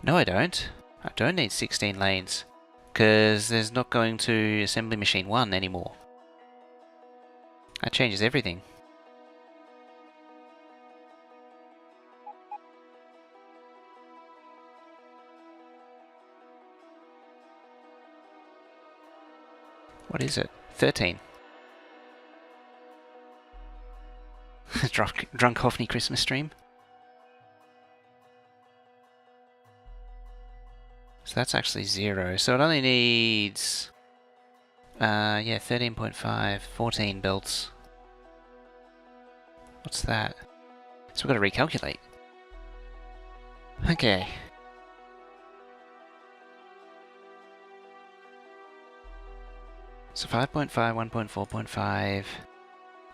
No, I don't. I don't need 16 lanes. Because there's not going to assembly machine 1 anymore. That changes everything. What is it? 13. Drunk Hoffney Christmas stream. So that's actually 0. So it only needs... yeah, 13.5, 14 belts. What's that? So we've got to recalculate. Okay. So 5.5, 1.4.5,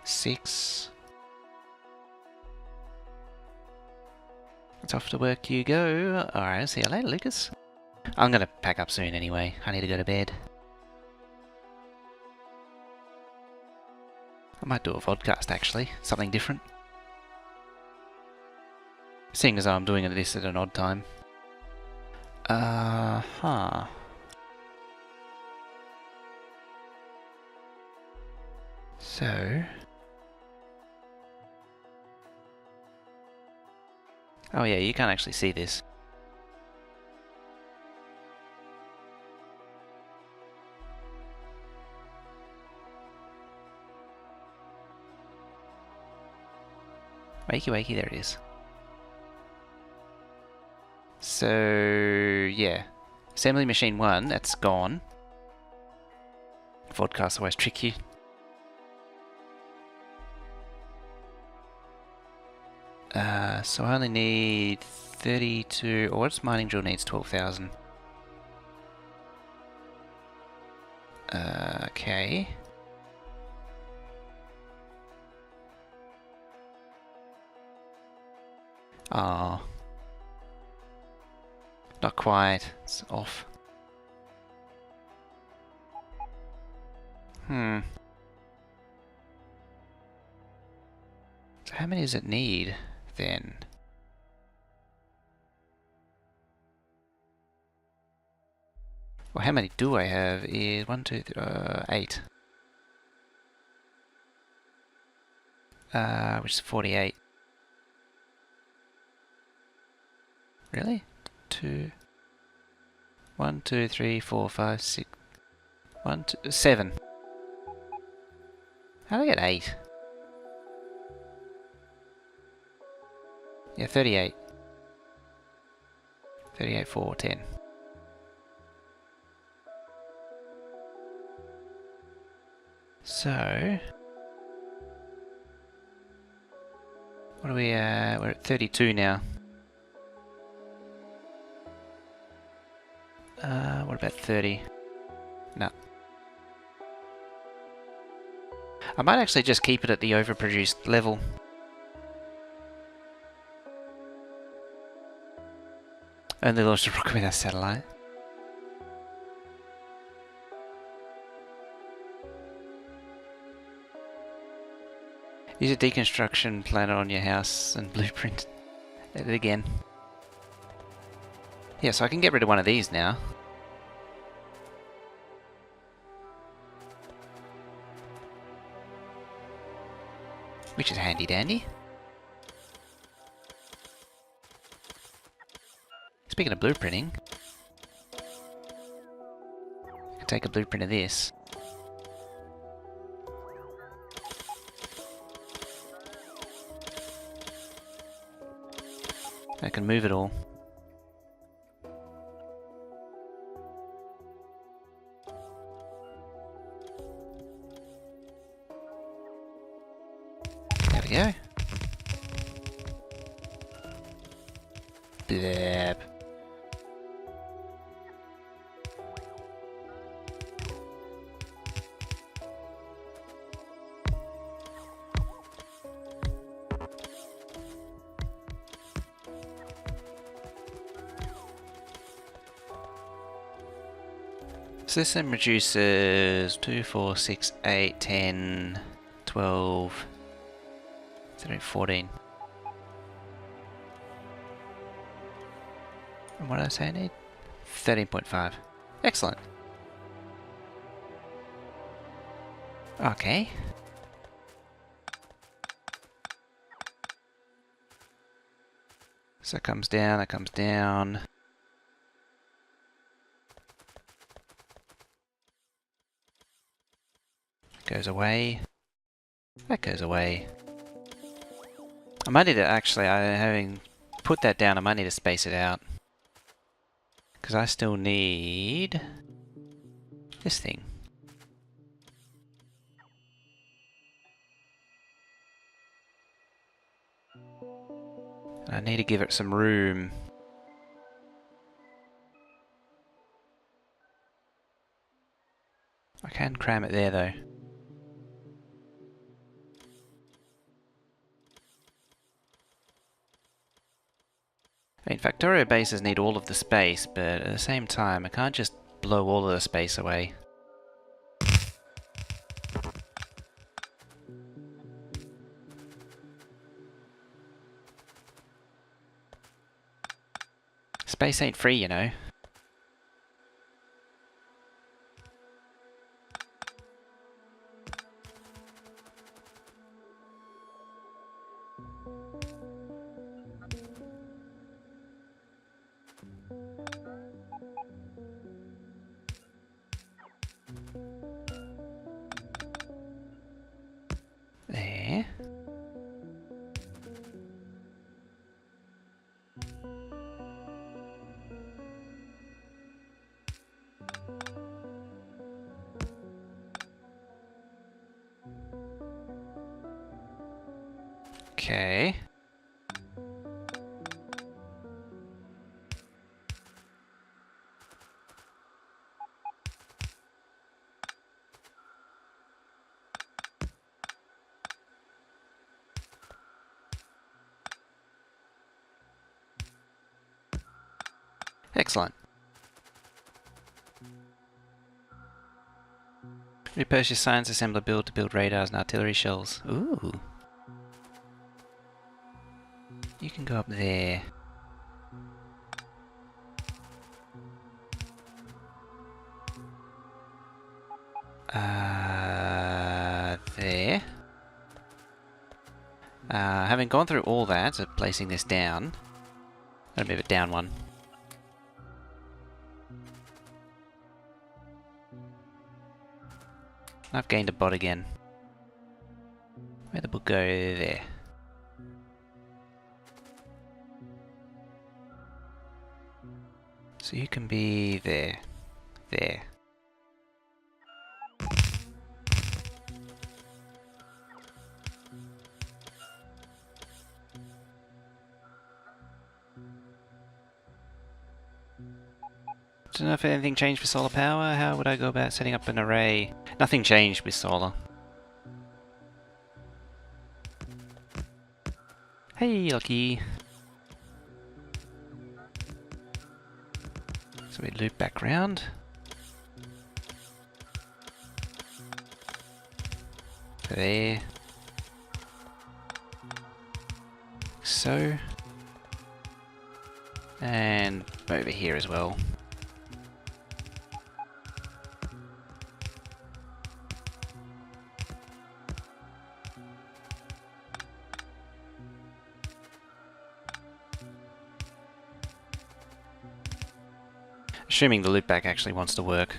6. It's off to work you go. Alright, see you later, Lucas. I'm gonna pack up soon anyway. I need to go to bed. I might do a vodcast actually, something different. Seeing as I'm doing this at an odd time. Huh. So... Oh yeah, you can't actually see this. Wakey wakey, there it is. So, yeah. Assembly machine 1, that's gone. Vodcasts always trick you. So I only need 32, or what's mining drill needs 12,000. Okay. Oh. Not quite, it's off. So how many does it need then? Well, how many do I have is 1, 2, 3, 8. Which is 48. Really? 2, 1, 2, 3, 4, 5, 6, 1, 2, 7. How did I get 8? Yeah, 38. 38, 4, 10. So... what are we at? We're at 32 now. What about 30? No. I might actually just keep it at the overproduced level. Only launched a rocket with a satellite. Use a deconstruction planner on your house and blueprint it again. Yeah, so I can get rid of one of these now. Which is handy dandy. Speaking of blueprinting, I can take a blueprint of this. I can move it all. There we go. Blab. So this then reduces 2, 4, 6, 8, 10, 12, 13, 14. And what did I say I need? 13.5. Excellent. Okay. So it comes down, that comes down. Goes away. That goes away. I might need to actually, having put that down, I might need to space it out. Because I still need this thing. And I need to give it some room. I can cram it there though. I mean, Factorio bases need all of the space, but at the same time, I can't just blow all of the space away. Space ain't free, you know. There. Okay. Excellent. Repurchase science assembler build to build radars and artillery shells. Ooh. You can go up there. There. Having gone through all that, so placing this down. Gotta move it down one. I've gained a bot again. Where'd the book go? There. So you can be there. There. Don't know if anything changed for solar power. How would I go about setting up an array? Nothing changed with solar. Hey, lucky. So we loop back round. There. So. And over here as well. Assuming the loopback actually wants to work.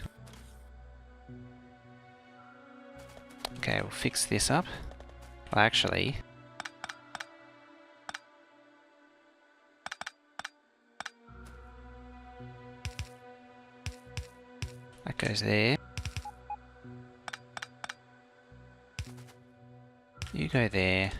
Okay, we'll fix this up. Well, actually... that goes there. You go there.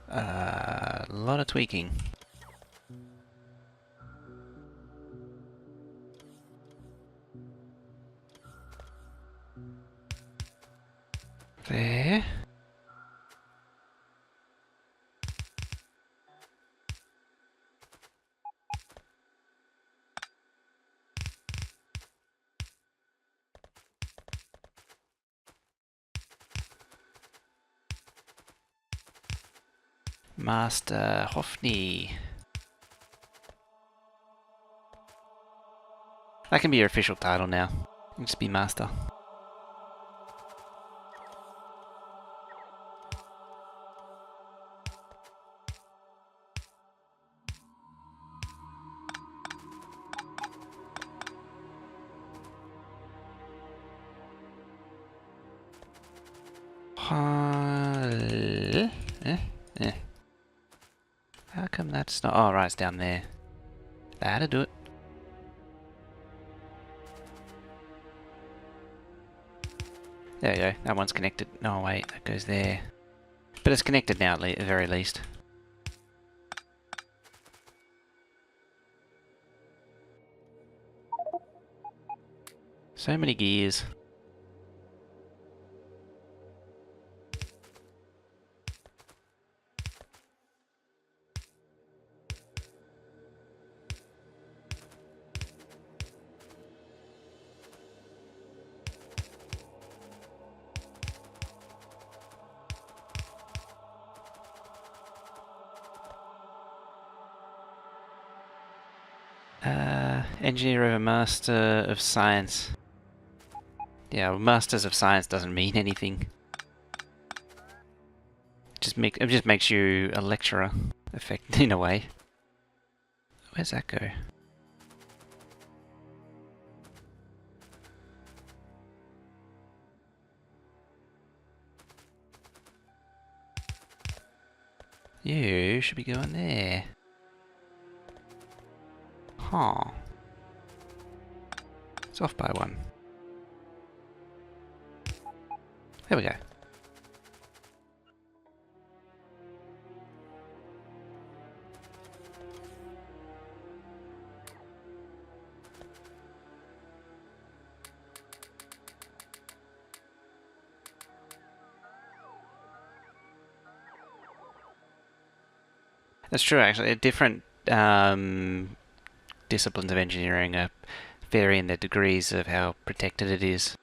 A lot of tweaking. There. Master Hoffney. That can be your official title now. You can just be Master. How come that's not... oh, right, it's down there. That'll do it. There you go, that one's connected. No, wait, that goes there. But it's connected now, at the very least. So many gears. Engineer over Master of Science. Yeah, well, Masters of Science doesn't mean anything. It just makes you a lecturer, effect in a way. Where's that go? You should be going there. Huh. It's off by one. There we go. That's true, actually. Different disciplines of engineering are vary in their degrees of how protected it is.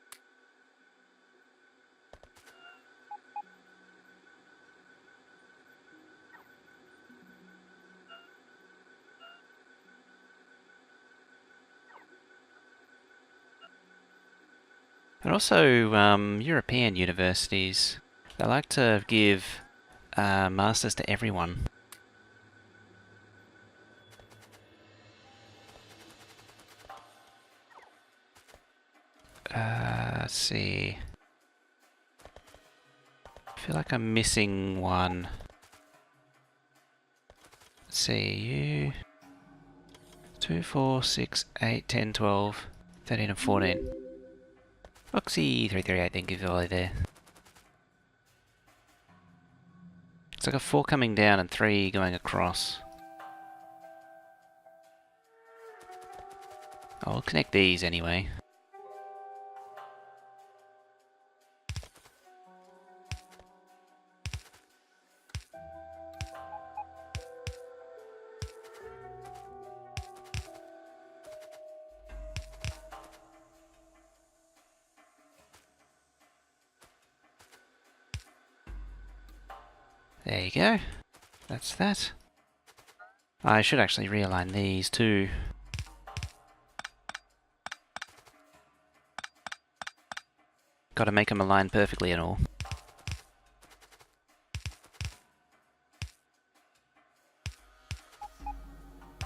And also, European universities, they like to give masters to everyone. Let's see. I feel like I'm missing one. Let's see, you... 2, 4, 6, 8, 10, 12, 13 and 14. Oxy 338, thank you, Valley there. It's like a 4 coming down and 3 going across. I'll connect these anyway. There you go. That's that. I should actually realign these too. Gotta make them align perfectly and all.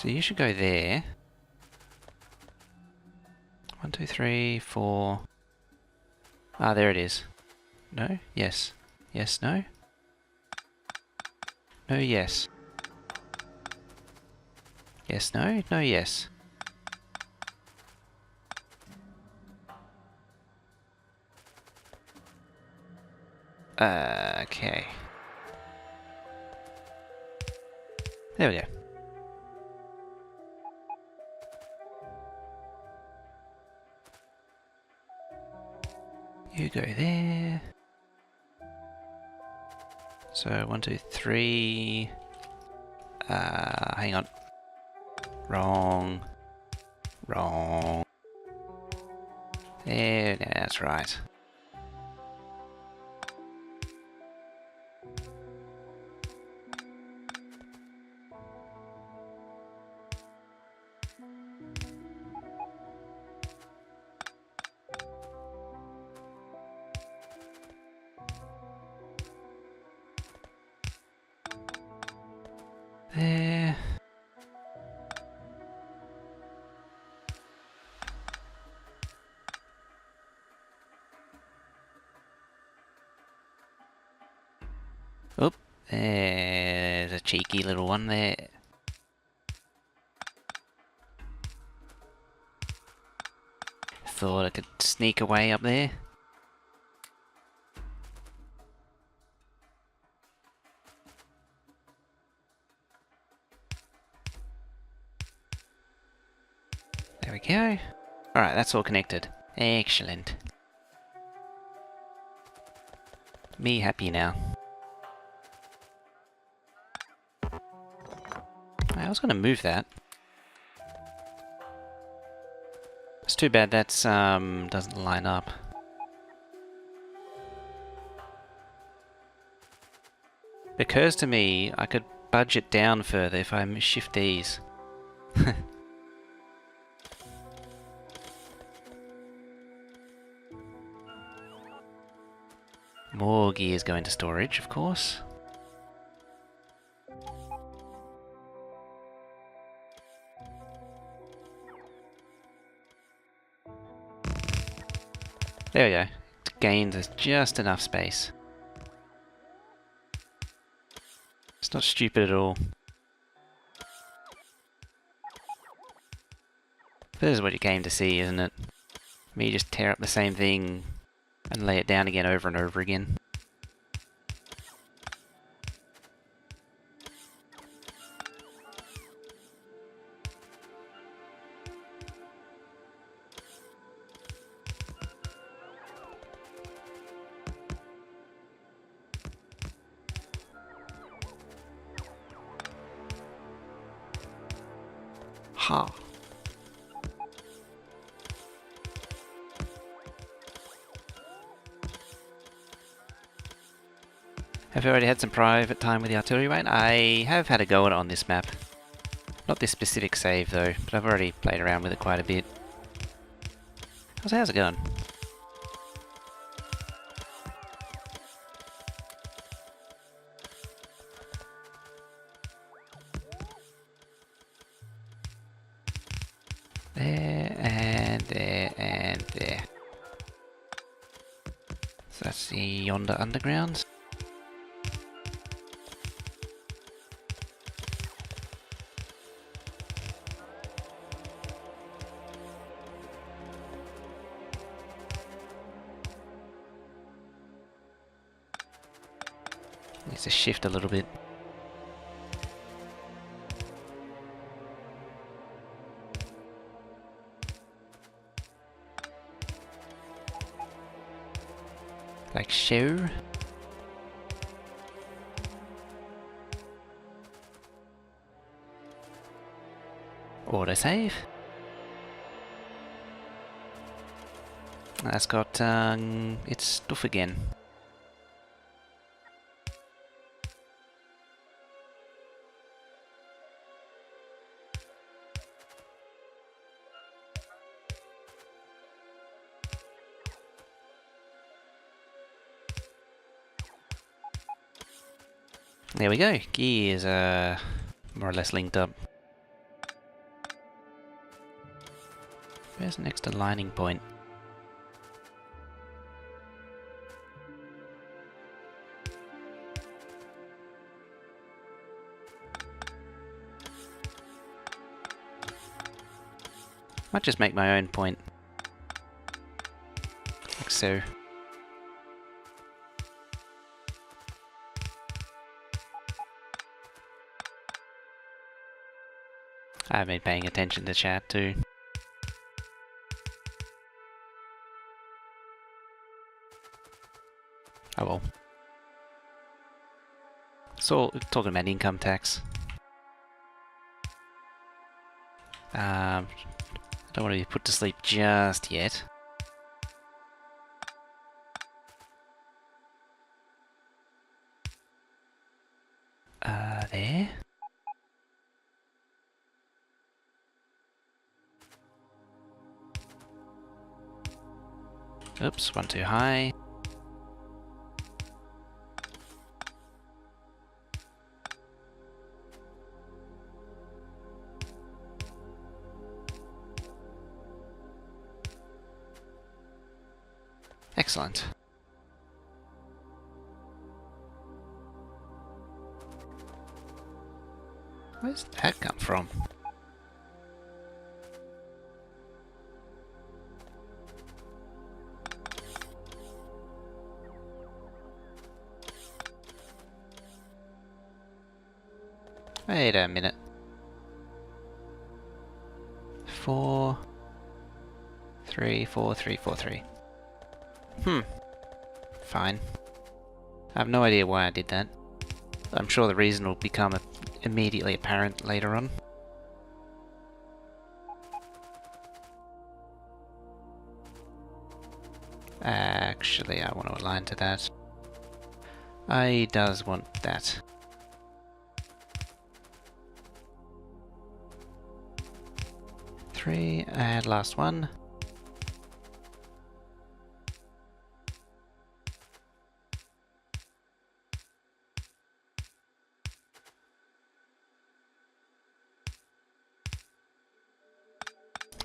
So you should go there. 1, 2, 3, 4. Ah, there it is. No? Yes. Yes, no? No, yes. Yes, no? No, yes. Okay. There we go. You go there. So 1, 2, 3. Hang on. Wrong. Wrong. There, no, that's right. There. Oop, there's a cheeky little one there. Thought I could sneak away up there. There we go. Alright, that's all connected. Excellent. Me happy now. I was going to move that. It's too bad that's doesn't line up. It occurs to me I could budge it down further if I shift these. More gears go into storage, of course. There we go. It gains us just enough space. It's not stupid at all. This is what you came to see, isn't it? Me just tear up the same thing and lay it down again over and over again. Ha! Have you already had some private time with the artillery, Wayne? I have had a go at it on this map. Not this specific save though, but I've already played around with it quite a bit. How's it going? There, and there, and there. So that's the yonder underground. Needs to shift a little bit. Like so. Autosave. That's got its stuff again. There we go. Gears are more or less linked up. Where's the next aligning point? Might just make my own point. Like so. I've been paying attention to chat too. Oh well. So, talking about income tax. I don't want to be put to sleep just yet. There. Oops, one too high. Excellent. Where's that come from? Wait a minute. 4, 3, 4, 3, 4, 3. Fine. I have no idea why I did that. I'm sure the reason will become immediately apparent later on. Actually, I want to align to that. I does want that. Three, and last one.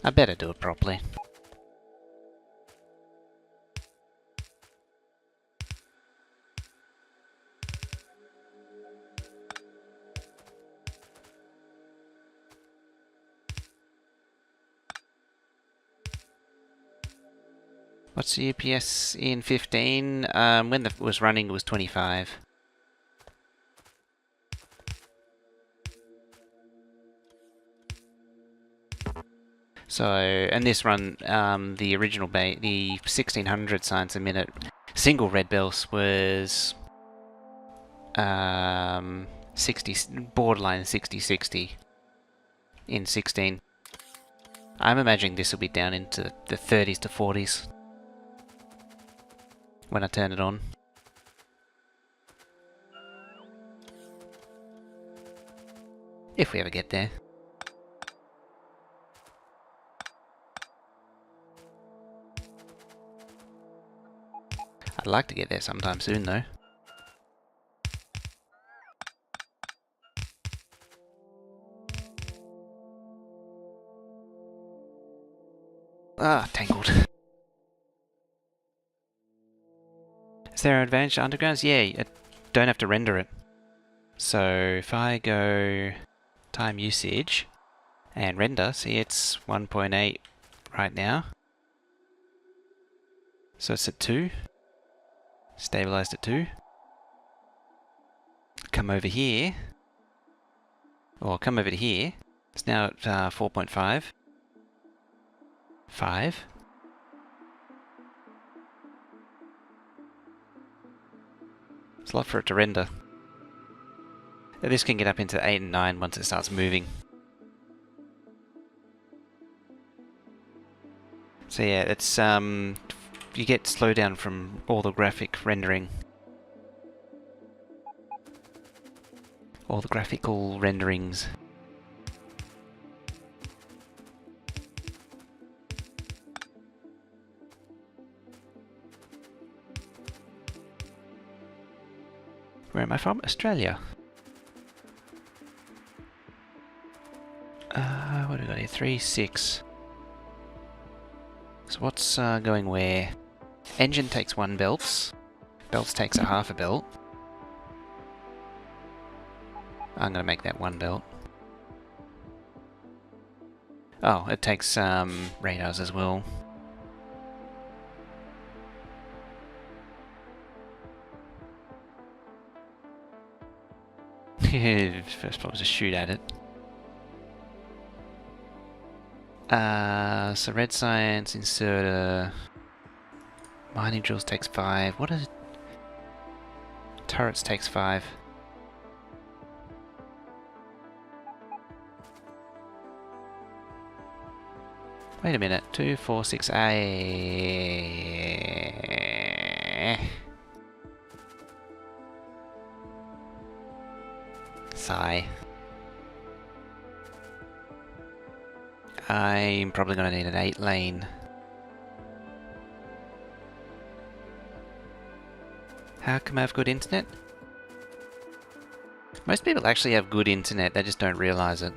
I better do it properly. What's the UPS in 15? When it was running, it was 25. So, and this run, the original the 1600 science a minute single red bells was 60, borderline 60-60 in 16. I'm imagining this will be down into the 30s to 40s when I turn it on. If we ever get there. I'd like to get there sometime soon though. Ah, tangled. Is there an advantage to undergrounds? Yeah, you don't have to render it. So if I go time usage and render, see it's 1.8 right now. So it's at 2. Stabilized at 2. Come over here. Or come over to here. It's now at 4.5. 5. It's a lot for it to render. This can get up into 8 and 9 once it starts moving. So yeah, it's you get slowdown from all the graphic rendering. All the graphical renderings. Where am I from? Australia. What do we got here? 3, 6. So what's going where? Engine takes 1 belts. Belts takes a half a belt. I'm gonna make that 1 belt. Oh, it takes radars as well. First part was a shoot at it. So red science, inserter, mining drills takes 5. What is turrets takes 5? Wait a minute. 2, 4, 6, 8. Sigh. I'm probably going to need an 8 lane. How come I have good internet? Most people actually have good internet, they just don't realise it.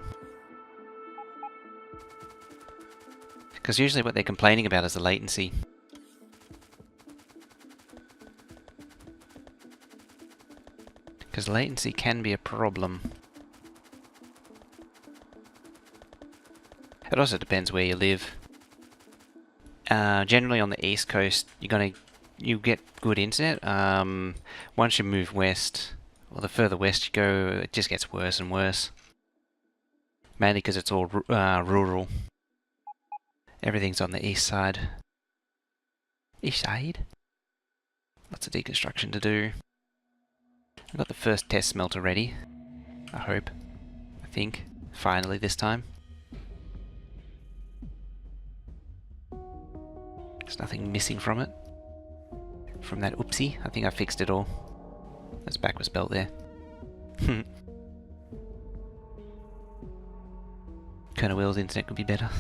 Because usually what they're complaining about is the latency. Because latency can be a problem. It also depends where you live. Generally on the east coast, you get good internet. Once you move west, or the further west you go, it just gets worse and worse. Mainly because it's all rural. Everything's on the east side. East side? Lots of deconstruction to do. I've got the first test smelter ready. I hope. I think. Finally this time. There's nothing missing from it. From that oopsie. I think I fixed it all. There's a backwards belt there. Colonel Will's internet could be better.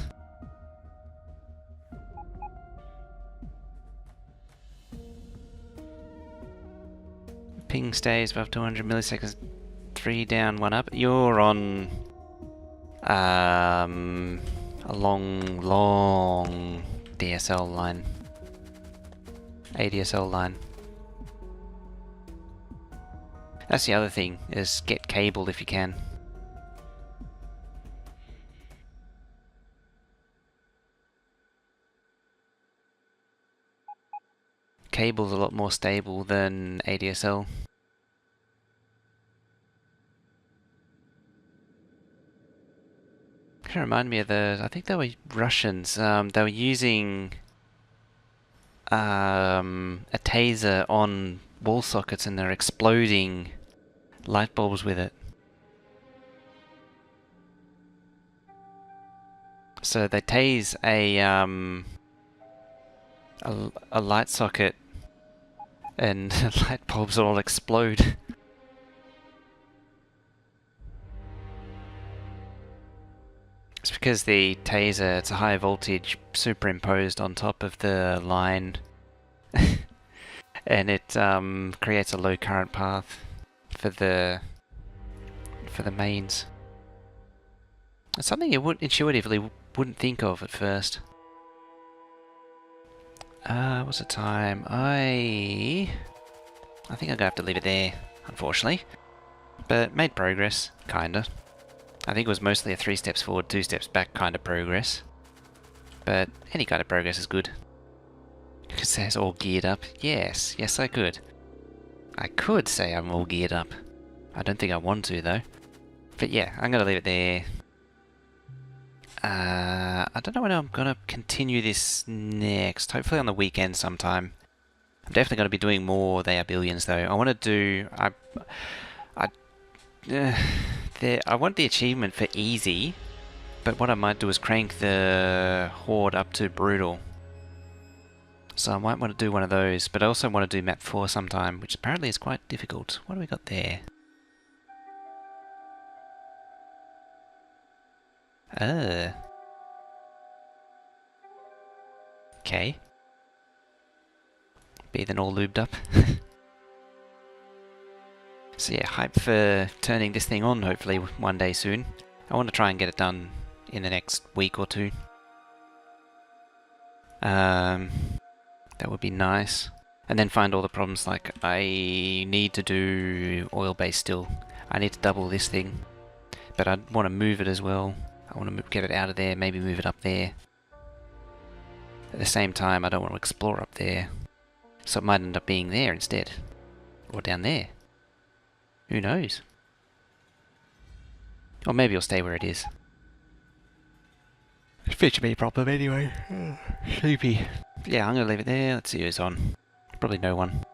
Ping stays above 200 milliseconds. 3 down, 1 up. You're on... I a long, long DSL line. ADSL line. That's the other thing, is get cable if you can. Cable's a lot more stable than ADSL. Kind of remind me of I think they were Russians. They were using a taser on wall sockets and they're exploding light bulbs with it. So they tase a light socket and light bulbs all explode. It's because the taser, it's a high voltage superimposed on top of the line and it creates a low current path for the mains. It's something you intuitively wouldn't think of at first. What's the time? I think I'm gonna have to leave it there, unfortunately. But made progress, kinda. I think it was mostly a 3 steps forward, 2 steps back kind of progress. But any kind of progress is good. It says all geared up. Yes, yes I could. I could say I'm all geared up. I don't think I want to though. But yeah, I'm gonna leave it there. I don't know when I'm gonna continue this next. Hopefully on the weekend sometime. I'm definitely gonna be doing more They Are Billions though. I want to do. I want the achievement for easy, but what I might do is crank the horde up to brutal. So I might want to do one of those, but I also want to do map 4 sometime, which apparently is quite difficult. What do we got there? Okay. Be then all lubed up. So yeah, hype for turning this thing on hopefully one day soon. I want to try and get it done in the next week or 2. That would be nice. And then find all the problems, like I need to do oil base still. I need to double this thing. But I want to move it as well. I want to get it out of there, maybe move it up there. At the same time, I don't want to explore up there. So it might end up being there instead. Or down there. Who knows? Or maybe it'll stay where it is. Feature me problem anyway. Sleepy. Yeah, I'm gonna leave it there. Let's see who's on. Probably no one.